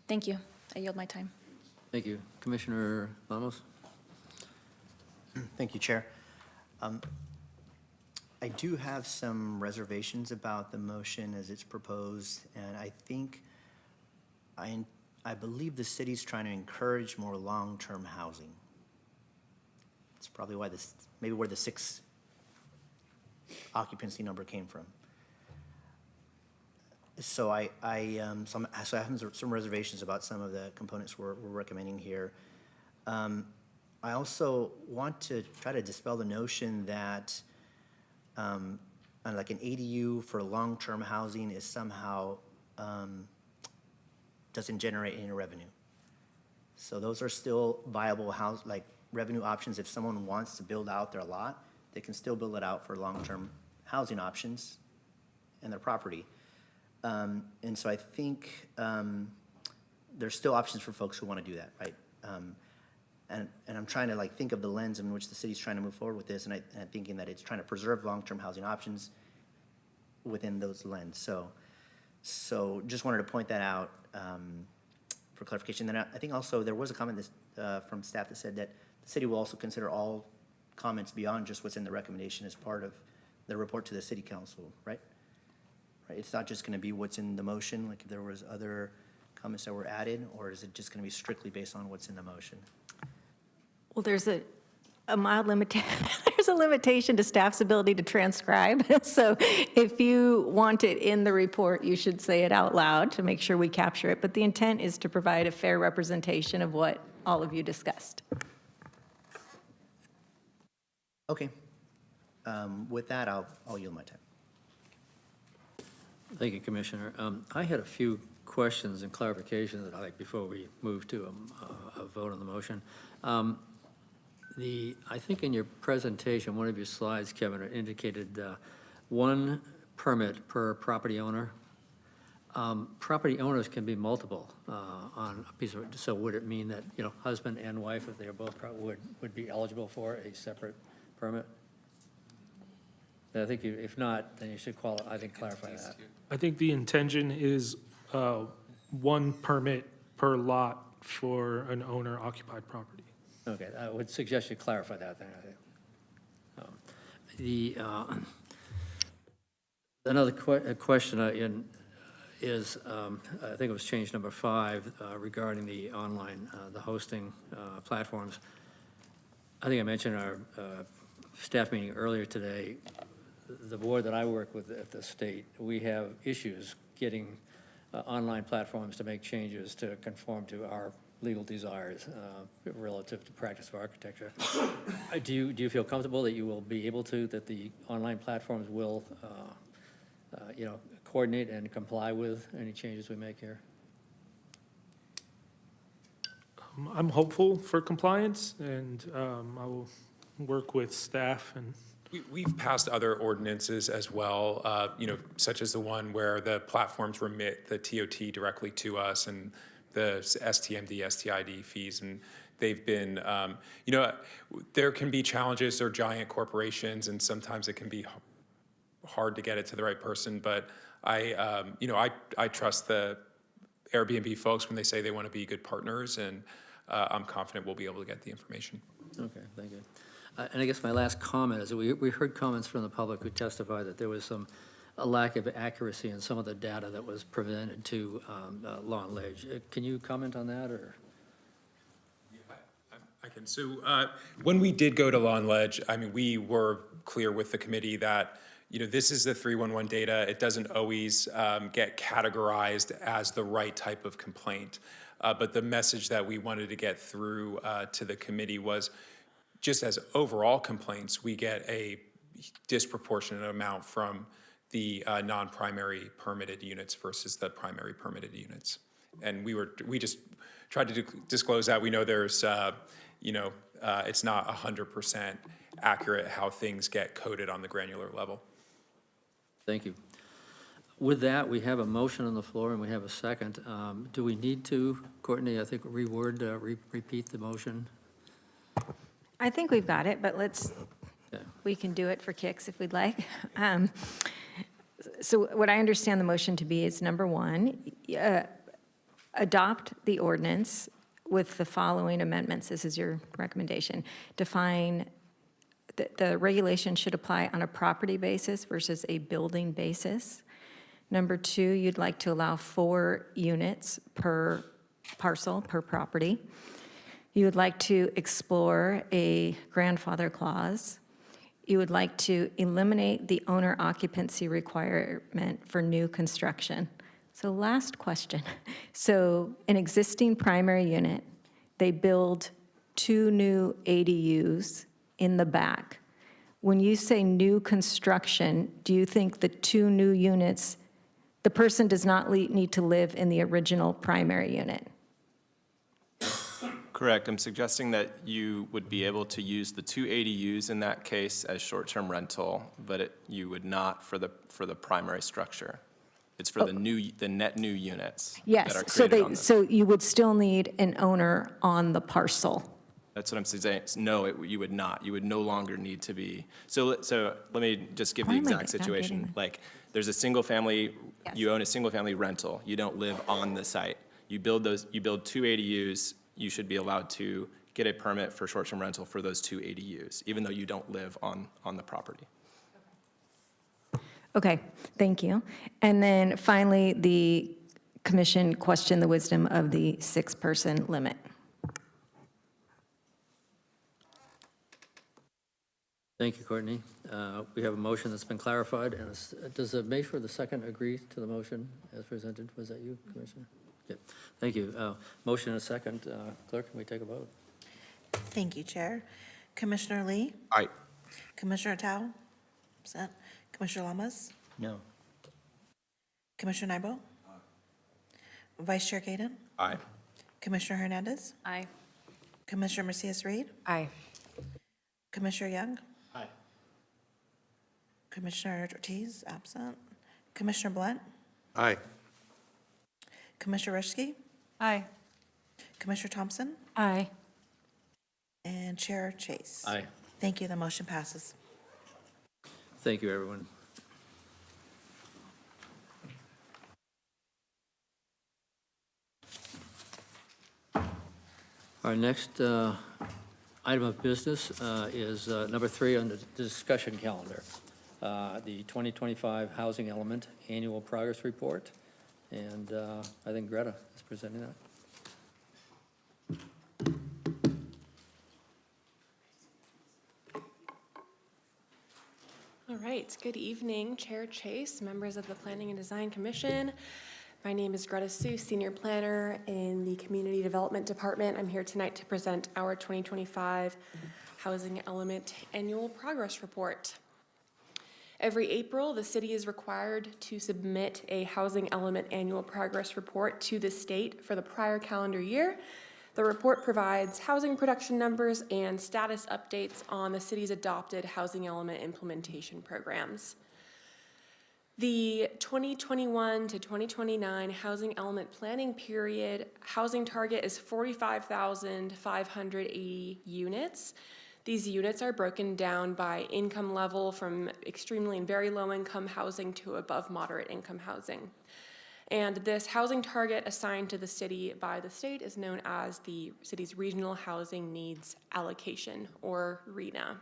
Thank you. I yield my time. Thank you. Commissioner Ramos? Thank you, Chair. I do have some reservations about the motion as it's proposed, and I think, I believe the city's trying to encourage more long-term housing. It's probably why maybe where the 6 occupancy number came from. So I have some reservations about some of the components we're recommending here. I also want to try to dispel the notion that like an ADU for long-term housing is somehow doesn't generate any revenue. So those are still viable revenue options. If someone wants to build out their lot, they can still build it out for long-term housing options in their property. And so I think there's still options for folks who want to do that, right? And I'm trying to think of the lens in which the city's trying to move forward with this, and I'm thinking that it's trying to preserve long-term housing options within those lens. So just wanted to point that out for clarification. Then I think also there was a comment from staff that said that the city will also consider all comments beyond just what's in the recommendation as part of the report to the city council, right? It's not just going to be what's in the motion, like if there was other comments that were added, or is it just going to be strictly based on what's in the motion? Well, there's a mild limitation. There's a limitation to staff's ability to transcribe. So if you want it in the report, you should say it out loud to make sure we capture it. But the intent is to provide a fair representation of what all of you discussed. Okay. With that, I'll yield my time. Thank you, Commissioner. I had a few questions and clarifications that I'd like before we move to a vote on the motion. I think in your presentation, one of your slides, Kevin, indicated 1 permit per property owner. Property owners can be multiple on a piece of, so would it mean that, husband and wife, if they're both, would be eligible for a separate permit? I think if not, then you should clarify that. I think the intention is 1 permit per lot for an owner-occupied property. Okay, I would suggest you clarify that then, I think. Another question is, I think it was change number 5 regarding the online, the hosting platforms. I think I mentioned in our staff meeting earlier today, the board that I work with at the state, we have issues getting online platforms to make changes to conform to our legal desires relative to practice of architecture. Do you feel comfortable that you will be able to, that the online platforms will, coordinate and comply with any changes we make here? I'm hopeful for compliance, and I will work with staff and We've passed other ordinances as well, such as the one where the platforms remit the TOT directly to us and the STMD, STID fees. And they've been, there can be challenges. They're giant corporations, and sometimes it can be hard to get it to the right person. But I trust the Airbnb folks when they say they want to be good partners, and I'm confident we'll be able to get the information. Okay, thank you. And I guess my last comment is that we heard comments from the public who testified that there was a lack of accuracy in some of the data that was presented to Long Ledge. Can you comment on that, or? I can. So when we did go to Long Ledge, we were clear with the committee that, this is the 311 data. It doesn't always get categorized as the right type of complaint. But the message that we wanted to get through to the committee was, just as overall complaints, we get a disproportionate amount from the non-primary permitted units versus the primary permitted units. And we just tried to disclose that. We know there's, it's not 100% accurate how things get coded on the granular level. Thank you. With that, we have a motion on the floor and we have a second. Do we need to, Courtney, I think, repeat the motion? I think we've got it, but we can do it for kicks if we'd like. So what I understand the motion to be is, number one, adopt the ordinance with the following amendments. This is your recommendation. Define that the regulation should apply on a property basis versus a building basis. Number two, you'd like to allow 4 units per parcel, per property. You would like to explore a grandfather clause. You would like to eliminate the owner occupancy requirement for new construction. So last question. So an existing primary unit, they build 2 new ADUs in the back. When you say new construction, do you think the 2 new units, the person does not need to live in the original primary unit? Correct. I'm suggesting that you would be able to use the 2 ADUs in that case as short-term rental, but you would not for the primary structure. It's for the net new units that are Yes, created on this. so you would still need an owner on the parcel. That's what I'm saying. No, you would not. You would no longer need to be. So let me just give the exact situation. Like, there's a single family, you own a single family rental. You don't live on the site. You build 2 ADUs. You should be allowed to get a permit for short-term rental for those 2 ADUs, even though you don't live on the property. Okay, thank you. And then finally, the commission questioned the wisdom of the 6-person limit. Thank you, Courtney. We have a motion that's been clarified. And does the mayor for the second agree to the motion as presented? Was that you, Commissioner? Okay, thank you. Motion and a second. Clerk, can we take a vote? Thank you, Chair. Commissioner Lee? Aye. Commissioner Tao? Absent. Commissioner Lamas? No. Commissioner Nybo? Vice Chair Gaden? Aye. Commissioner Hernandez? Aye. Commissioner Macias Reed? Aye. Commissioner Young? Aye. Commissioner Ortiz? Absent. Commissioner Blunt? Aye. Commissioner Reschke? Aye. Commissioner Thompson? Aye. And Chair Chase? Aye. Thank you. The motion passes. Thank you, everyone. Our next item of business is number 3 on the discussion calendar, the 2025 Housing Element Annual Progress Report. And I think Greta is presenting that. All right, good evening, Chair Chase, members of the Planning and Design Commission. My name is Greta Sue, Senior Planner in the Community Development Department. I'm here tonight to present our 2025 Housing Element Annual Progress Report. Every April, the city is required to submit a Housing Element Annual Progress Report to the state for the prior calendar year. The report provides housing production numbers and status updates on the city's adopted housing element implementation programs. The 2021 to 2029 housing element planning period housing target is 45,580 units. These units are broken down by income level from extremely and very low income housing to above moderate income housing. And this housing target assigned to the city by the state is known as the city's Regional Housing Needs Allocation, or RHNA.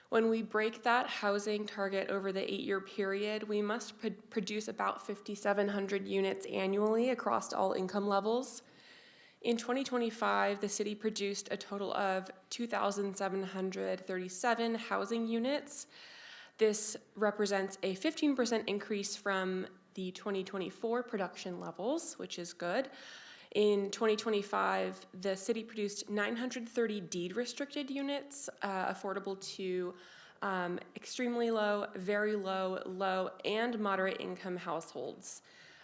When we break that housing target over the 8-year period, we must produce about 5,700 units annually across all income levels. In 2025, the city produced a total of 2,737 housing units. This represents a 15% increase from the 2024 production levels, which is good. In 2025, the city produced 930 deed-restricted units, affordable to extremely low, very low, low, and moderate income households,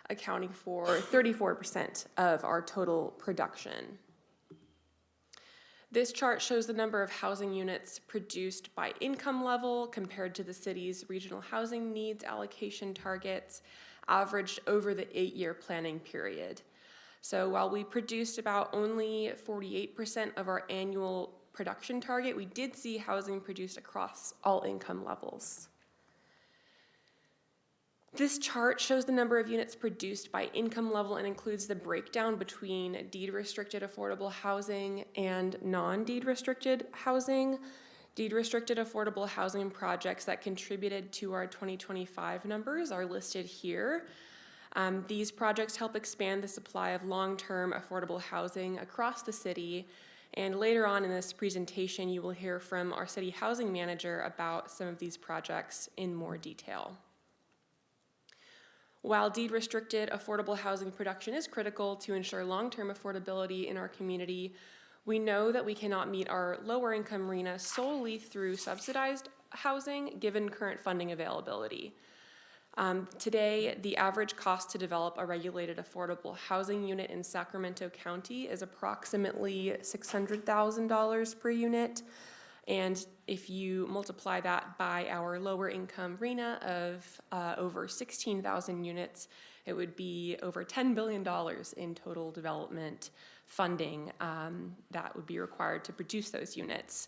accounting for 34% of our total production. This chart shows the number of housing units produced by income level compared to the city's regional housing needs allocation targets, averaged over the 8-year planning period. So while we produced about only 48% of our annual production target, we did see housing produced across all income levels. This chart shows the number of units produced by income level and includes the breakdown between deed-restricted affordable housing and non-deed-restricted housing. Deed-restricted affordable housing projects that contributed to our 2025 numbers are listed here. These projects help expand the supply of long-term affordable housing across the city. And later on in this presentation, you will hear from our city housing manager about some of these projects in more detail. While deed-restricted affordable housing production is critical to ensure long-term affordability in our community, we know that we cannot meet our lower income RHNA solely through subsidized housing, given current funding availability. Today, the average cost to develop a regulated affordable housing unit in Sacramento County is approximately $600,000 per unit. And if you multiply that by our lower income RHNA of over 16,000 units, it would be over $10 billion in total development funding that would be required to produce those units.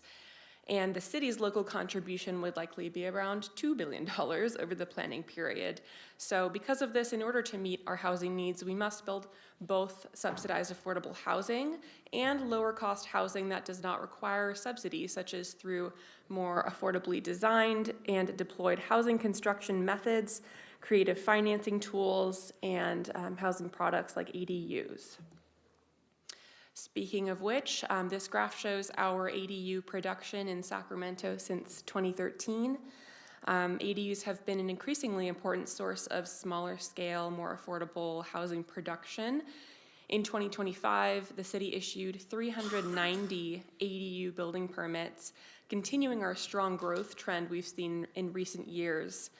And the city's local contribution would likely be around $2 billion over the planning period. So because of this, in order to meet our housing needs, we must build both subsidized affordable housing and lower cost housing that does not require subsidies, such as through more affordably designed and deployed housing construction methods, creative financing tools, and housing products like ADUs. Speaking of which, this graph shows our ADU production in Sacramento since 2013. ADUs have been an increasingly important source of smaller scale, more affordable housing production. In 2025, the city issued 390 ADU building permits, continuing our strong growth trend we've seen in recent years.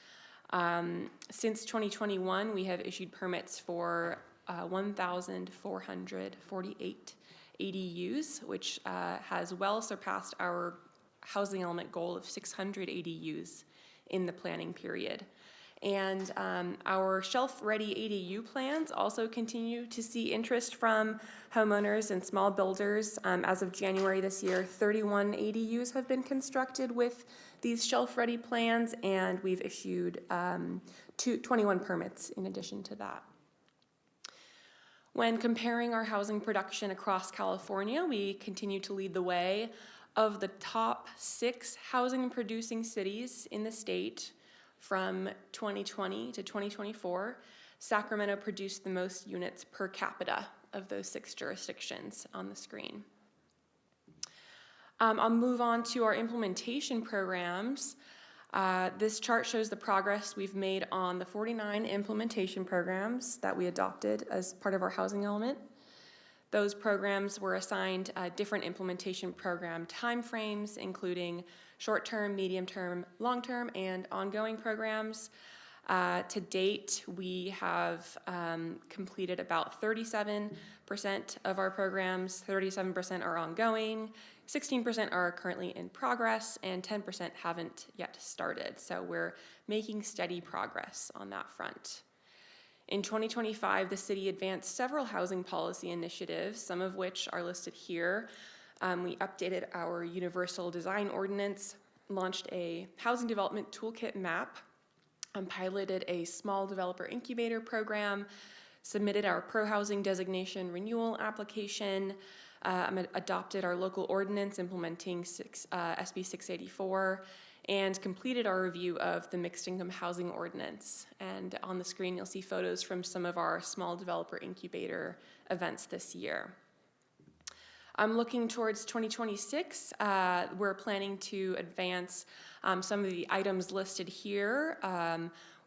Since 2021, we have issued permits for 1,448 ADUs, which has well surpassed our housing element goal of 600 ADUs in the planning period. And our shelf-ready ADU plans also continue to see interest from homeowners and small builders. As of January this year, 31 ADUs have been constructed with these shelf-ready plans, and we've issued 21 permits in addition to that. When comparing our housing production across California, we continue to lead the way. Of the top 6 housing producing cities in the state from 2020 to 2024, Sacramento produced the most units per capita of those 6 jurisdictions on the screen. I'll move on to our implementation programs. This chart shows the progress we've made on the 49 implementation programs that we adopted as part of our housing element. Those programs were assigned different implementation program timeframes, including short-term, medium-term, long-term, and ongoing programs. To date, we have completed about 37% of our programs, 37% are ongoing, 16% are currently in progress, and 10% haven't yet started. So we're making steady progress on that front. In 2025, the city advanced several housing policy initiatives, some of which are listed here. We updated our universal design ordinance, launched a housing development toolkit map, piloted a small developer incubator program, submitted our pro-housing designation renewal application, adopted our local ordinance implementing SB 684, and completed our review of the mixed income housing ordinance. And on the screen, you'll see photos from some of our small developer incubator events this year. I'm looking towards 2026. We're planning to advance some of the items listed here.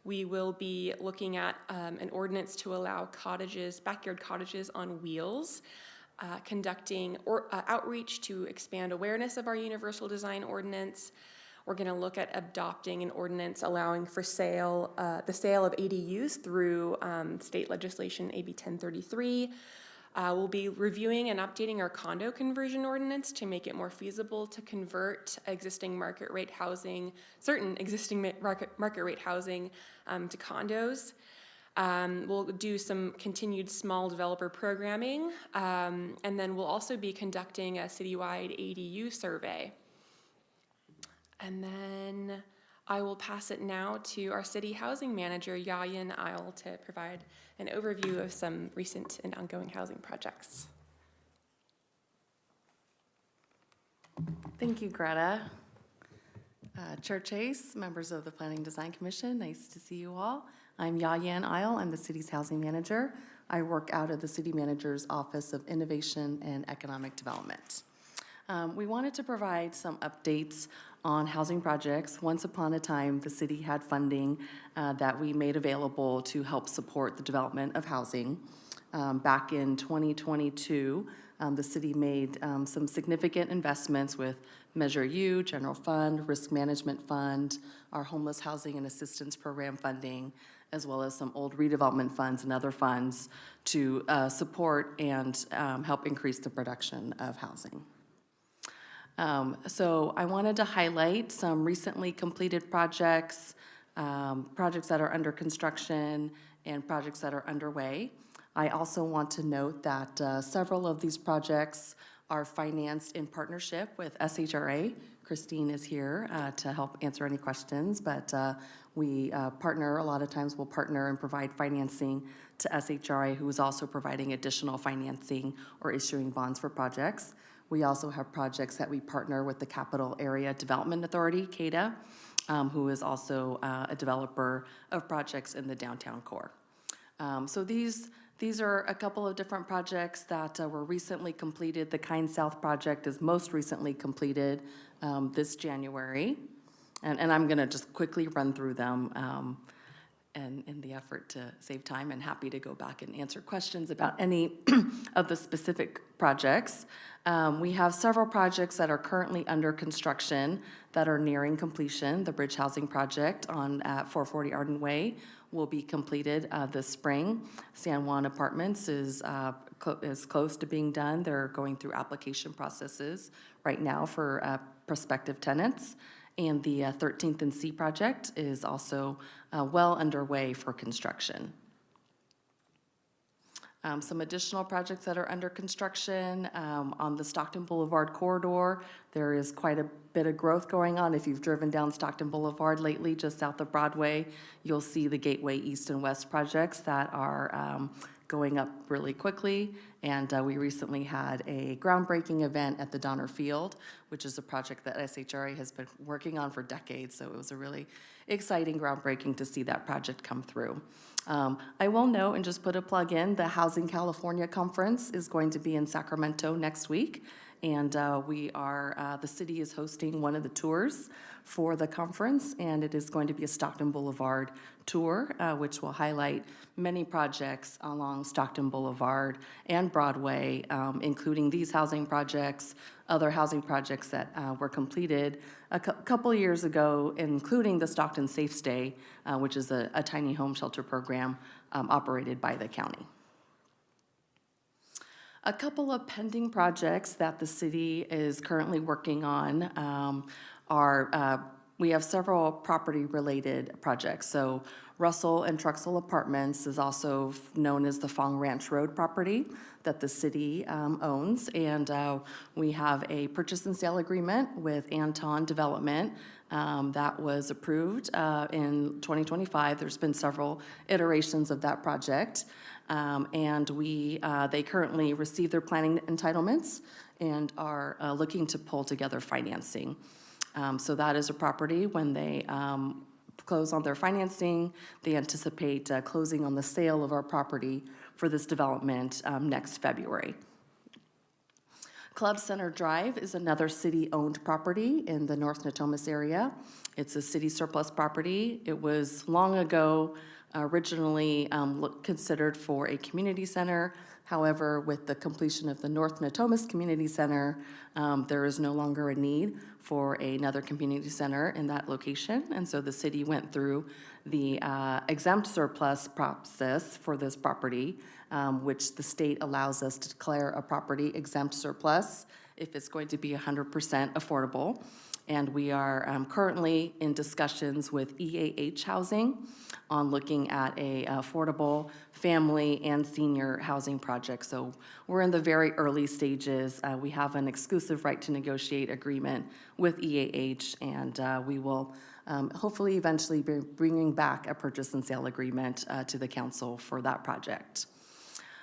We will be looking at an ordinance to allow cottages, backyard cottages on wheels, conducting outreach to expand awareness of our universal design ordinance. We're going to look at adopting an ordinance allowing for sale, the sale of ADUs through state legislation AB 1033. We'll be reviewing and updating our condo conversion ordinance to make it more feasible to convert existing market rate housing, certain existing market rate housing to condos. We'll do some continued small developer programming, and then we'll also be conducting a citywide ADU survey. And then I will pass it now to our city housing manager, Yayan Isle, to provide an overview of some recent and ongoing housing projects. Thank you, Greta. Chair Chase, members of the Planning Design Commission, nice to see you all. I'm Yayan Isle. I'm the city's housing manager. I work out of the city manager's Office of Innovation and Economic Development. We wanted to provide some updates on housing projects. Once upon a time, the city had funding that we made available to help support the development of housing. Back in 2022, the city made some significant investments with Measure U, General Fund, Risk Management Fund, our Homeless Housing and Assistance Program funding, as well as some old redevelopment funds and other funds to support and help increase the production of housing. So I wanted to highlight some recently completed projects, projects that are under construction, and projects that are underway. I also want to note that several of these projects are financed in partnership with SHRA. Christine is here to help answer any questions, but we partner, a lot of times we'll partner and provide financing to SHRA, who is also providing additional financing or issuing bonds for projects. We also have projects that we partner with the Capital Area Development Authority, CADA, who is also a developer of projects in the downtown core. So these are a couple of different projects that were recently completed. The Kind South project is most recently completed this January. And I'm going to just quickly run through them and in the effort to save time, and happy to go back and answer questions about any of the specific projects. We have several projects that are currently under construction that are nearing completion. The Bridge Housing Project on 440 Arden Way will be completed this spring. San Juan Apartments is close to being done. They're going through application processes right now for prospective tenants. And the 13th and C project is also well underway for construction. Some additional projects that are under construction on the Stockton Boulevard corridor. There is quite a bit of growth going on. If you've driven down Stockton Boulevard lately, just south of Broadway, you'll see the Gateway East and West projects that are going up really quickly. And we recently had a groundbreaking event at the Donner Field, which is a project that SHRA has been working on for decades. So it was a really exciting groundbreaking to see that project come through. I will note and just put a plug in, the Housing California Conference is going to be in Sacramento next week. And the city is hosting one of the tours for the conference, and it is going to be a Stockton Boulevard tour, which will highlight many projects along Stockton Boulevard and Broadway, including these housing projects, other housing projects that were completed a couple years ago, including the Stockton Safe Stay, which is a tiny home shelter program operated by the county. A couple of pending projects that the city is currently working on we have several property-related projects. So Russell and Truxell Apartments is also known as the Fong Ranch Road property that the city owns. And we have a purchase and sale agreement with Anton Development that was approved in 2025. There's been several iterations of that project. And they currently receive their planning entitlements and are looking to pull together financing. So that is a property. When they close on their financing, they anticipate closing on the sale of our property for this development next February. Club Center Drive is another city-owned property in the North Natomas area. It's a city surplus property. It was long ago originally considered for a community center. However, with the completion of the North Natomas Community Center, there is no longer a need for another community center in that location. And so the city went through the exempt surplus process for this property, which the state allows us to declare a property exempt surplus if it's going to be 100% affordable. And we are currently in discussions with EAH Housing on looking at a affordable family and senior housing project. So we're in the very early stages. We have an exclusive right to negotiate agreement with EAH, and we will hopefully eventually be bringing back a purchase and sale agreement to the council for that project.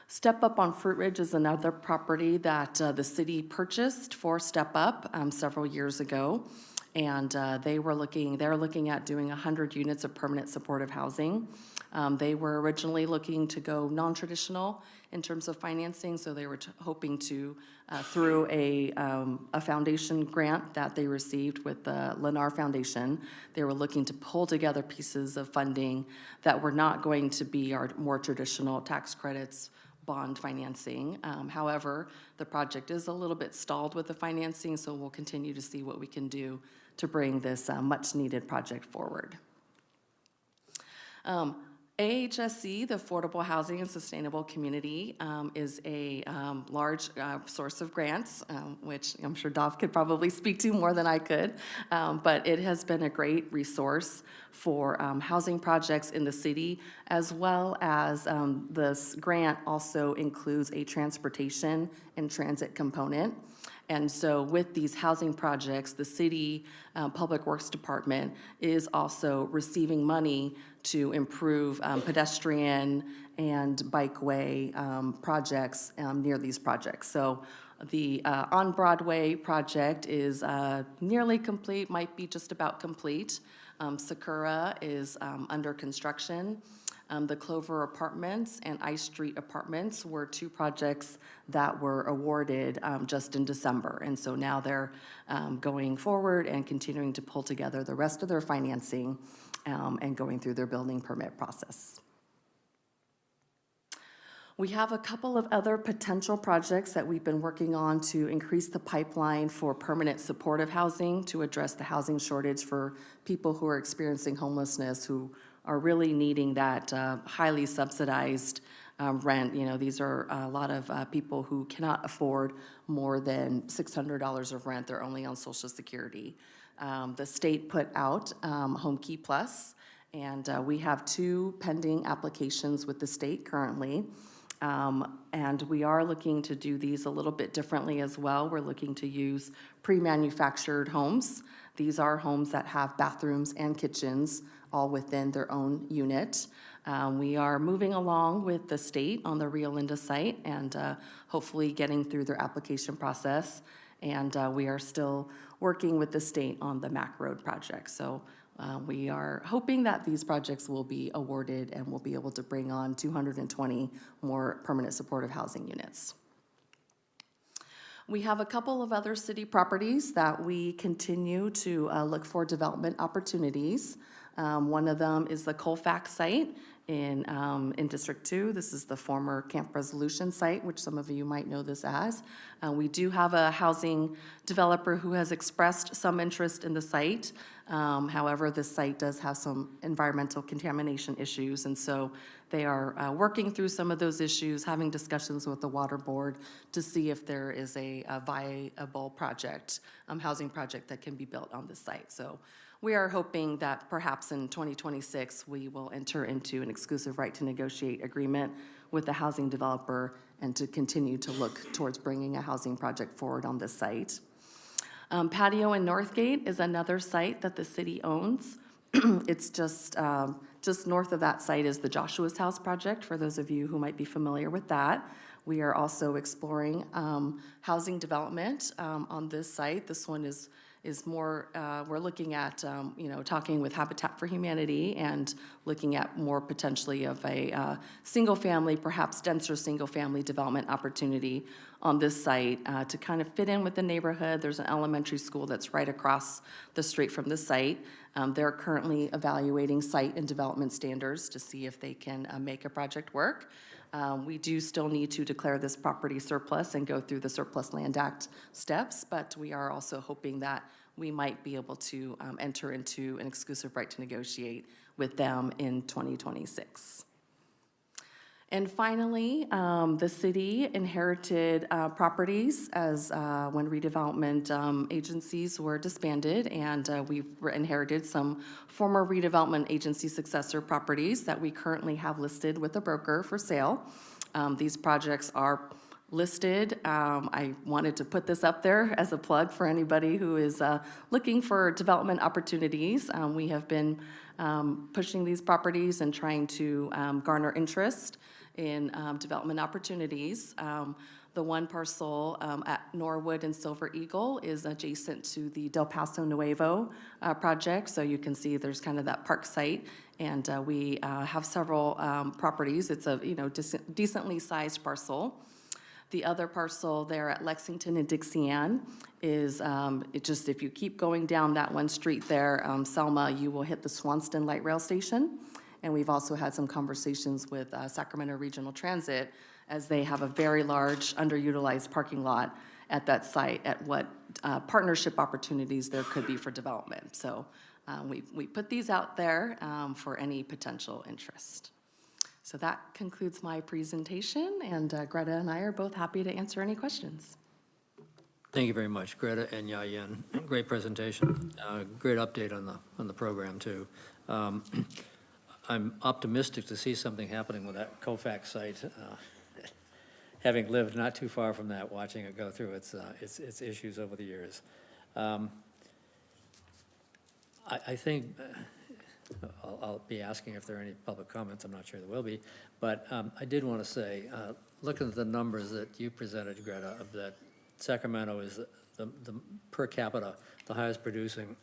Step Up on Fruit Ridge is another property that the city purchased for Step Up several years ago. And they're looking at doing 100 units of permanent supportive housing. They were originally looking to go non-traditional in terms of financing, so they were hoping to, through a foundation grant that they received with the Lennar Foundation, they were looking to pull together pieces of funding that were not going to be our more traditional tax credits, bond financing. However, the project is a little bit stalled with the financing, so we'll continue to see what we can do to bring this much-needed project forward. AHSC, the Affordable Housing and Sustainable Community, is a large source of grants, which I'm sure Dov could probably speak to more than I could, but it has been a great resource for housing projects in the city, as well as this grant also includes a transportation and transit component. And so with these housing projects, the city Public Works Department is also receiving money to improve pedestrian and bikeway projects near these projects. So the On Broadway project is nearly complete, might be just about complete. Sakura is under construction. The Clover Apartments and Ice Street Apartments were two projects that were awarded just in December. And so now they're going forward and continuing to pull together the rest of their financing and going through their building permit process. We have a couple of other potential projects that we've been working on to increase the pipeline for permanent supportive housing to address the housing shortage for people who are experiencing homelessness, who are really needing that highly subsidized rent. You know, these are a lot of people who cannot afford more than $600 of rent. They're only on Social Security. The state put out Home Key Plus, and we have 2 pending applications with the state currently. And we are looking to do these a little bit differently as well. We're looking to use pre-manufactured homes. These are homes that have bathrooms and kitchens all within their own unit. We are moving along with the state on the Rio Linda site and hopefully getting through their application process. And we are still working with the state on the Mac Road project. So we are hoping that these projects will be awarded and we'll be able to bring on 220 more permanent supportive housing units. We have a couple of other city properties that we continue to look for development opportunities. One of them is the Colfax site in District 2. This is the former Camp Resolution site, which some of you might know this as. We do have a housing developer who has expressed some interest in the site. However, this site does have some environmental contamination issues, and so they are working through some of those issues, having discussions with the water board to see if there is a viable project, housing project that can be built on this site. So we are hoping that perhaps in 2026, we will enter into an exclusive right to negotiate agreement with the housing developer and to continue to look towards bringing a housing project forward on this site. Patio in Northgate is another site that the city owns. It's just north of that site is the Joshua's House project, for those of you who might be familiar with that. We are also exploring housing development on this site. This one is more, we're looking at, talking with Habitat for Humanity and looking at more potentially of a single-family, perhaps denser single-family development opportunity on this site to kind of fit in with the neighborhood. There's an elementary school that's right across the street from the site. They're currently evaluating site and development standards to see if they can make a project work. We do still need to declare this property surplus and go through the Surplus Land Act steps, but we are also hoping that we might be able to enter into an exclusive right to negotiate with them in 2026. And finally, the city inherited properties as when redevelopment agencies were disbanded, and we inherited some former redevelopment agency successor properties that we currently have listed with a broker for sale. These projects are listed. I wanted to put this up there as a plug for anybody who is looking for development opportunities. We have been pushing these properties and trying to garner interest in development opportunities. The one parcel at Norwood and Silver Eagle is adjacent to the Del Paso Nuevo project. So you can see there's kind of that park site, and we have several properties. It's a decently sized parcel. The other parcel there at Lexington and Dixie-Ann is, if you keep going down that one street there, Selma, you will hit the Swanston Light Rail Station. And we've also had some conversations with Sacramento Regional Transit as they have a very large underutilized parking lot at that site at what partnership opportunities there could be for development. So we put these out there for any potential interest. So that concludes my presentation, and Greta and I are both happy to answer any questions. Thank you very much, Greta and Yayen. Great presentation. Great update on the program, too. I'm optimistic to see something happening with that Colfax site. Having lived not too far from that, watching it go through its issues over the years. I think I'll be asking if there are any public comments. I'm not sure there will be, but I did want to say, looking at the numbers that you presented, Greta, of that Sacramento is the per capita, the highest producing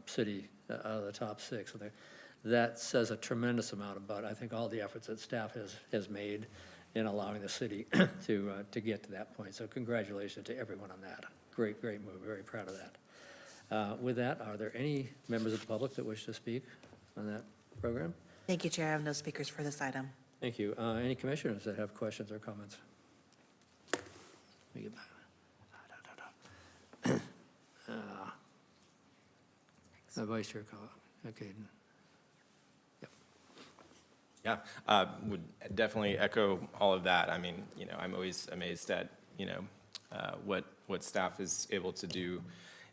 city out of the top 6. That says a tremendous amount about, I think, all the efforts that staff has made in allowing the city to get to that point. So congratulations to everyone on that. Great move. Very proud of that. With that, are there any members of the public that wish to speak on that program? Thank you, Chair. I have no speakers for this item. Thank you. Any commissioners that have questions or comments? Let me get back. Vice Chair Collins. Okay. Yeah, would definitely echo all of that. I mean, I'm always amazed at, what staff is able to do.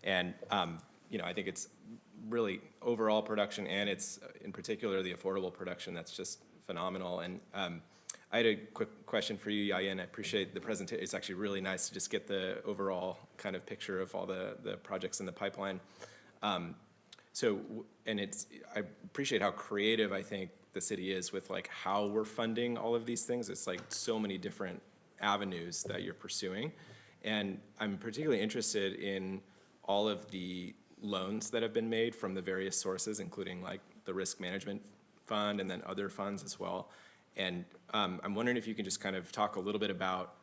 And, I think it's really overall production, and it's in particular the affordable production that's just phenomenal. And I had a quick question for you, Yayen. I appreciate the presentation. It's actually really nice to just get the overall kind of picture of all the projects in the pipeline. I appreciate how creative I think the city is with like how we're funding all of these things. It's like so many different avenues that you're pursuing. And I'm particularly interested in all of the loans that have been made from the various sources, including like the risk management fund and then other funds as well. And I'm wondering if you can just kind of talk a little bit about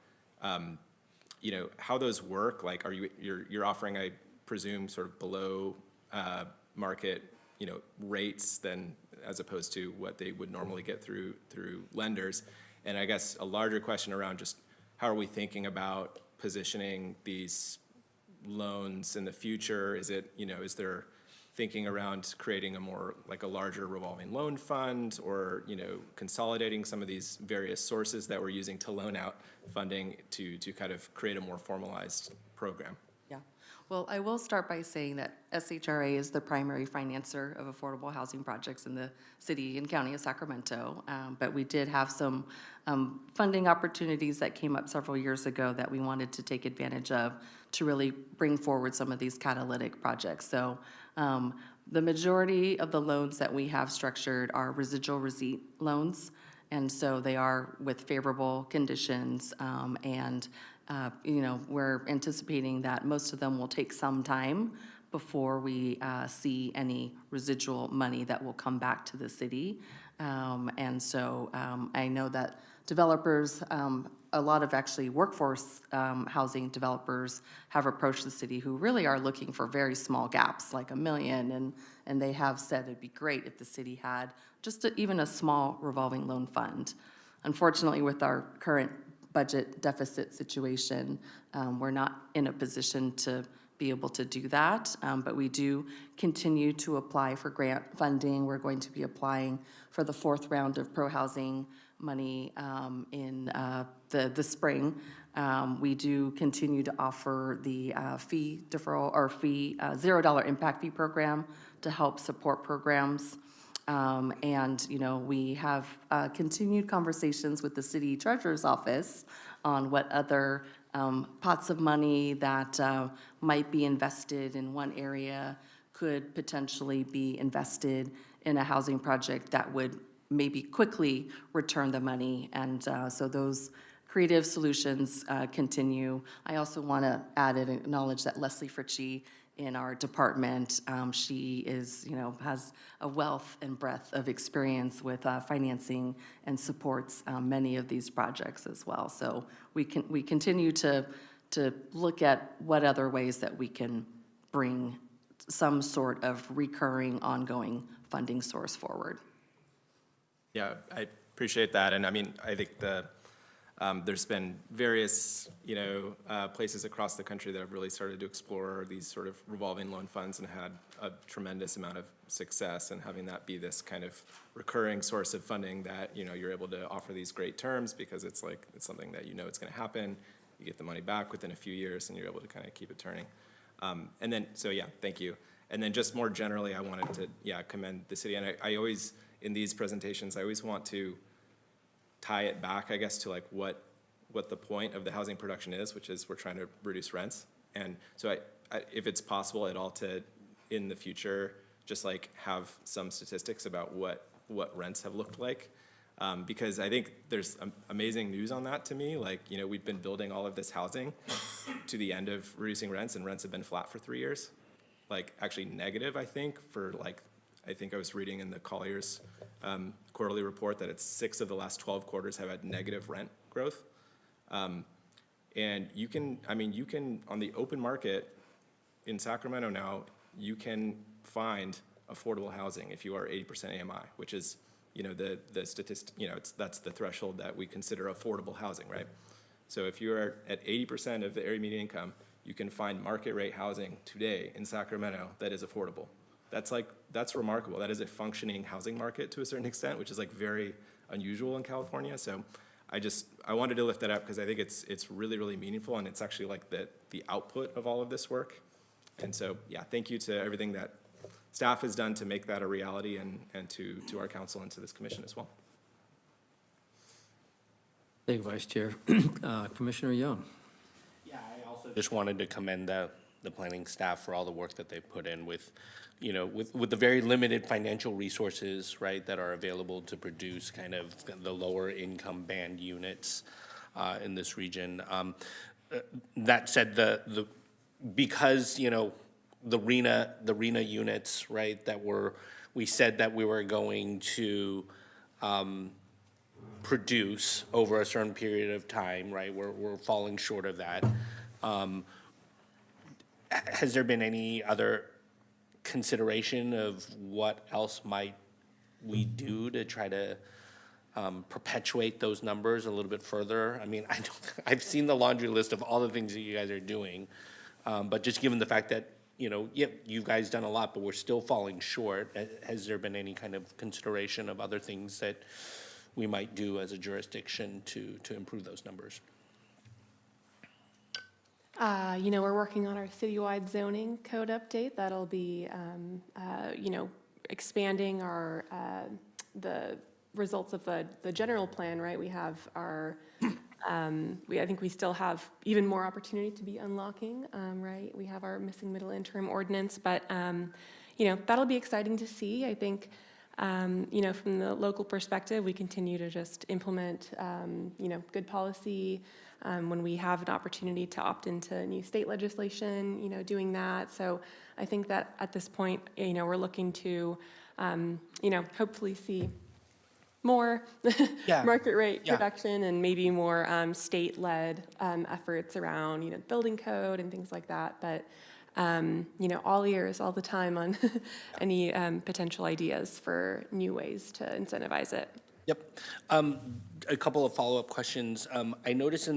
you know, how those work. Like, you're offering, I presume, sort of below market, you know, rates than, as opposed to what they would normally get through lenders. And I guess a larger question around just how are we thinking about positioning these loans in the future? Is it, you know, is there thinking around creating a more, like a larger revolving loan fund, or, you know, consolidating some of these various sources that we're using to loan out funding to kind of create a more formalized program? Yeah. Well, I will start by saying that SHRA is the primary financer of affordable housing projects in the city and county of Sacramento. But we did have some funding opportunities that came up several years ago that we wanted to take advantage of to really bring forward some of these catalytic projects. So the majority of the loans that we have structured are residual receipt loans. And so they are with favorable conditions, you know, we're anticipating that most of them will take some time before we see any residual money that will come back to the city. And so I know that developers, a lot of actually workforce housing developers have approached the city who really are looking for very small gaps, like $1 million, and they have said it'd be great if the city had just even a small revolving loan fund. Unfortunately, with our current budget deficit situation, we're not in a position to be able to do that, but we do continue to apply for grant funding. We're going to be applying for the 4th round of pro-housing money in the spring. We do continue to offer the fee deferral or fee $0 impact fee program to help support programs. And, you know, we have continued conversations with the city treasurer's office on what other pots of money that might be invested in one area could potentially be invested in a housing project that would maybe quickly return the money. And so those creative solutions continue. I also want to add and acknowledge that Leslie Fritchie in our department, she is, you know, has a wealth and breadth of experience with financing and supports many of these projects as well. So we continue to look at what other ways that we can bring some sort of recurring, ongoing funding source forward. Yeah, I appreciate that. And I mean, I think there's been various, you know, places across the country that have really started to explore these sort of revolving loan funds and had a tremendous amount of success, and having that be this kind of recurring source of funding that, you know, you're able to offer these great terms because it's like, it's something that you know it's going to happen. You get the money back within a few years and you're able to kind of keep it turning. And then, so yeah, thank you. And then just more generally, I wanted to, yeah, commend the city. And I always, in these presentations, I always want to tie it back, I guess, to like what the point of the housing production is, which is we're trying to reduce rents. And so if it's possible at all to, in the future, just like have some statistics about what rents have looked like. Because I think there's amazing news on that to me. Like, you know, we've been building all of this housing to the end of reducing rents, and rents have been flat for 3 years. Like, actually negative, I think, for like, I think I was reading in the Collier's quarterly report that it's 6 of the last 12 quarters have had negative rent growth. And you can, I mean, you can, on the open market in Sacramento now, you can find affordable housing if you are 80% AMI, which is, you know, the statistic, you know, that's the threshold that we consider affordable housing, right? So if you're at 80% of the area median income, you can find market rate housing today in Sacramento that is affordable. That's remarkable. That is a functioning housing market to a certain extent, which is like very unusual in California. So I wanted to lift that up because I think it's really, really meaningful, and it's actually like the output of all of this work. And so, yeah, thank you to everything that staff has done to make that a reality, and to our council and to this commission as well. Thank you, Vice Chair. Commissioner Young. Yeah, I also just wanted to commend the planning staff for all the work that they've put in with, you know, with the very limited financial resources, right, that are available to produce kind of the lower income band units in this region. That said, because, you know, the RENA units, right, that we said that we were going to produce over a certain period of time, right, we're falling short of that. Has there been any other consideration of what else might we do to try to perpetuate those numbers a little bit further? I mean, I've seen the laundry list of all the things that you guys are doing, but just given the fact that, you guys done a lot, but we're still falling short, has there been any kind of consideration of other things that we might do as a jurisdiction to improve those numbers? We're working on our citywide zoning code update. That'll be, expanding our, the results of the general plan, right? We have our, I think we still have even more opportunity to be unlocking, right? We have our missing middle interim ordinance, but, that'll be exciting to see. I think, from the local perspective, we continue to just implement, good policy. When we have an opportunity to opt into new state legislation, doing that. So I think that at this point, we're looking to, hopefully see more market rate production and maybe more state-led efforts around, building code and things like that. But, all ears all the time on any potential ideas for new ways to incentivize it. Yep. A couple of follow-up questions. I noticed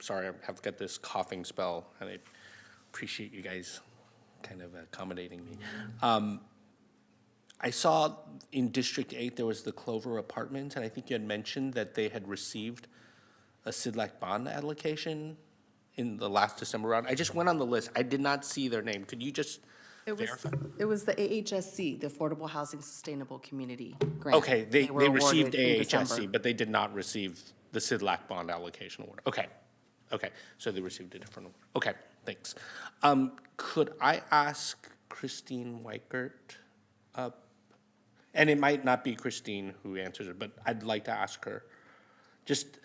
sorry, I have got this coughing spell, and I appreciate you guys kind of accommodating me. I saw in District 8 there was the Clover Apartments, and I think you had mentioned that they had received a CIDLAC bond allocation in the last December round. I just went on the list. I did not see their name. Could you just verify? It was the AHSC, the Affordable Housing Sustainable Community Grant. Okay, they were received awarded in December. AHSC, but they did not receive the CIDLAC bond allocation award. Okay, so they received a different award. Okay, thanks. Could I ask Christine Weichert, and it might not be Christine who answers it, but I'd like to ask her, just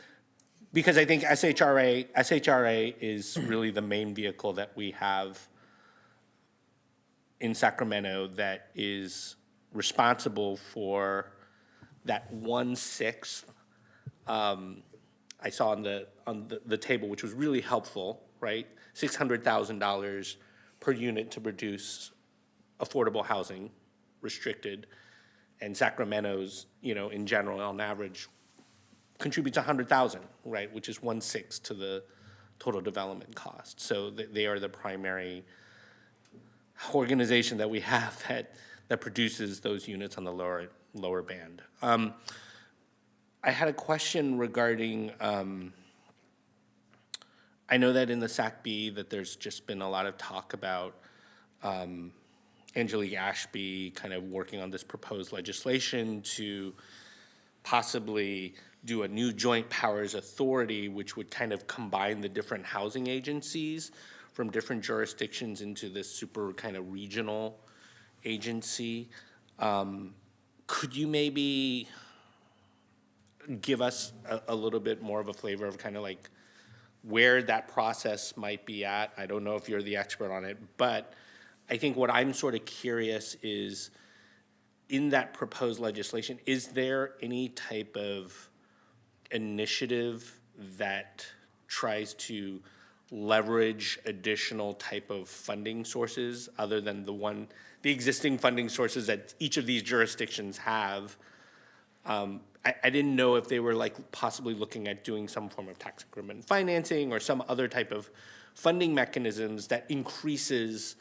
because I think SHRA is really the main vehicle that we have in Sacramento that is responsible for that 1/6 I saw on the table, which was really helpful, right? $600,000 per unit to produce affordable housing, restricted, and Sacramento's, in general, on average, contributes $100,000, right? Which is 1/6 to the total development cost. So they are the primary organization that we have that produces those units on the lower band. I had a question regarding, I know that in the SACB that there's just been a lot of talk about Angelique Ashby kind of working on this proposed legislation to possibly do a new joint powers authority, which would kind of combine the different housing agencies from different jurisdictions into this super kind of regional agency. Could you maybe give us a little bit more of a flavor of kind of like where that process might be at? I don't know if you're the expert on it, but I think what I'm sort of curious is, in that proposed legislation, is there any type of initiative that tries to leverage additional type of funding sources other than the existing funding sources that each of these jurisdictions have? I didn't know if they were like possibly looking at doing some form of tax increment financing or some other type of funding mechanisms that increases,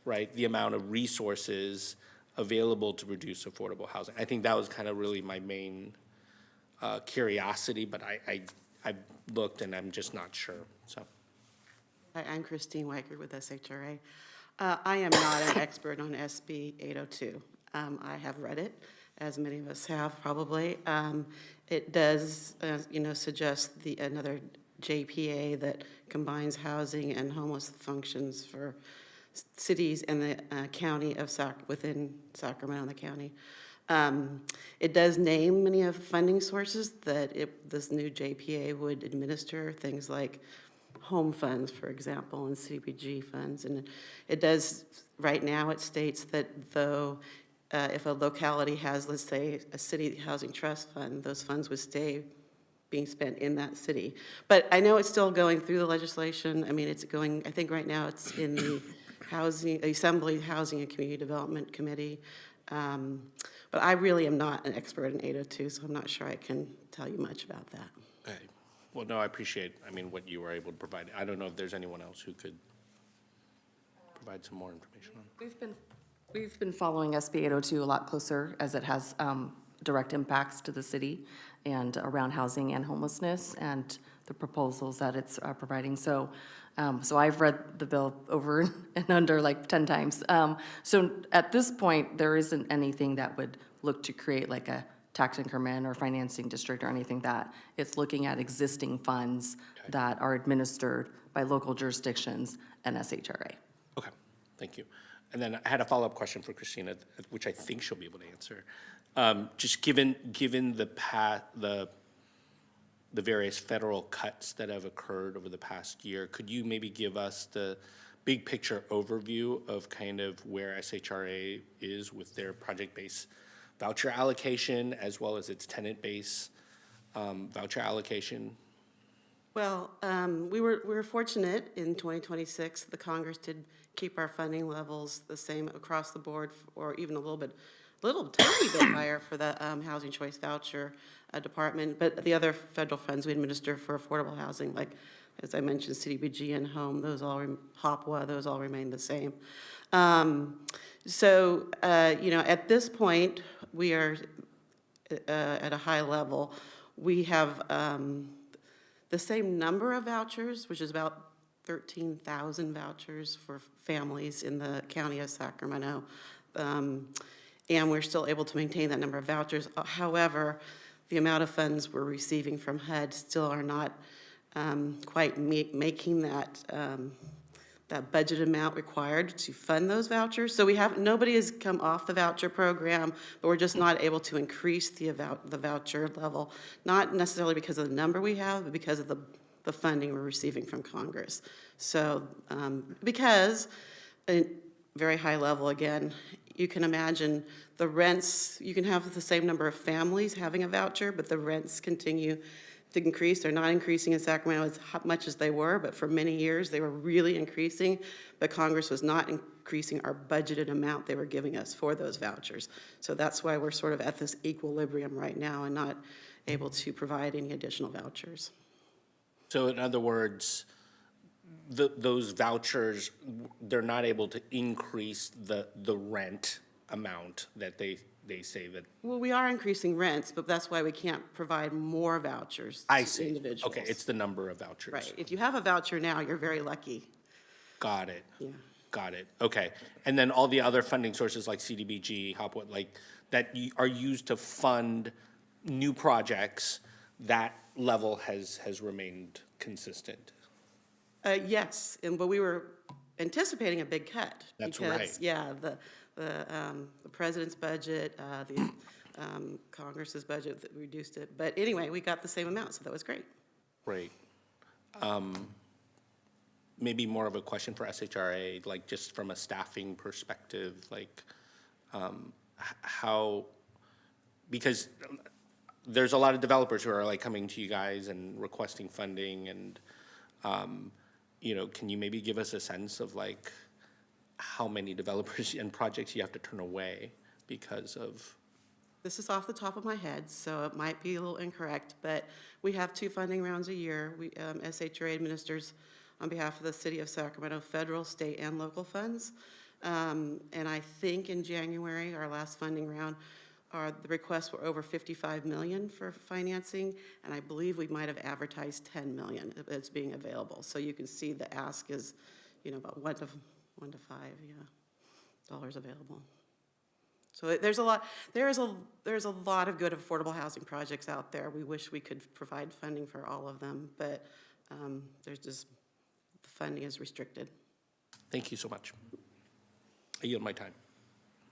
right, the amount of resources available to produce affordable housing. I think that was kind of really my main curiosity, but I've looked and I'm just not sure, so. Hi, I'm Christine Weichert with SHRA. I am not an expert on SB 802. I have read it, as many of us have probably. It does, suggest another JPA that combines housing and homeless functions for cities in the county of within Sacramento and the county. It does name many of the funding sources that this new JPA would administer, things like home funds, for example, and CPG funds. And it does, right now, it states that though if a locality has, let's say, a city housing trust fund, those funds would stay being spent in that city. But I know it's still going through the legislation. I mean, it's going, I think right now it's in the Assembly Housing and Community Development Committee. But I really am not an expert in 802, so I'm not sure I can tell you much about that. Okay. Well, no, I appreciate, what you were able to provide. I don't know if there's anyone else who could provide some more information on. We've been following SB 802 a lot closer as it has direct impacts to the city and around housing and homelessness and the proposals that it's providing. So I've read the bill over and under like 10 times. So at this point, there isn't anything that would look to create like a tax increment or financing district or anything that. It's looking at existing funds that are administered by local jurisdictions and SHRA. Okay, thank you. And then I had a follow-up question for Christina, which I think she'll be able to answer. Just given the various federal cuts that have occurred over the past year, could you maybe give us the big picture overview of kind of where SHRA is with their project-based voucher allocation as well as its tenant-based voucher allocation? Well, we were fortunate in 2026, the Congress did keep our funding levels the same across the board, or even a little tiny bit higher for the Housing Choice Voucher Department. But the other federal funds we administer for affordable housing, like, as I mentioned, CDBG and home, those all, HOPWA, those all remain the same. At this point, we are at a high level. We have the same number of vouchers, which is about 13,000 vouchers for families in the county of Sacramento. And we're still able to maintain that number of vouchers. However, the amount of funds we're receiving from HUD still are not quite making that that budget amount required to fund those vouchers. So nobody has come off the voucher program, but we're just not able to increase the voucher level, not necessarily because of the number we have, but because of the funding we're receiving from Congress. So because a very high level, again, you can imagine the rents, you can have the same number of families having a voucher, but the rents continue to increase. They're not increasing in Sacramento as much as they were, but for many years they were really increasing, but Congress was not increasing our budgeted amount they were giving us for those vouchers. So that's why we're sort of at this equilibrium right now and not able to provide any additional vouchers. So in other words, those vouchers, they're not able to increase the rent amount that they say that. Well, we are increasing rents, but that's why we can't provide more vouchers to individuals. Okay, it's the number of vouchers. Right. If you have a voucher now, you're very lucky. Got it. Yeah. Got it. Okay. And then all the other funding sources like CDBG, HOPWA, like that are used to fund new projects, that level has remained consistent. Yes, but we were anticipating a big cut. That's because, right. Yeah, the president's budget, the Congress's budget that reduced it. But anyway, we got the same amount, so that was great. Great. Maybe more of a question for SHRA, like just from a staffing perspective, like how, because there's a lot of developers who are like coming to you guys and requesting funding and, can you maybe give us a sense of like how many developers and projects you have to turn away because of? This is off the top of my head, so it might be a little incorrect, but we have 2 funding rounds a year. SHRA administers on behalf of the city of Sacramento, federal, state, and local funds. And I think in January, our last funding round, the requests were over $55 million for financing, and I believe we might have advertised $10 million as being available. So you can see the ask is, about $1 to $5 dollars available. So there's a lot of good affordable housing projects out there. We wish we could provide funding for all of them, but the funding is restricted. Thank you so much. I yield my time.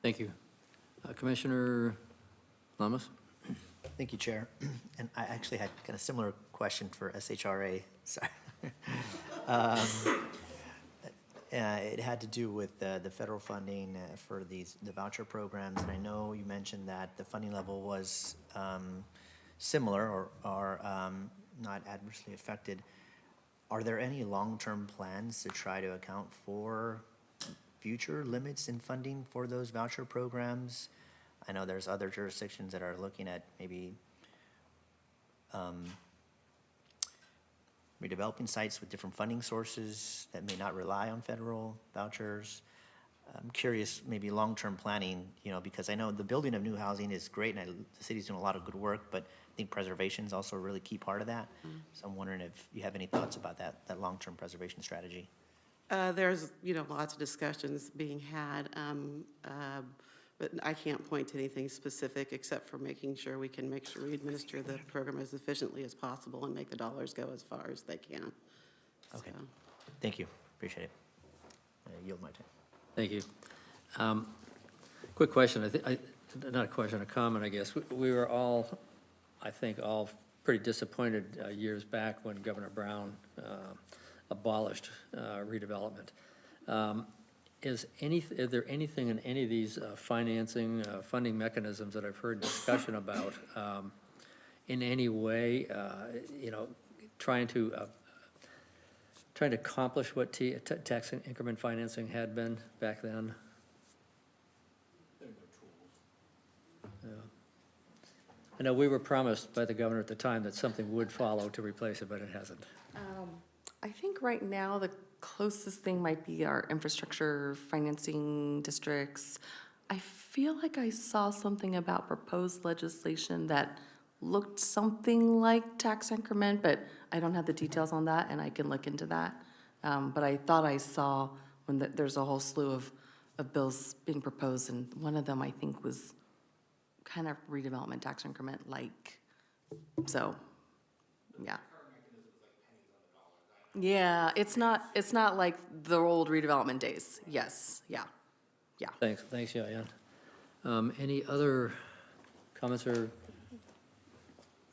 Thank you. Commissioner Lamas? Thank you, Chair. And I actually had kind of similar question for SHRA. Sorry. It had to do with the federal funding for the voucher programs. And I know you mentioned that the funding level was similar or are not adversely affected. Are there any long-term plans to try to account for future limits in funding for those voucher programs? I know there's other jurisdictions that are looking at maybe redeveloping sites with different funding sources that may not rely on federal vouchers. I'm curious, maybe long-term planning, because I know the building of new housing is great, and the city's doing a lot of good work, but I think preservation is also a really key part of that. So I'm wondering if you have any thoughts about that long-term preservation strategy. There's, lots of discussions being had, but I can't point to anything specific except for making sure we administer the program as efficiently as possible and make the dollars go as far as they can. Okay. Thank you. Appreciate it. I yield my time. Thank you. Quick question, not a question, a comment, I guess. We were all, I think, all pretty disappointed years back when Governor Brown abolished redevelopment. Is there anything in any of these funding mechanisms that I've heard discussion about in any way, trying to accomplish what tax increment financing had been back then? Yeah. I know we were promised by the governor at the time that something would follow to replace it, but it hasn't. I think right now the closest thing might be our infrastructure financing districts. I feel like I saw something about proposed legislation that looked something like tax increment, but I don't have the details on that, and I can look into that. But I thought I saw when there's a whole slew of bills being proposed, and one of them I think was kind of redevelopment tax increment like. So, yeah. Yeah, it's not like the old redevelopment days. Yes, yeah. Thanks, Yayan. Any other comments or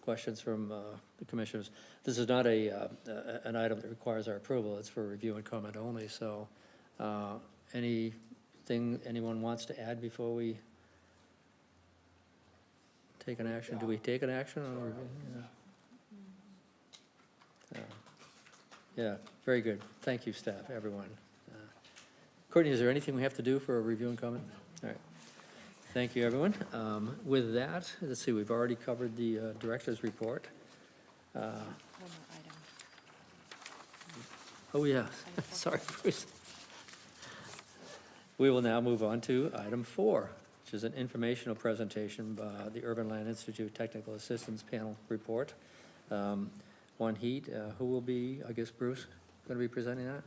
questions from the commissioners? This is not an item that requires our approval. It's for review and comment only. So anything anyone wants to add before we take an action? Do we take an action on review? Yeah, very good. Thank you, staff, everyone. Courtney, is there anything we have to do for a review and comment? All right. Thank you, everyone. With that, let's see, we've already covered the director's report. One more item. Oh, yeah. Sorry, Bruce. We will now move on to item 4, which is an informational presentation by the Urban Land Institute Technical Assistance Panel report. One Heat, who will be, I guess, Bruce, going to be presenting that?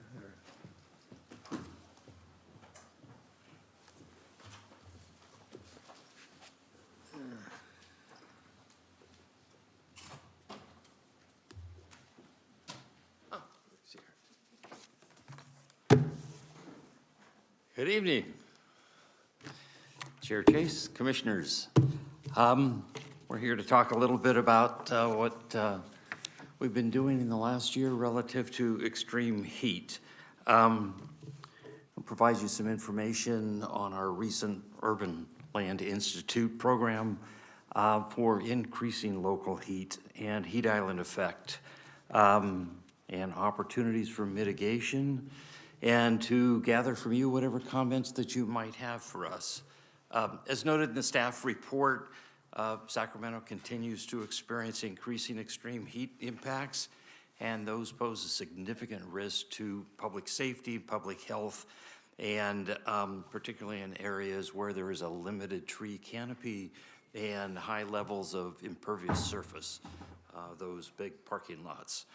Good evening, Chair Chase, Commissioners. We're here to talk a little bit about what we've been doing in the last year relative to extreme heat. I'll provide you some information on our recent Urban Land Institute program for increasing local heat and heat island effect, and opportunities for mitigation, and to gather from you whatever comments that you might have for us. As noted in the staff report, Sacramento continues to experience increasing extreme heat impacts, and those pose a significant risk to public safety, public health, and particularly in areas where there is a limited tree canopy and high levels of impervious surface, those big parking lots.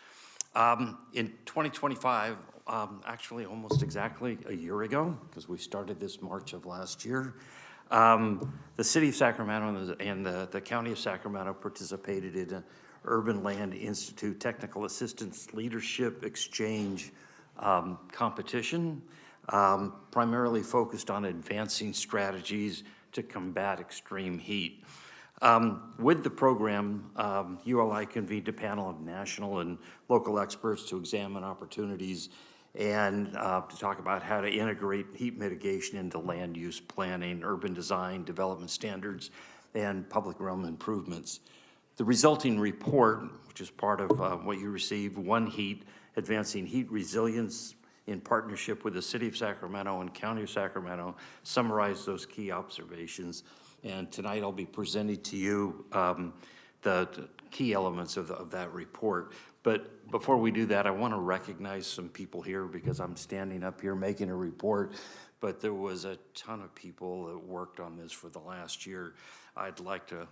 In 2025, actually almost exactly a year ago, because we started this March of last year, the city of Sacramento and the county of Sacramento participated in an Urban Land Institute Technical Assistance Leadership Exchange competition, primarily focused on advancing strategies to combat extreme heat. With the program, ULI convened a panel of national and local experts to examine opportunities and to talk about how to integrate heat mitigation into land use planning, urban design, development standards, and public realm improvements. The resulting report, which is part of what you received, One Heat, Advancing Heat Resilience in partnership with the City of Sacramento and County of Sacramento, summarized those key observations. And tonight I'll be presenting to you the key elements of that report. But before we do that, I want to recognize some people here because I'm standing up here making a report, but there was a ton of people that worked on this for the last year. I'd like to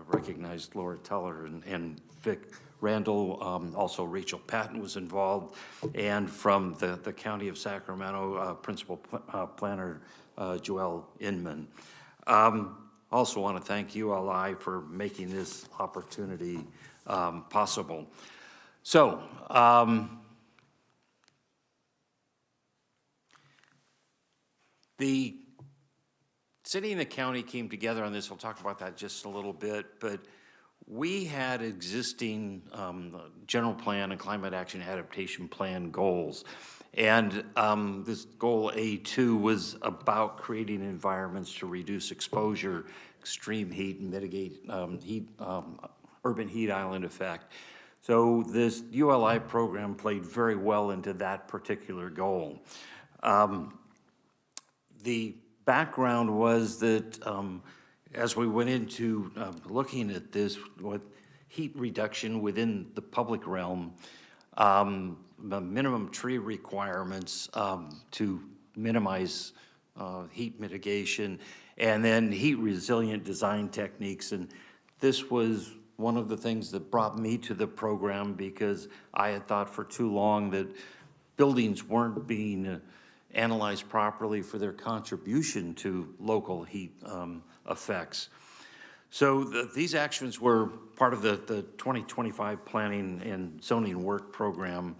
recognize Laura Teller and Vic Randall. Also Rachel Patton was involved, and from the County of Sacramento, Principal Planner Joelle Inman. Also want to thank ULI for making this opportunity possible. So, the city and the county came together on this. We'll talk about that just a little bit, but we had existing general plan and climate action adaptation plan goals. And this goal A2 was about creating environments to reduce exposure, extreme heat, and mitigate urban heat island effect. So this ULI program played very well into that particular goal. The background was that as we went into looking at this with heat reduction within the public realm, the minimum tree requirements to minimize heat mitigation, and then heat resilient design techniques. And this was one of the things that brought me to the program because I had thought for too long that buildings weren't being analyzed properly for their contribution to local heat effects. So these actions were part of the 2025 Planning and Zoning Work Program,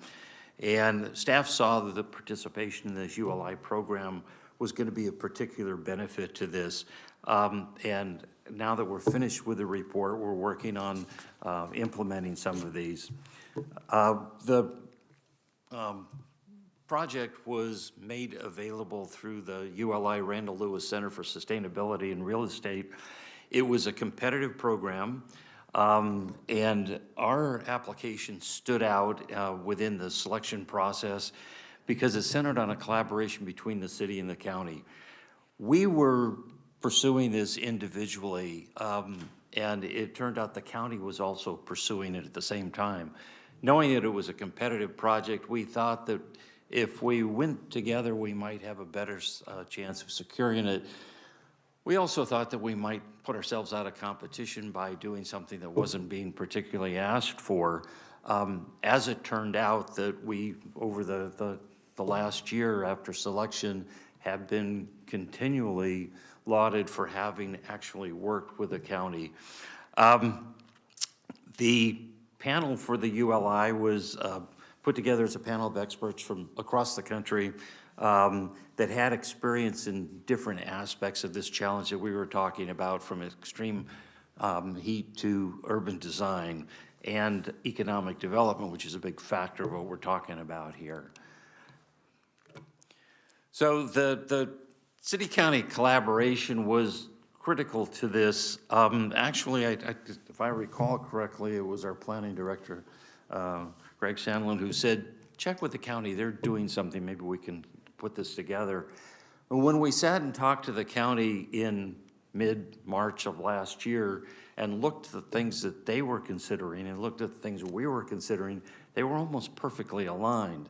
and staff saw that the participation in this ULI program was going to be a particular benefit to this. And now that we're finished with the report, we're working on implementing some of these. The project was made available through the ULI Randall Lewis Center for Sustainability and Real Estate. It was a competitive program, and our application stood out within the selection process because it centered on a collaboration between the city and the county. We were pursuing this individually, and it turned out the county was also pursuing it at the same time. Knowing that it was a competitive project, we thought that if we went together, we might have a better chance of securing it. We also thought that we might put ourselves out of competition by doing something that wasn't being particularly asked for. As it turned out that we, over the last year after selection, have been continually lauded for having actually worked with the county. The panel for the ULI was put together as a panel of experts from across the country that had experience in different aspects of this challenge that we were talking about, from extreme heat to urban design and economic development, which is a big factor of what we're talking about here. So the city-county collaboration was critical to this. Actually, if I recall correctly, it was our planning director, Greg Sandlin, who said, check with the county, they're doing something, maybe we can put this together. And when we sat and talked to the county in mid-March of last year and looked at the things that they were considering and looked at the things we were considering, they were almost perfectly aligned.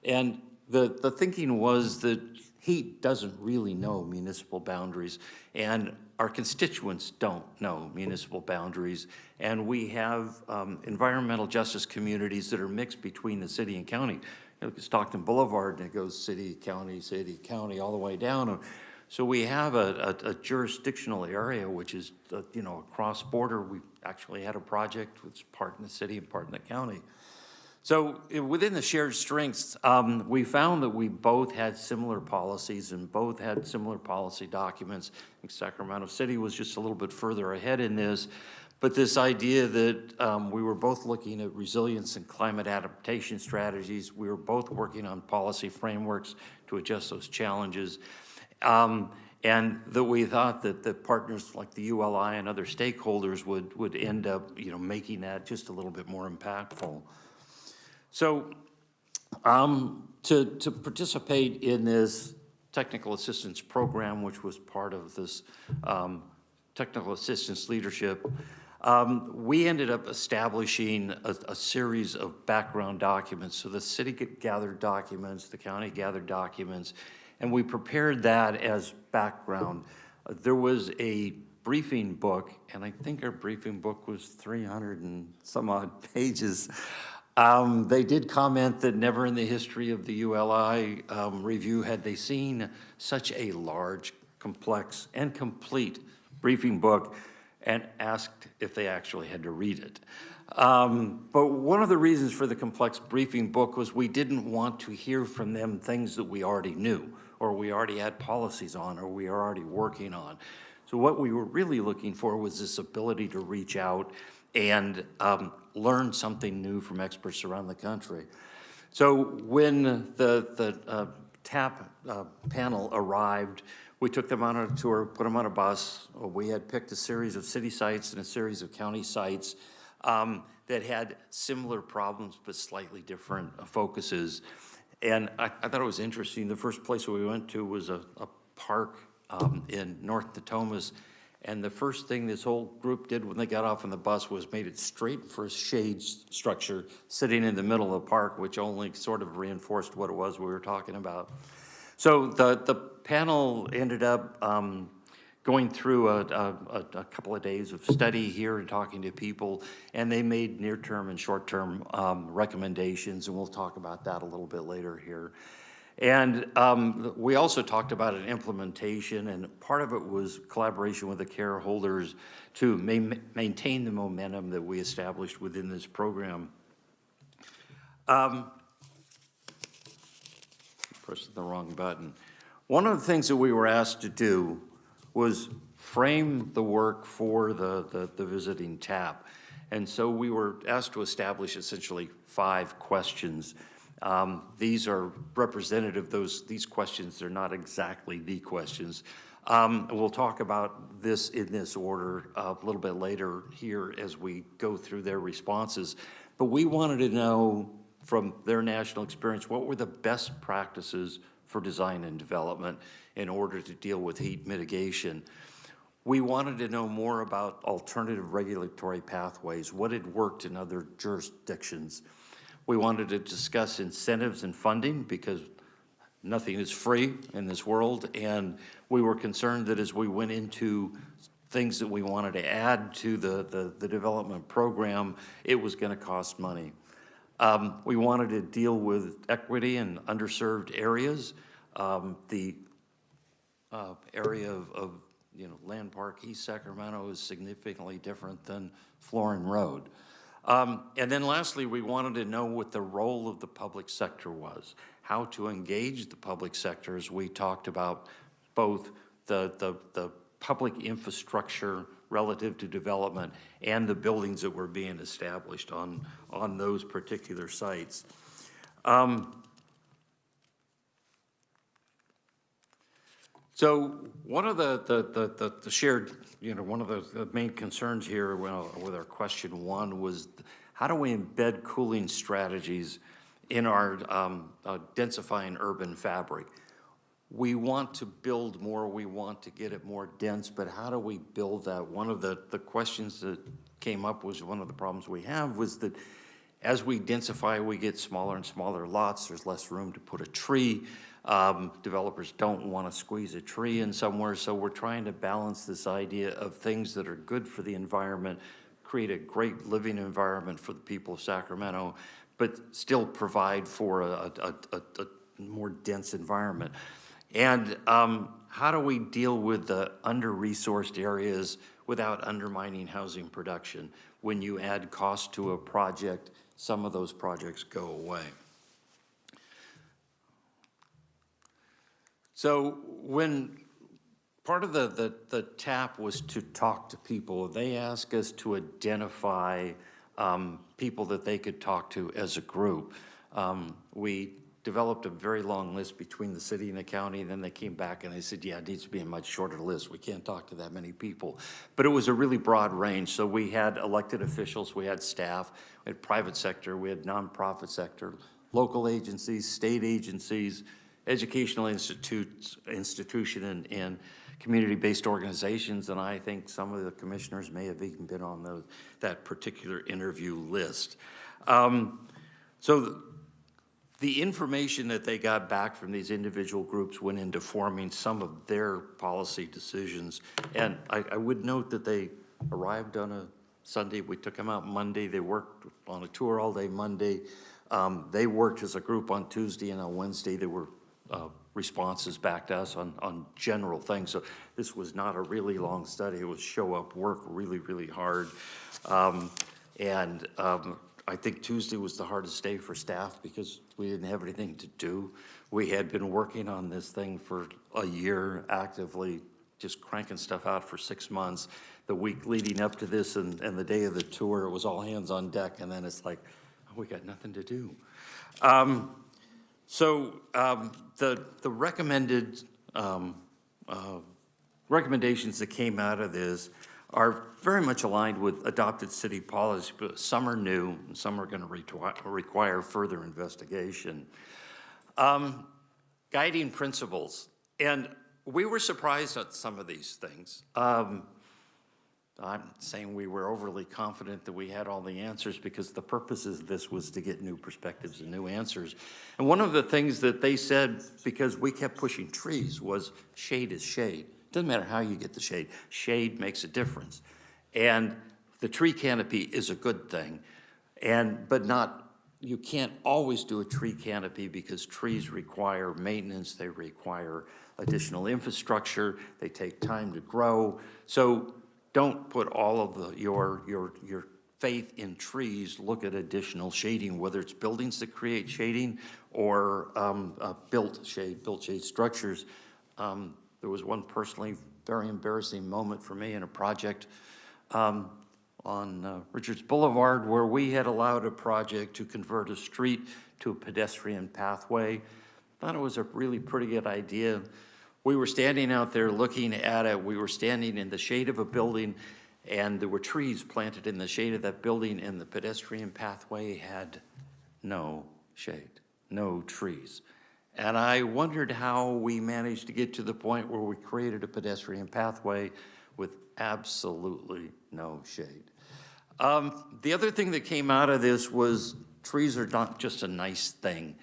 And the thinking was that heat doesn't really know municipal boundaries, and our constituents don't know municipal boundaries, and we have environmental justice communities that are mixed between the city and county. You look at Stockton Boulevard, and it goes city, county, all the way down. So we have a jurisdictional area, which is, across border. We actually had a project that's part in the city and part in the county. So within the shared strengths, we found that we both had similar policies and both had similar policy documents. I think Sacramento City was just a little bit further ahead in this, but this idea that we were both looking at resilience and climate adaptation strategies, we were both working on policy frameworks to adjust those challenges. and that we thought that the partners like the ULI and other stakeholders would end up, making that just a little bit more impactful. So to participate in this technical assistance program, which was part of this technical assistance leadership, we ended up establishing a series of background documents. So the city gathered documents, the county gathered documents, and we prepared that as background. There was a briefing book, and I think our briefing book was 300 and some odd pages. They did comment that never in the history of the ULI review had they seen such a large, complex, and complete briefing book, and asked if they actually had to read it. But one of the reasons for the complex briefing book was we didn't want to hear from them things that we already knew, or we already had policies on, or we are already working on. So what we were really looking for was this ability to reach out and learn something new from experts around the country. So when the TAP panel arrived, we took them on a tour, put them on a bus. We had picked a series of city sites and a series of county sites that had similar problems but slightly different focuses. And I thought it was interesting. The first place we went to was a park in North Natomas. And the first thing this whole group did when they got off on the bus was made it straight for a shade structure sitting in the middle of the park, which only sort of reinforced what it was we were talking about. So the panel ended up going through a couple of days of study here and talking to people, and they made near-term and short-term recommendations, and we'll talk about that a little bit later here. And we also talked about an implementation, and part of it was collaboration with the care holders to maintain the momentum that we established within this program. Pressed the wrong button. One of the things that we were asked to do was frame the work for the visiting TAP. And so we were asked to establish essentially 5 questions. These are representative, these questions, they're not exactly the questions. We'll talk about this in this order a little bit later here as we go through their responses. But we wanted to know from their national experience, what were the best practices for design and development in order to deal with heat mitigation? We wanted to know more about alternative regulatory pathways, what had worked in other jurisdictions. We wanted to discuss incentives and funding because nothing is free in this world, and we were concerned that as we went into things that we wanted to add to the development program, it was going to cost money. We wanted to deal with equity in underserved areas. The area of Land Park, East Sacramento is significantly different than Florin Road. And then lastly, we wanted to know what the role of the public sector was, how to engage the public sector as we talked about both the public infrastructure relative to development and the buildings that were being established on those particular sites. So one of the shared, one of the main concerns here with our question 1 was how do we embed cooling strategies in our densifying urban fabric? We want to build more, we want to get it more dense, but how do we build that? One of the questions that came up was one of the problems we have was that as we densify, we get smaller and smaller lots, there's less room to put a tree. Developers don't want to squeeze a tree in somewhere, so we're trying to balance this idea of things that are good for the environment, create a great living environment for the people of Sacramento, but still provide for a more dense environment. And how do we deal with the under-resourced areas without undermining housing production? When you add cost to a project, some of those projects go away. So when part of the TAP was to talk to people, they asked us to identify people that they could talk to as a group. We developed a very long list between the city and the county, and then they came back and they said, yeah, it needs to be a much shorter list. We can't talk to that many people. But it was a really broad range. So we had elected officials, we had staff, we had private sector, we had nonprofit sector, local agencies, state agencies, educational institution, and community-based organizations. And I think some of the commissioners may have even been on that particular interview list. So the information that they got back from these individual groups went into forming some of their policy decisions. And I would note that they arrived on a Sunday. We took them out Monday. They worked on a tour all day Monday. They worked as a group on Tuesday, and on Wednesday there were responses back to us on general things. So this was not a really long study. It was show up, work really, really hard. I think Tuesday was the hardest day for staff because we didn't have anything to do. We had been working on this thing for a year, actively just cranking stuff out for 6 months. The week leading up to this and the day of the tour, it was all hands on deck, and then it's like, oh, we got nothing to do. The recommended recommendations that came out of this are very much aligned with adopted city policy, but some are new and some are going to require further investigation. Guiding principles, and we were surprised at some of these things. I'm saying we were overly confident that we had all the answers, because the purpose of this was to get new perspectives and new answers. And one of the things that they said, because we kept pushing trees, was shade is shade. Doesn't matter how you get the shade. Shade makes a difference. And the tree canopy is a good thing, you can't always do a tree canopy because trees require maintenance, they require additional infrastructure, they take time to grow. So don't put all of your faith in trees. Look at additional shading, whether it's buildings that create shading or built shade structures. There was one personally very embarrassing moment for me in a project on Richards Boulevard, where we had allowed a project to convert a street to a pedestrian pathway. Thought it was a really pretty good idea. We were standing out there looking at it. We were standing in the shade of a building, and there were trees planted in the shade of that building, and the pedestrian pathway had no shade, no trees. And I wondered how we managed to get to the point where we created a pedestrian pathway with absolutely no shade. The other thing that came out of this was trees are not just a nice thing.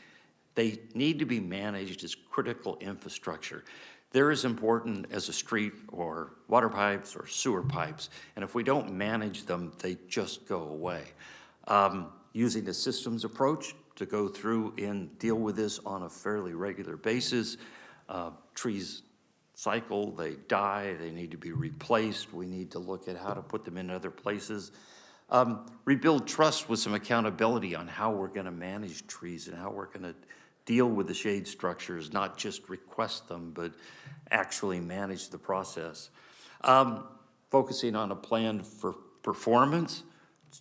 They need to be managed as critical infrastructure. They're as important as a street or water pipes or sewer pipes. And if we don't manage them, they just go away. Using a systems approach to go through and deal with this on a fairly regular basis. Trees cycle, they die, they need to be replaced. We need to look at how to put them in other places. Rebuild trust with some accountability on how we're going to manage trees and how we're going to deal with the shade structures, not just request them, but actually manage the process. Focusing on a plan for performance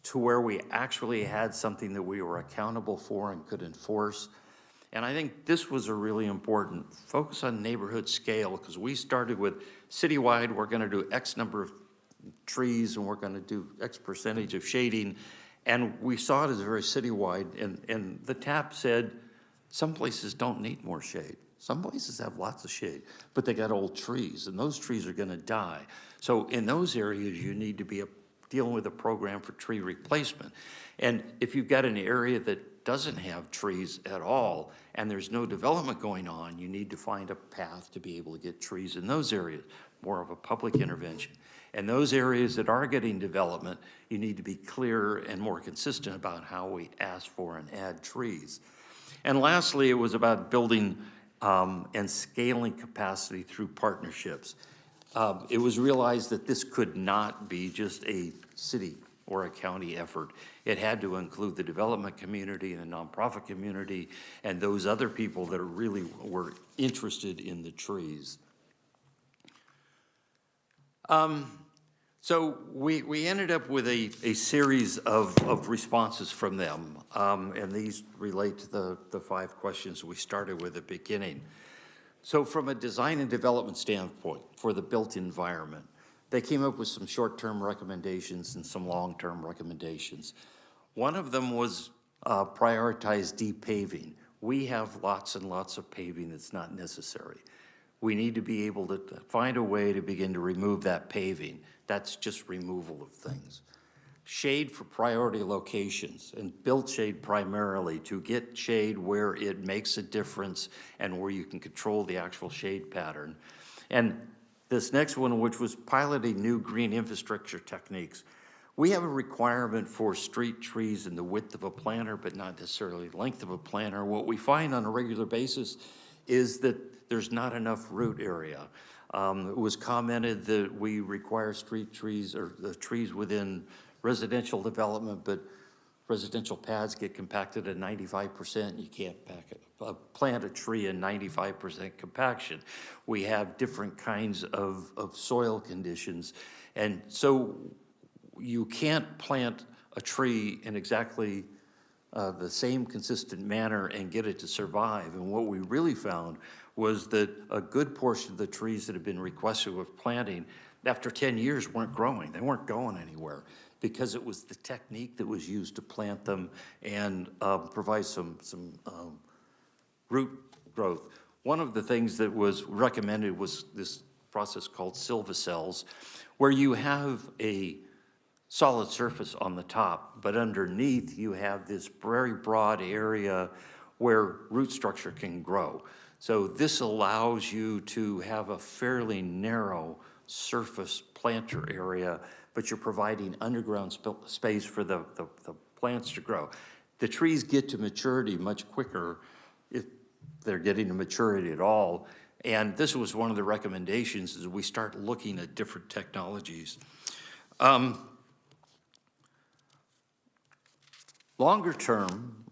to where we actually had something that we were accountable for and could enforce. And I think this was a really important focus on neighborhood scale, because we started with citywide, we're going to do X number of trees and we're going to do X percentage of shading. And we saw it as very citywide, and the TAP said, some places don't need more shade. Some places have lots of shade, but they got old trees, and those trees are going to die. So in those areas, you need to be dealing with a program for tree replacement. And if you've got an area that doesn't have trees at all, and there's no development going on, you need to find a path to be able to get trees in those areas, more of a public intervention. And those areas that are getting development, you need to be clearer and more consistent about how we ask for and add trees. And lastly, it was about building and scaling capacity through partnerships. It was realized that this could not be just a city or a county effort. It had to include the development community and the nonprofit community and those other people that really were interested in the trees. So we ended up with a series of responses from them, and these relate to the 5 questions we started with at the beginning. So from a design and development standpoint for the built environment, they came up with some short-term recommendations and some long-term recommendations. One of them was prioritize deep paving. We have lots and lots of paving that's not necessary. We need to be able to find a way to begin to remove that paving. That's just removal of things. Shade for priority locations, and built shade primarily to get shade where it makes a difference and where you can control the actual shade pattern. And this next one, which was piloting new green infrastructure techniques, we have a requirement for street trees in the width of a planter, but not necessarily length of a planter. What we find on a regular basis is that there's not enough root area. It was commented that we require street trees or the trees within residential development, but residential pads get compacted at 95%. You can't plant a tree in 95% compaction. We have different kinds of soil conditions. And so you can't plant a tree in exactly the same consistent manner and get it to survive. And what we really found was that a good portion of the trees that have been requested with planting, after 10 years, weren't growing. They weren't going anywhere because it was the technique that was used to plant them and provide some root growth. One of the things that was recommended was this process called silvacells, where you have a solid surface on the top, but underneath you have this very broad area where root structure can grow. So this allows you to have a fairly narrow surface planter area, but you're providing underground space for the plants to grow. The trees get to maturity much quicker if they're getting to maturity at all. And this was one of the recommendations as we start looking at different technologies. Longer term,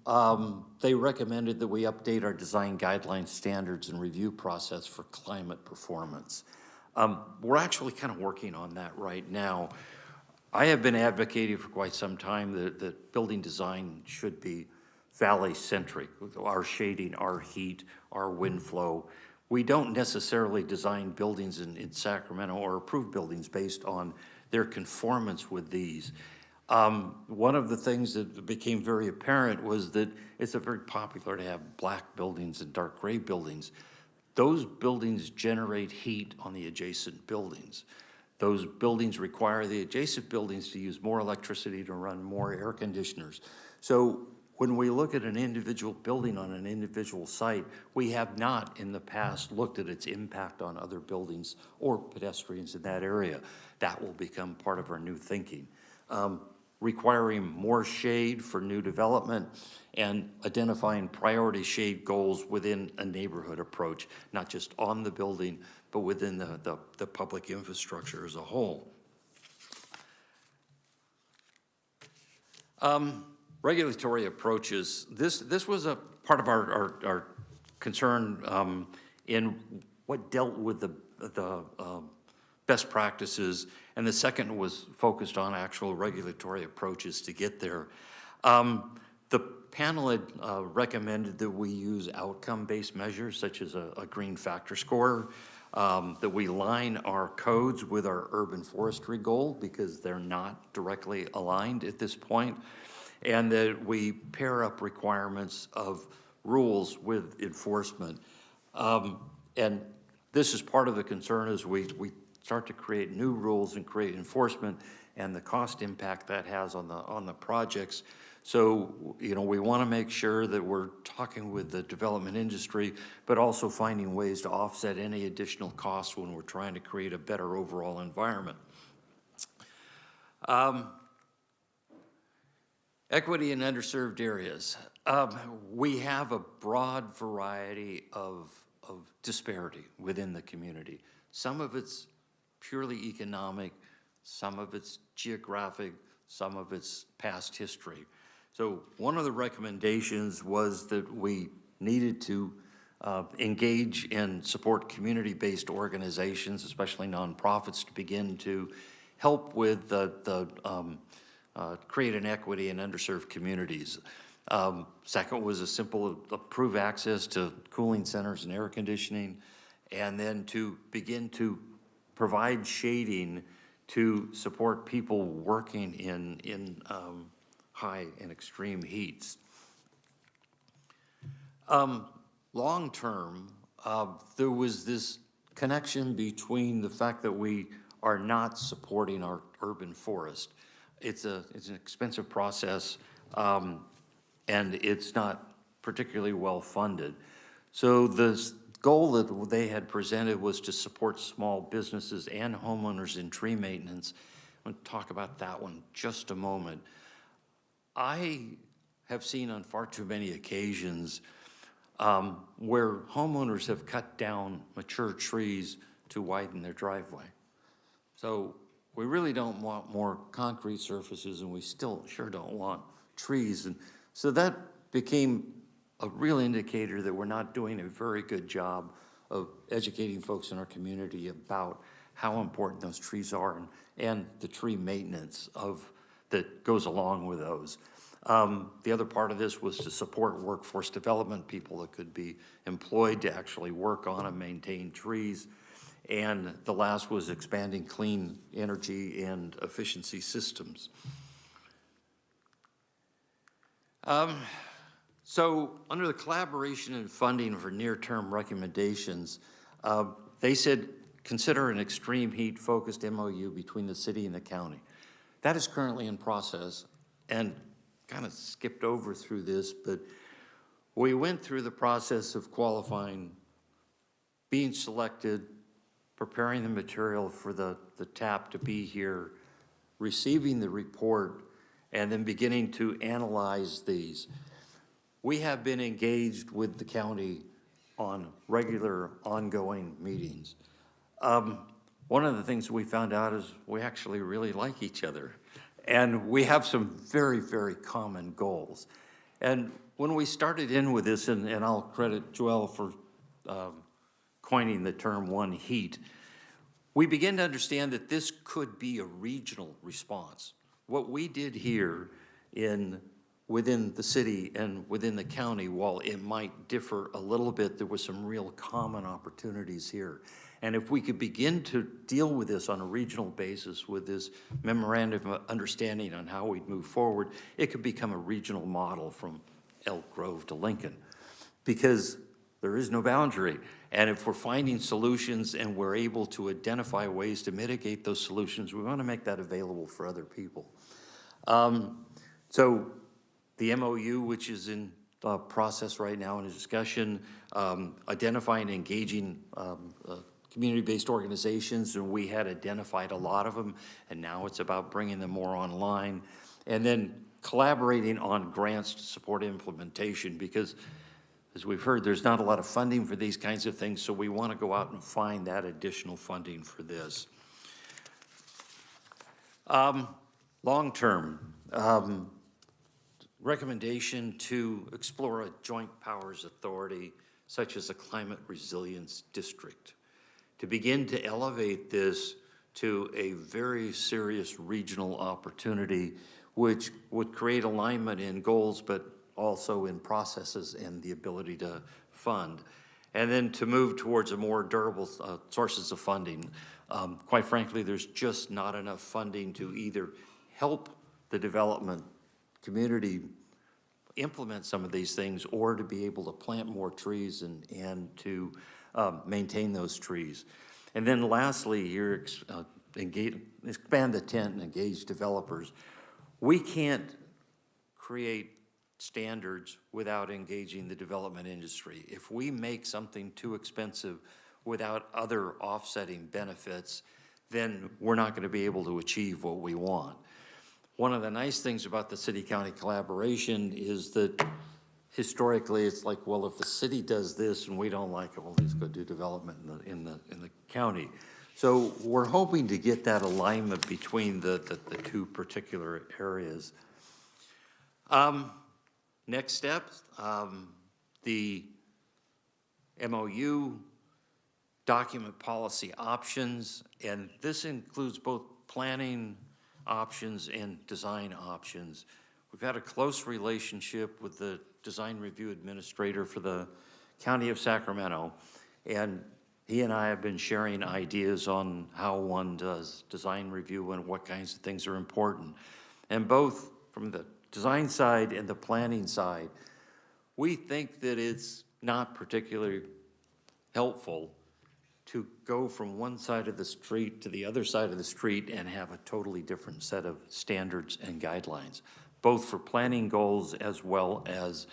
they recommended that we update our design guidelines, standards, and review process for climate performance. We're actually kind of working on that right now. I have been advocating for quite some time that building design should be valley-centric, with our shading, our heat, our wind flow. We don't necessarily design buildings in Sacramento or approve buildings based on their conformance with these. One of the things that became very apparent was that it's very popular to have black buildings and dark gray buildings. Those buildings generate heat on the adjacent buildings. Those buildings require the adjacent buildings to use more electricity to run more air conditioners. So when we look at an individual building on an individual site, we have not in the past looked at its impact on other buildings or pedestrians in that area. That will become part of our new thinking. Requiring more shade for new development and identifying priority shade goals within a neighborhood approach, not just on the building, but within the public infrastructure as a whole. Regulatory approaches. This was a part of our concern in what dealt with the best practices, and the second was focused on actual regulatory approaches to get there. The panel had recommended that we use outcome-based measures such as a green factor score, that we line our codes with our urban forestry goal because they're not directly aligned at this point, and that we pair up requirements of rules with enforcement. And this is part of the concern as we start to create new rules and create enforcement and the cost impact that has on the projects. So, you know, we want to make sure that we're talking with the development industry, but also finding ways to offset any additional costs when we're trying to create a better overall environment. Equity in underserved areas. We have a broad variety of disparity within the community. Some of it's purely economic, some of it's geographic, some of it's past history. So one of the recommendations was that we needed to engage and support community-based organizations, especially nonprofits, to begin to help with create an equity in underserved communities. Second was a simple approve access to cooling centers and air conditioning, and then to begin to provide shading to support people working in high and extreme heats. Long-term, there was this connection between the fact that we are not supporting our urban forest. It's an expensive process, and it's not particularly well-funded. So the goal that they had presented was to support small businesses and homeowners in tree maintenance. I'm going to talk about that one just a moment. I have seen on far too many occasions where homeowners have cut down mature trees to widen their driveway. So we really don't want more concrete surfaces, and we still sure don't want trees. And so that became a real indicator that we're not doing a very good job of educating folks in our community about how important those trees are and the tree maintenance that goes along with those. The other part of this was to support workforce development, people that could be employed to actually work on and maintain trees. And the last was expanding clean energy and efficiency systems. So under the collaboration and funding for near-term recommendations, they said consider an extreme heat-focused MOU between the city and the county. That is currently in process, and kind of skipped over through this, but we went through the process of qualifying, being selected, preparing the material for the TAP to be here, receiving the report, and then beginning to analyze these. We have been engaged with the county on regular, ongoing meetings. One of the things we found out is we actually really like each other. And we have some very, very common goals. And when we started in with this, and I'll credit Joelle for coining the term one heat, we began to understand that this could be a regional response. What we did here within the city and within the county, while it might differ a little bit, there were some real common opportunities here. And if we could begin to deal with this on a regional basis with this memorandum of understanding on how we'd move forward, it could become a regional model from Elk Grove to Lincoln, because there is no boundary. And if we're finding solutions and we're able to identify ways to mitigate those solutions, we want to make that available for other people. So the MOU, which is in process right now in a discussion, identifying and engaging community-based organizations, and we had identified a lot of them, and now it's about bringing them more online, and then collaborating on grants to support implementation, because as we've heard, there's not a lot of funding for these kinds of things, so we want to go out and find that additional funding for this. Long-term, recommendation to explore a joint powers authority such as a climate resilience district, to begin to elevate this to a very serious regional opportunity, which would create alignment in goals, but also in processes and the ability to fund. And then to move towards a more durable sources of funding. Quite frankly, there's just not enough funding to either help the development community implement some of these things, or to be able to plant more trees and to maintain those trees. And then lastly, here, expand the tent and engage developers. We can't create standards without engaging the development industry. If we make something too expensive without other offsetting benefits, then we're not going to be able to achieve what we want. One of the nice things about the city-county collaboration is that historically it's like, well, if the city does this and we don't like it, well, let's go do development in the county. So we're hoping to get that alignment between the two particular areas. Next steps, the MOU, document policy options, and this includes both planning options and design options. We've had a close relationship with the design review administrator for the County of Sacramento, and he and I have been sharing ideas on how one does design review and what kinds of things are important. And both from the design side and the planning side, we think that it's not particularly helpful to go from one side of the street to the other side of the street and have a totally different set of standards and guidelines, both for planning goals as well as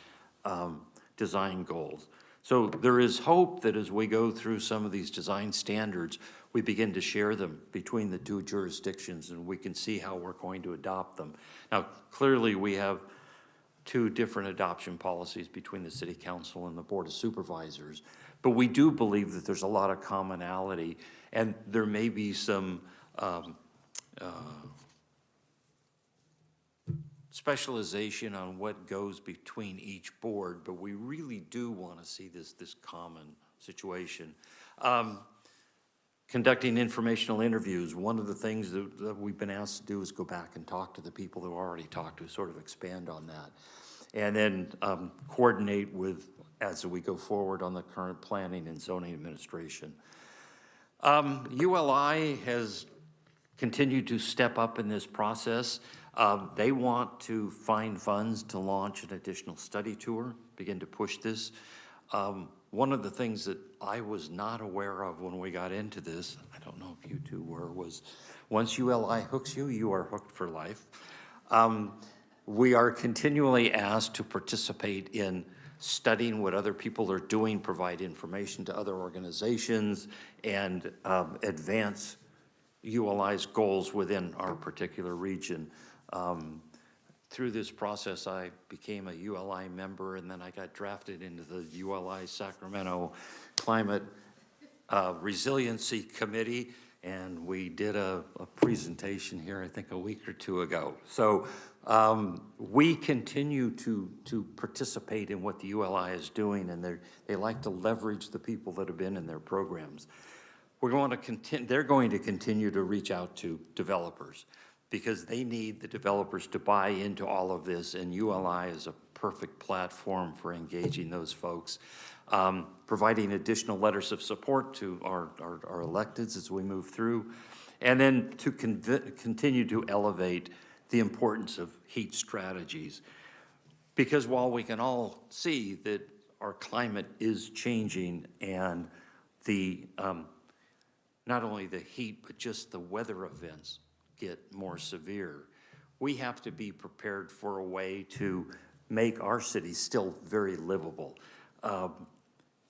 design goals. So there is hope that as we go through some of these design standards, we begin to share them between the two jurisdictions and we can see how we're going to adopt them. Now, clearly we have two different adoption policies between the City Council and the Board of Supervisors, but we do believe that there's a lot of commonality and there may be some specialization on what goes between each board, but we really do want to see this common situation. Conducting informational interviews, one of the things that we've been asked to do is go back and talk to the people who already talked to, sort of expand on that. And then coordinate with, as we go forward on the current planning and zoning administration. ULI has continued to step up in this process. They want to find funds to launch an additional study tour, begin to push this. One of the things that I was not aware of when we got into this, I don't know if you two were, was once ULI hooks you, you are hooked for life. We are continually asked to participate in studying what other people are doing, provide information to other organizations, and advance ULI's goals within our particular region. Through this process, I became a ULI member, and then I got drafted into the ULI Sacramento Climate Resiliency Committee, and we did a presentation here, I think, a week or two ago. So we continue to participate in what the ULI is doing, and they like to leverage the people that have been in their programs. They're going to continue to reach out to developers, because they need the developers to buy into all of this, and ULI is a perfect platform for engaging those folks. Providing additional letters of support to our electeds as we move through, and then to continue to elevate the importance of heat strategies. Because while we can all see that our climate is changing and the not only the heat, but just the weather events get more severe, we have to be prepared for a way to make our city still very livable.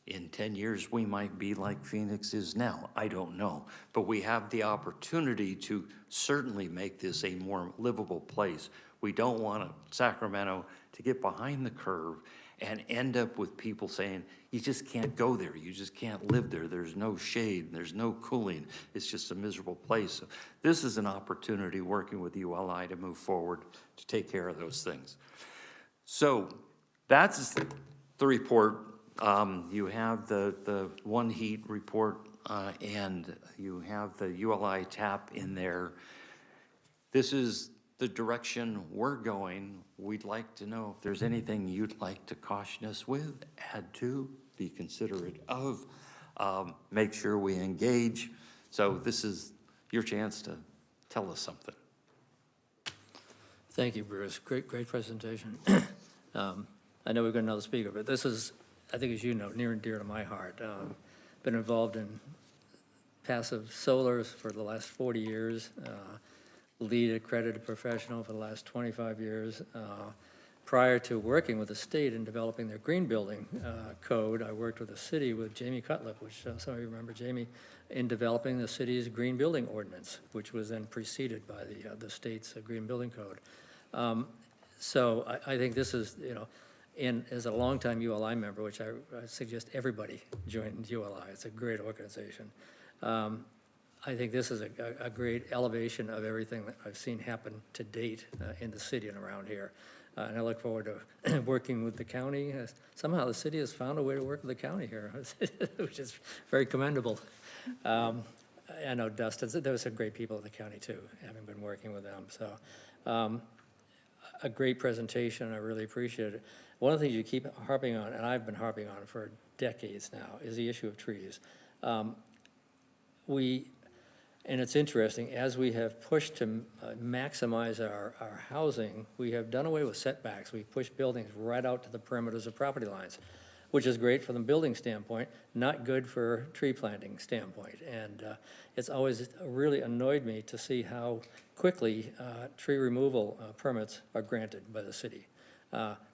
In 10 years, we might be like Phoenix is now. I don't know. But we have the opportunity to certainly make this a more livable place. We don't want Sacramento to get behind the curve and end up with people saying, you just can't go there. You just can't live there. There's no shade. There's no cooling. It's just a miserable place. So this is an opportunity, working with ULI, to move forward to take care of those things. So that's the report. You have the One Heat report, and you have the ULI TAP in there. This is the direction we're going. We'd like to know if there's anything you'd like to caution us with, add to, be considerate of, make sure we engage. So this is your chance to tell us something. Thank you, Bruce. Great presentation. I know we've got another speaker, but this is, I think, as you know, near and dear to my heart. Been involved in passive solar for the last 40 years, lead accredited professional for the last 25 years. Prior to working with the state in developing their green building code, I worked with the city with Jamie Cutlip, which some of you remember Jamie, in developing the city's green building ordinance, which was then preceded by the state's green building code. So I think this is, you know, and as a longtime ULI member, which I suggest everybody join ULI, it's a great organization. I think this is a great elevation of everything that I've seen happen to date in the city and around here. And I look forward to working with the county. Somehow the city has found a way to work with the county here, which is very commendable. I know Dustin, there were some great people in the county too, having been working with them, so. A great presentation, I really appreciate it. One of the things you keep harping on, and I've been harping on for decades now, is the issue of trees. And it's interesting, as we have pushed to maximize our housing, we have done away with setbacks. We've pushed buildings right out to the perimeters of property lines, which is great from the building standpoint, not good for tree planting standpoint. And it's always really annoyed me to see how quickly tree removal permits are granted by the city,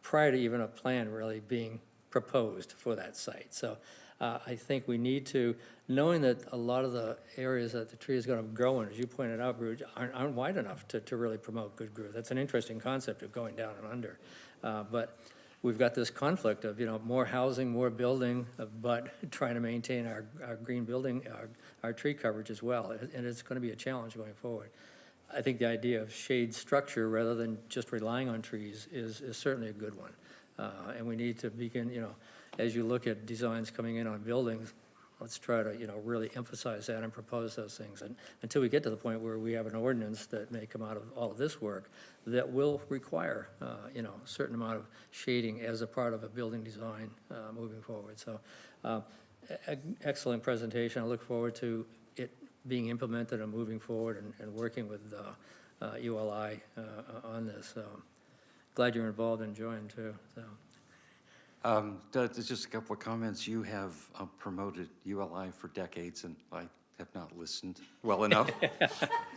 prior to even a plan really being proposed for that site. So I think we need to, knowing that a lot of the areas that the tree is going to grow in, as you pointed out, Bruce, aren't wide enough to really promote good growth. That's an interesting concept of going down and under. But we've got this conflict of, more housing, more building, but trying to maintain our green building, our tree coverage as well. And it's going to be a challenge going forward. I think the idea of shade structure rather than just relying on trees is certainly a good one. And we need to begin, as you look at designs coming in on buildings, let's try to, really emphasize that and propose those things. And until we get to the point where we have an ordinance that may come out of all of this work that will require, a certain amount of shading as a part of a building design moving forward. So excellent presentation. I look forward to it being implemented and moving forward and working with ULI on this. So glad you're involved and joined too. So. Just a couple of comments. You have promoted ULI for decades, and I have not listened well enough.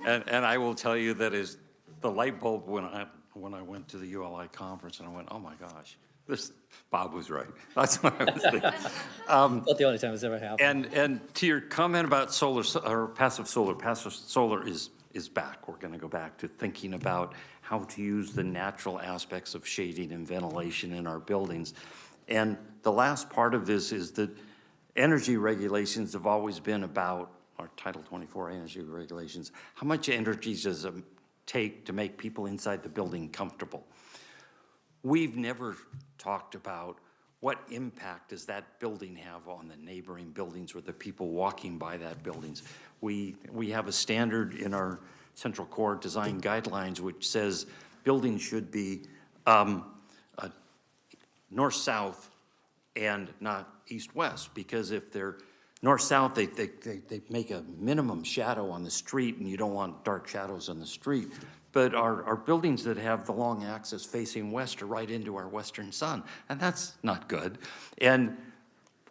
and I will tell you that is the light bulb when I went to the ULI conference, and I went, oh my gosh, Bob was right. That's what I was thinking. Not the only time it's ever happened. And to your comment about solar or passive solar is back. We're going to go back to thinking about how to use the natural aspects of shading and ventilation in our buildings. And the last part of this is that energy regulations have always been about, our Title 24 energy regulations, how much energy does it take to make people inside the building comfortable? We've never talked about what impact does that building have on the neighboring buildings or the people walking by that buildings. We have a standard in our Central Core design guidelines which says buildings should be north-south and not east-west, because if they're north-south, they make a minimum shadow on the street, and you don't want dark shadows on the street. But our buildings that have the long axis facing west are right into our western sun, and that's not good. And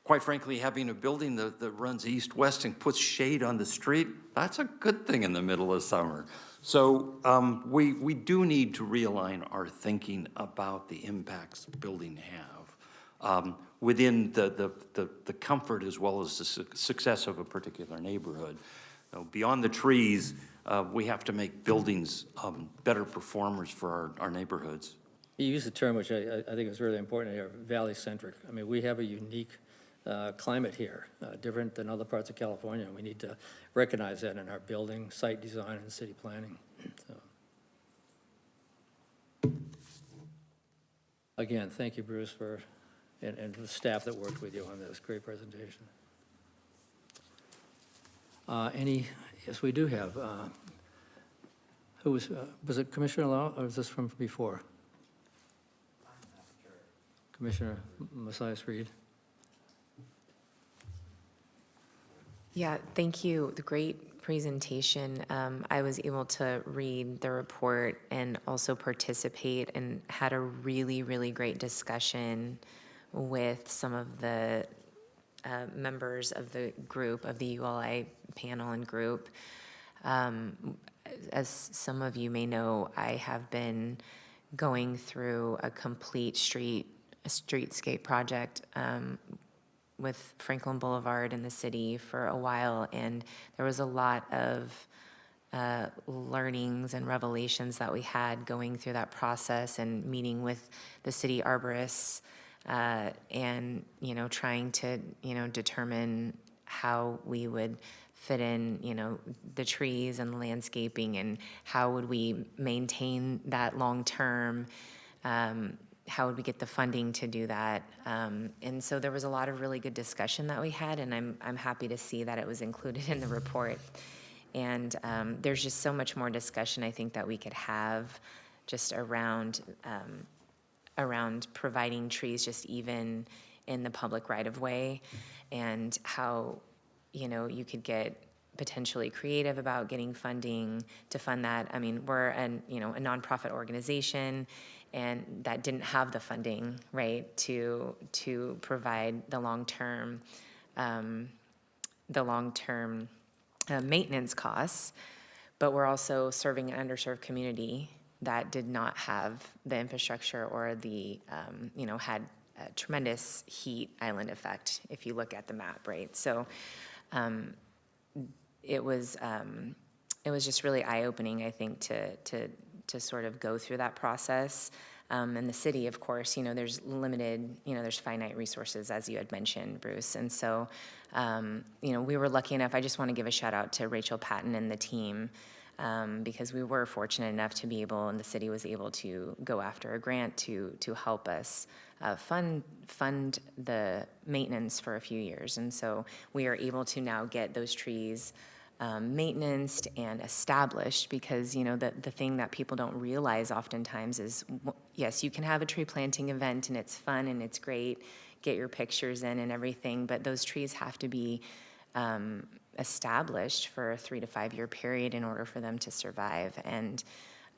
quite frankly, having a building that runs east-west and puts shade on the street, that's a good thing in the middle of summer. So we do need to realign our thinking about the impacts building have within the comfort as well as the success of a particular neighborhood. Beyond the trees, we have to make buildings better performers for our neighborhoods. You used a term which I think is really important here, valley-centric. I mean, we have a unique climate here, different than other parts of California. We need to recognize that in our building, site design, and city planning. So. Again, thank you, Bruce, and the staff that worked with you on this great presentation. Yes, we do have, who was it Commissioner Lau, or was this from before? Commissioner Messias-Reed. Yeah, thank you. The great presentation. I was able to read the report and also participate and had a really, really great discussion with some of the members of the group, of the ULI panel and group. As some of you may know, I have been going through a complete streetscape project with Franklin Boulevard in the city for a while, and there was a lot of learnings and revelations that we had going through that process and meeting with the city arborists and, trying to, determine how we would fit in, the trees and landscaping and how would we maintain that long term. how would we get the funding to do that? And so there was a lot of really good discussion that we had, and I'm happy to see that it was included in the report. And there's just so much more discussion I think that we could have just around providing trees just even in the public right-of-way, and how, you could get potentially creative about getting funding to fund that. I mean, we're a nonprofit organization, and that didn't have the funding, right, to provide the long-term maintenance costs. But we're also serving an underserved community that did not have the infrastructure or the, had a tremendous heat island effect, if you look at the map, right? So it was just really eye-opening, I think, to sort of go through that process. And the city, of course, there's limited, there's finite resources, as you had mentioned, Bruce. And so, we were lucky enough. I just want to give a shout out to Rachel Patton and the team, because we were fortunate enough to be able, and the city was able to go after a grant to help us fund the maintenance for a few years. And so we are able to now get those trees maintenanced and established, because the thing that people don't realize oftentimes is, yes, you can have a tree planting event and it's fun and it's great, get your pictures in and everything, but those trees have to be established for a 3 to 5 year period in order for them to survive. And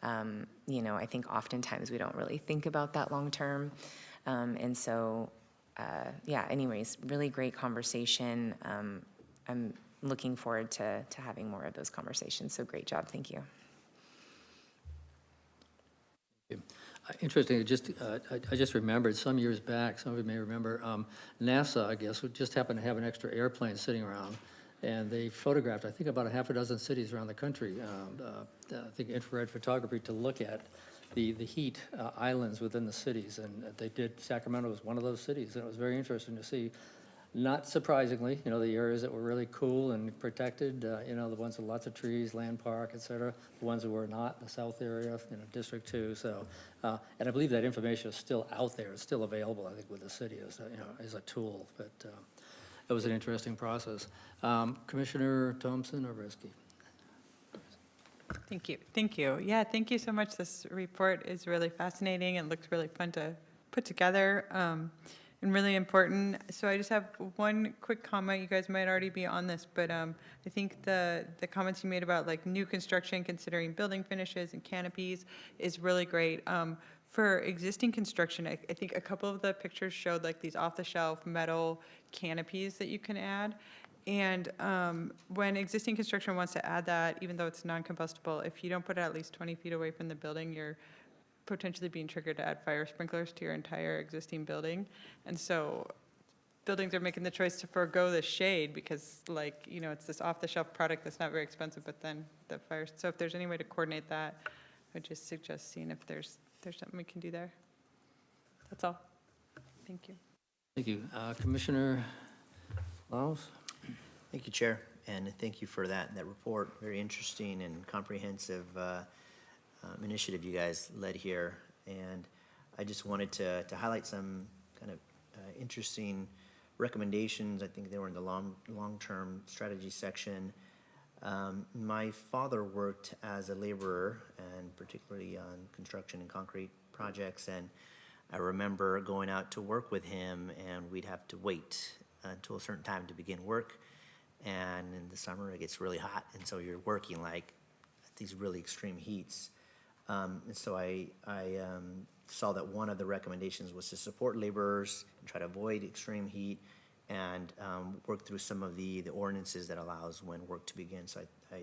I think oftentimes we don't really think about that long term. And so anyways, really great conversation. I'm looking forward to having more of those conversations. So great job. Thank you. Interesting, I just remembered some years back, some of you may remember, NASA, I guess, just happened to have an extra airplane sitting around, and they photographed, I think, about a half a dozen cities around the country, I think infrared photography, to look at the heat islands within the cities. And they did, Sacramento was one of those cities, and it was very interesting to see. Not surprisingly, the areas that were really cool and protected, the ones with lots of trees, land park, et cetera, the ones that were not, the south area, District 2. So, and I believe that information is still out there. It's still available, I think, with the city as a tool. But it was an interesting process. Commissioner Thompson or Risky? Thank you. Yeah, thank you so much. This report is really fascinating and looks really fun to put together. And really important. So I just have one quick comment. You guys might already be on this, but I think the comments you made about like new construction, considering building finishes and canopies, is really great. For existing construction, I think a couple of the pictures showed like these off-the-shelf metal canopies that you can add. And when existing construction wants to add that, even though it's non-combustible, if you don't put it at least 20 feet away from the building, you're potentially being triggered to add fire sprinklers to your entire existing building. And so buildings are making the choice to forego the shade because, it's this off-the-shelf product that's not very expensive, but then the fire. So if there's any way to coordinate that, I would just suggest seeing if there's something we can do there. That's all. Thank you. Thank you. Commissioner Laos? Thank you, Chair, and thank you for that report. Very interesting and comprehensive initiative you guys led here. And I just wanted to highlight some kind of interesting recommendations. I think they were in the long-term strategy section. My father worked as a laborer, and particularly on construction and concrete projects, and I remember going out to work with him, and we'd have to wait until a certain time to begin work. And in the summer, it gets really hot, and so you're working like at these really extreme heats. And so I saw that one of the recommendations was to support laborers and try to avoid extreme heat, and work through some of the ordinances that allows when work to begin. So I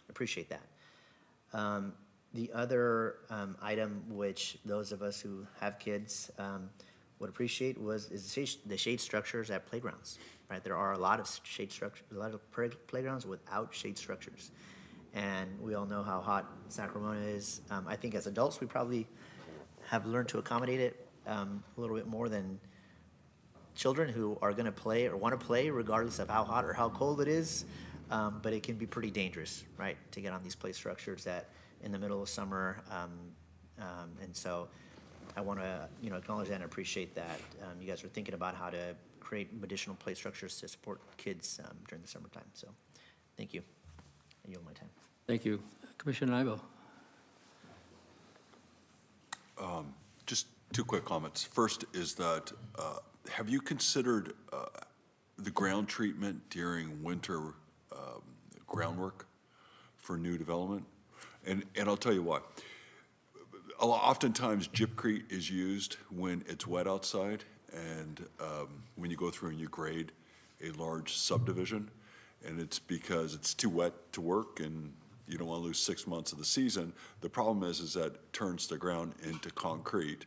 appreciate that. The other item, which those of us who have kids would appreciate, is the shade structures at playgrounds. Right, there are a lot of shade structures, a lot of playgrounds without shade structures. And we all know how hot Sacramento is. I think as adults, we probably have learned to accommodate it a little bit more than children who are going to play or want to play regardless of how hot or how cold it is. But it can be pretty dangerous, right, to get on these play structures in the middle of summer. And so I want to, acknowledge that and appreciate that. You guys are thinking about how to create additional play structures to support kids during the summertime. So, thank you. I yield my time. Thank you. Commissioner Nybo. Just two quick comments. First is that, have you considered the ground treatment during winter groundwork for new development? And I'll tell you what. Oftentimes, gypcrete is used when it's wet outside, and when you go through and you grade a large subdivision, and it's because it's too wet to work, and you don't want to lose 6 months of the season. The problem is that it turns the ground into concrete,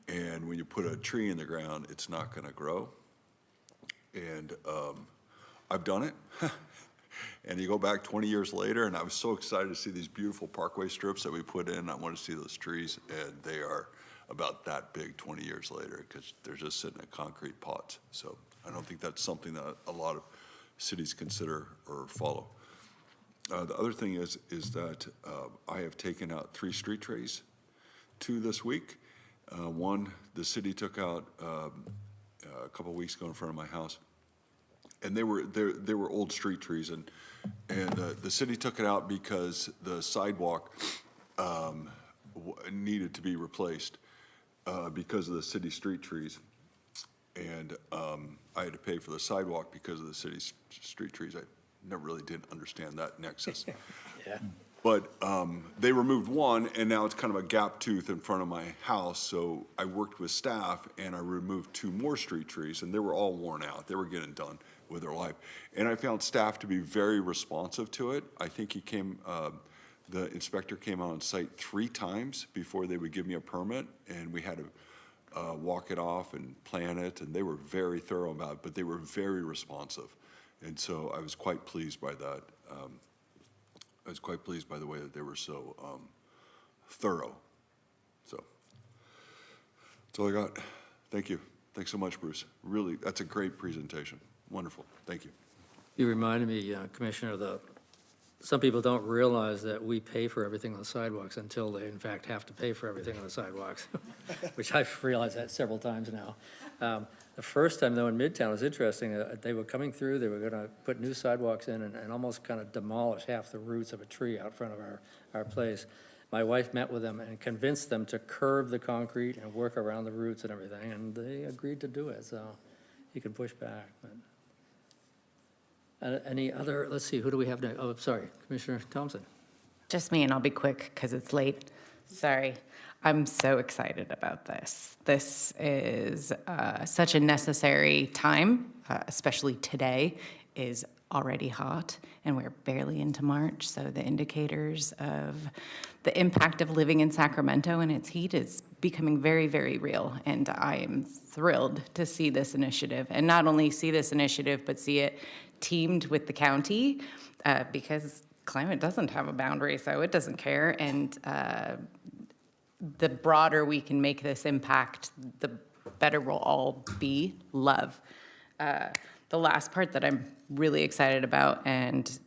and when you put a tree in the ground, it's not going to grow. And I've done it. And you go back 20 years later, and I was so excited to see these beautiful parkway strips that we put in. I want to see those trees, and they are about that big 20 years later because they're just sitting in concrete pots. So I don't think that's something that a lot of cities consider or follow. The other thing is that I have taken out 3 street trees, 2 this week. One, the city took out a couple of weeks ago in front of my house. And they were old street trees, and the city took it out because the sidewalk needed to be replaced because of the city street trees, and I had to pay for the sidewalk because of the city's street trees. I never really did understand that nexus. Yeah. But they removed one, and now it's kind of a gap tooth in front of my house. So I worked with staff, and I removed 2 more street trees, and they were all worn out. They were getting done with their life. And I found staff to be very responsive to it. I think the inspector came out on site 3 times before they would give me a permit, and we had to walk it off and plan it, and they were very thorough about it, but they were very responsive. And so I was quite pleased by that. I was quite pleased by the way that they were so thorough. So that's all I got. Thank you. Thanks so much, Bruce. Really, that's a great presentation. Wonderful. Thank you. You reminded me, Commissioner, some people don't realize that we pay for everything on the sidewalks until they, in fact, have to pay for everything on the sidewalks, which I've realized that several times now. The first time, though, in Midtown, it was interesting. They were coming through, they were going to put new sidewalks in and almost kind of demolish half the roots of a tree out front of our place. My wife met with them and convinced them to curve the concrete and work around the roots and everything, and they agreed to do it, so you can push back. But any other, let's see, who do we have next? Oh, sorry, Commissioner Thompson. Just me, and I'll be quick because it's late. Sorry. I'm so excited about this. This is such a necessary time, especially today is already hot, and we're barely into March, so the indicators of the impact of living in Sacramento and its heat is becoming very, very real, and I am thrilled to see this initiative, and not only see this initiative, but see it teamed with the county, because climate doesn't have a boundary, so it doesn't care, and the broader we can make this impact, the better we'll all be. Love. The last part that I'm really excited about and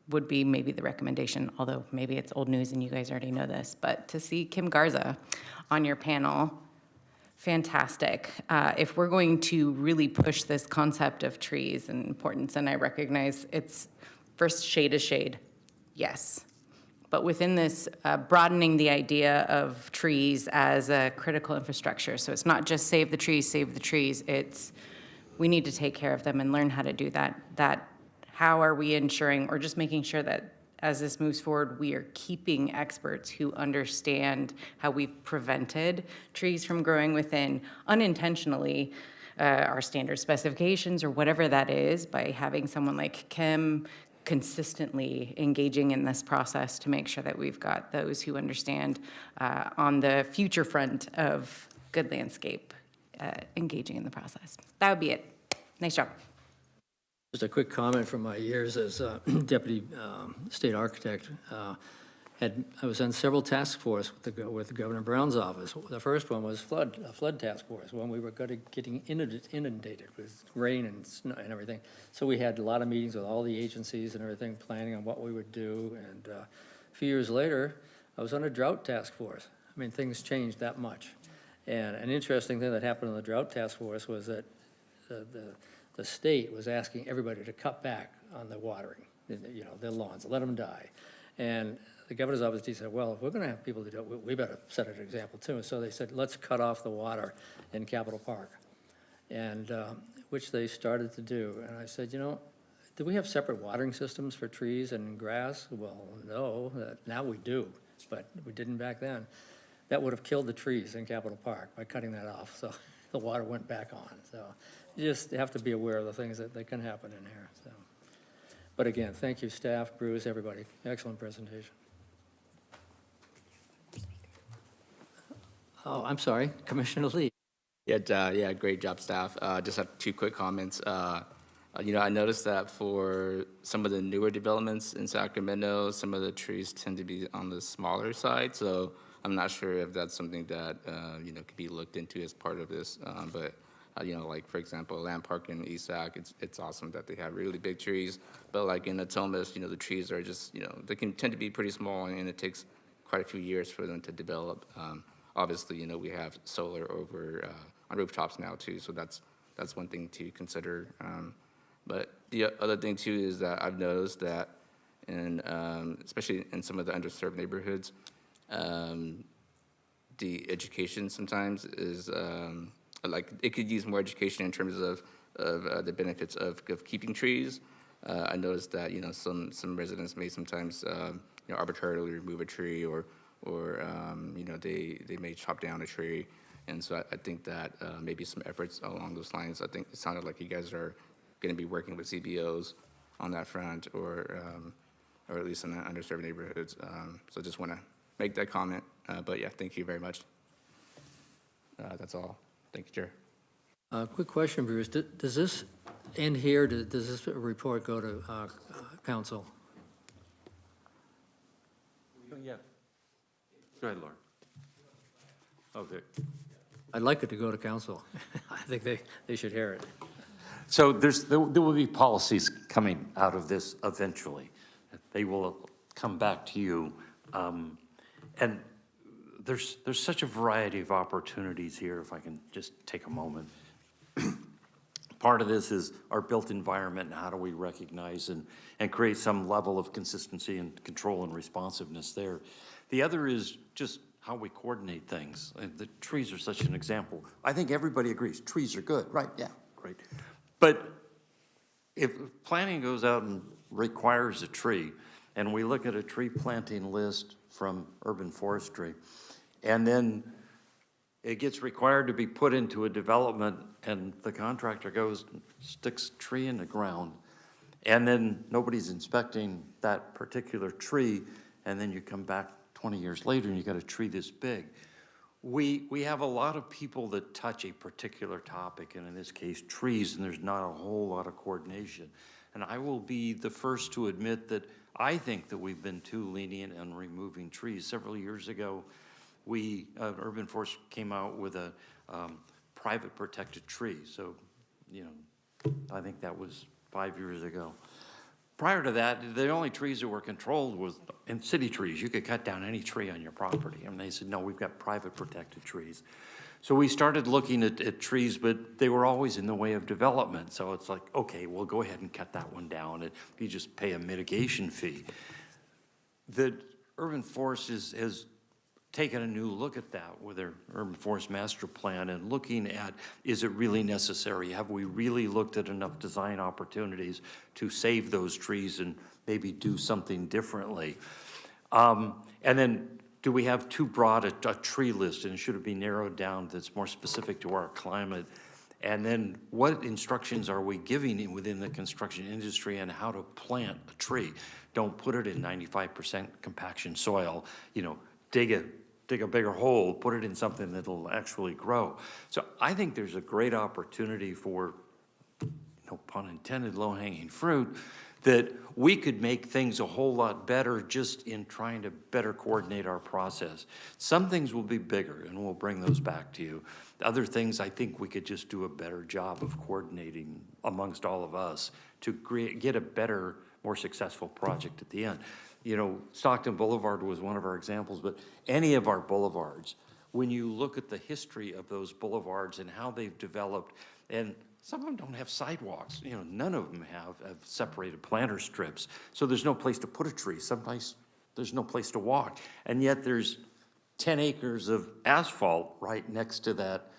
would be maybe the recommendation, although maybe it's old news and you guys already know this, but to see Kim Garza on your panel, fantastic. If we're going to really push this concept of trees and importance, and I recognize it's first shade is shade, yes. But within this, broadening the idea of trees as a critical infrastructure. So it's not just save the trees, it's we need to take care of them and learn how to do that. How are we ensuring, or just making sure that as this moves forward, we are keeping experts who understand how we've prevented trees from growing within unintentionally our standard specifications or whatever that is, by having someone like Kim consistently engaging in this process to make sure that we've got those who understand on the future front of good landscape engaging in the process. That would be it. Nice job. Just a quick comment from my years as deputy state architect. I was on several task force with Governor Brown's office. The first one was a flood task force, when we were getting inundated with rain and snow and everything. So we had a lot of meetings with all the agencies and everything, planning on what we would do. And a few years later, I was on a drought task force. I mean, things changed that much. And an interesting thing that happened on the drought task force was that the state was asking everybody to cut back on the watering, you know, their lawns, let them die. And the governor's office said, well, if we're gonna have people to do it, we better set an example too. So they said, let's cut off the water in Capitol Park, and which they started to do. And I said, you know, do we have separate watering systems for trees and grass? Well, no, now we do, but we didn't back then. That would have killed the trees in Capitol Park by cutting that off, so the water went back on. So you just have to be aware of the things that can happen in here, so. But again, thank you, staff, Bruce, everybody. Excellent presentation. Oh, I'm sorry, Commissioner Lee. Yeah, great job, staff. Just have two quick comments. I noticed that for some of the newer developments in Sacramento, some of the trees tend to be on the smaller side. So I'm not sure if that's something that, could be looked into as part of this. But like, for example, Land Park in East Sac, it's awesome that they have really big trees. But like in Atomas, the trees are just, they can tend to be pretty small, and it takes quite a few years for them to develop. Obviously, we have solar over on rooftops now too, so that's one thing to consider. But the other thing too is that I've noticed that in, especially in some of the underserved neighborhoods, the education sometimes is like it could use more education in terms of the benefits of keeping trees. I noticed that some residents may sometimes arbitrarily remove a tree or they may chop down a tree, and so I think that maybe some efforts along those lines. I think it sounded like you guys are going to be working with CBOs on that front, or at least in the underserved neighborhoods. So just want to make that comment. But yeah, thank you very much. That's all. Thank you, Chair. Quick question, Bruce. Does this end here? Does this report go to council? Yeah. Go ahead, Laura. Okay. I'd like it to go to council. I think they should hear it. So there will be policies coming out of this eventually. They will come back to you. And there's such a variety of opportunities here, if I can just take a moment. Part of this is our built environment and how do we recognize and create some level of consistency and control and responsiveness there. The other is just how we coordinate things. And the trees are such an example. I think everybody agrees, trees are good, right? Yeah, great. But if planning goes out and requires a tree, and we look at a tree planting list from urban forestry, and then it gets required to be put into a development, and the contractor goes and sticks a tree in the ground, and then nobody's inspecting that particular tree, and then you come back 20 years later and you got a tree this big. We have a lot of people that touch a particular topic, and in this case, trees, and there's not a whole lot of coordination. And I will be the first to admit that I think that we've been too lenient on removing trees. Several years ago, Urban Forest came out with a private protected tree. So, I think that was 5 years ago. Prior to that, the only trees that were controlled was in city trees. You could cut down any tree on your property. And they said, no, we've got private protected trees. So we started looking at trees, but they were always in the way of development. So it's like, okay, we'll go ahead and cut that one down. And you just pay a mitigation fee. The urban forest has taken a new look at that with their urban forest master plan and looking at, is it really necessary? Have we really looked at enough design opportunities to save those trees and maybe do something differently? And then do we have too broad a tree list, and should it be narrowed down that's more specific to our climate? And then what instructions are we giving within the construction industry on how to plant a tree? Don't put it in 95% compaction soil, dig a bigger hole, put it in something that'll actually grow. So I think there's a great opportunity for, no pun intended, low-hanging fruit, that we could make things a whole lot better just in trying to better coordinate our process. Some things will be bigger, and we'll bring those back to you. Other things, I think we could just do a better job of coordinating amongst all of us to get a better, more successful project at the end. Stockton Boulevard was one of our examples, but any of our boulevards, when you look at the history of those boulevards and how they've developed, and some of them don't have sidewalks, you know, none of them have separated planter strips, so there's no place to put a tree, someplace, there's no place to walk, and yet there's 10 acres of asphalt right next to that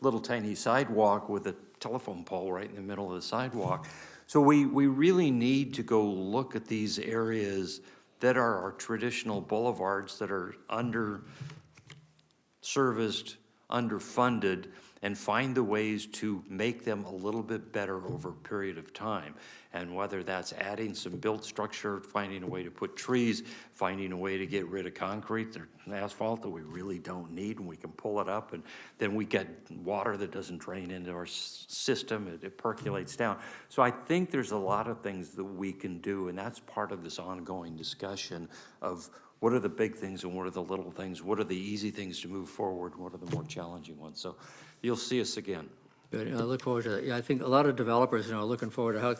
little tiny sidewalk with a telephone pole right in the middle of the sidewalk. So we really need to go look at these areas that are our traditional boulevards that are under-serviced, underfunded, and find the ways to make them a little bit better over a period of time. And whether that's adding some built structure, finding a way to put trees, finding a way to get rid of concrete or asphalt that we really don't need, and we can pull it up, and then we get water that doesn't drain into our system, it percolates down. So I think there's a lot of things that we can do, and that's part of this ongoing discussion of what are the big things and what are the little things, what are the easy things to move forward, what are the more challenging ones. So you'll see us again. Good, I look forward to that. Yeah, I think a lot of developers, you know, are looking forward to how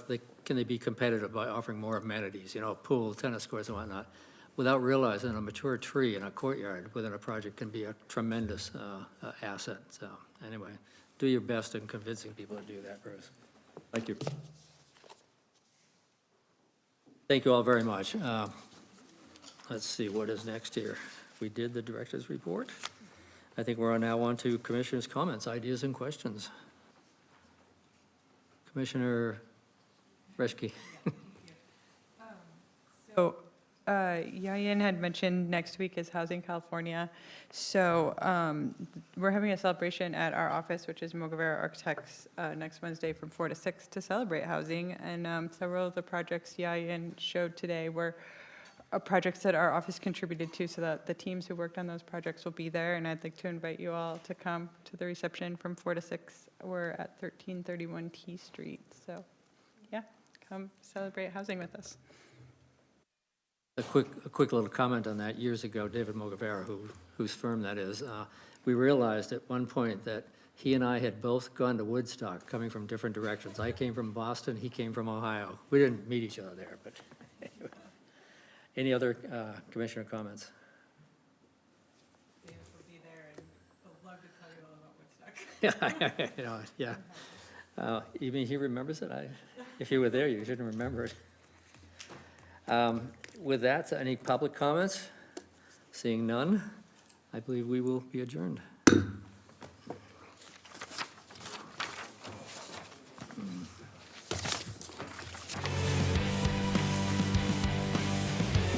can they be competitive by offering more amenities, you know, pool, tennis courts and whatnot, without realizing a mature tree in a courtyard within a project can be a tremendous asset. So anyway, do your best in convincing people to do that, Bruce. Thank you. Thank you all very much. Let's see, what is next here? We did the director's report. I think we're now on to commissioners' comments, ideas, and questions. Commissioner Reschke. So Yayan had mentioned next week is Housing California. So we're having a celebration at our office, which is Mogavera Architects, next Wednesday from 4 to 6 to celebrate housing. And several of the projects Yayan showed today were projects that our office contributed to, so that the teams who worked on those projects will be there. And I'd like to invite you all to come to the reception from 4 to 6. We're at 1331 T Street. So yeah, come celebrate housing with us. A quick little comment on that. Years ago, David Mogavera, whose firm that is, we realized at one point that he and I had both gone to Woodstock, coming from different directions. I came from Boston, he came from Ohio. We didn't meet each other there, but anyway. Any other commissioner comments? David will be there and would love to tell you all about Woodstock. You know, yeah. You mean he remembers it? If you were there, you shouldn't remember it. With that, any public comments? Seeing none, I believe we will be adjourned.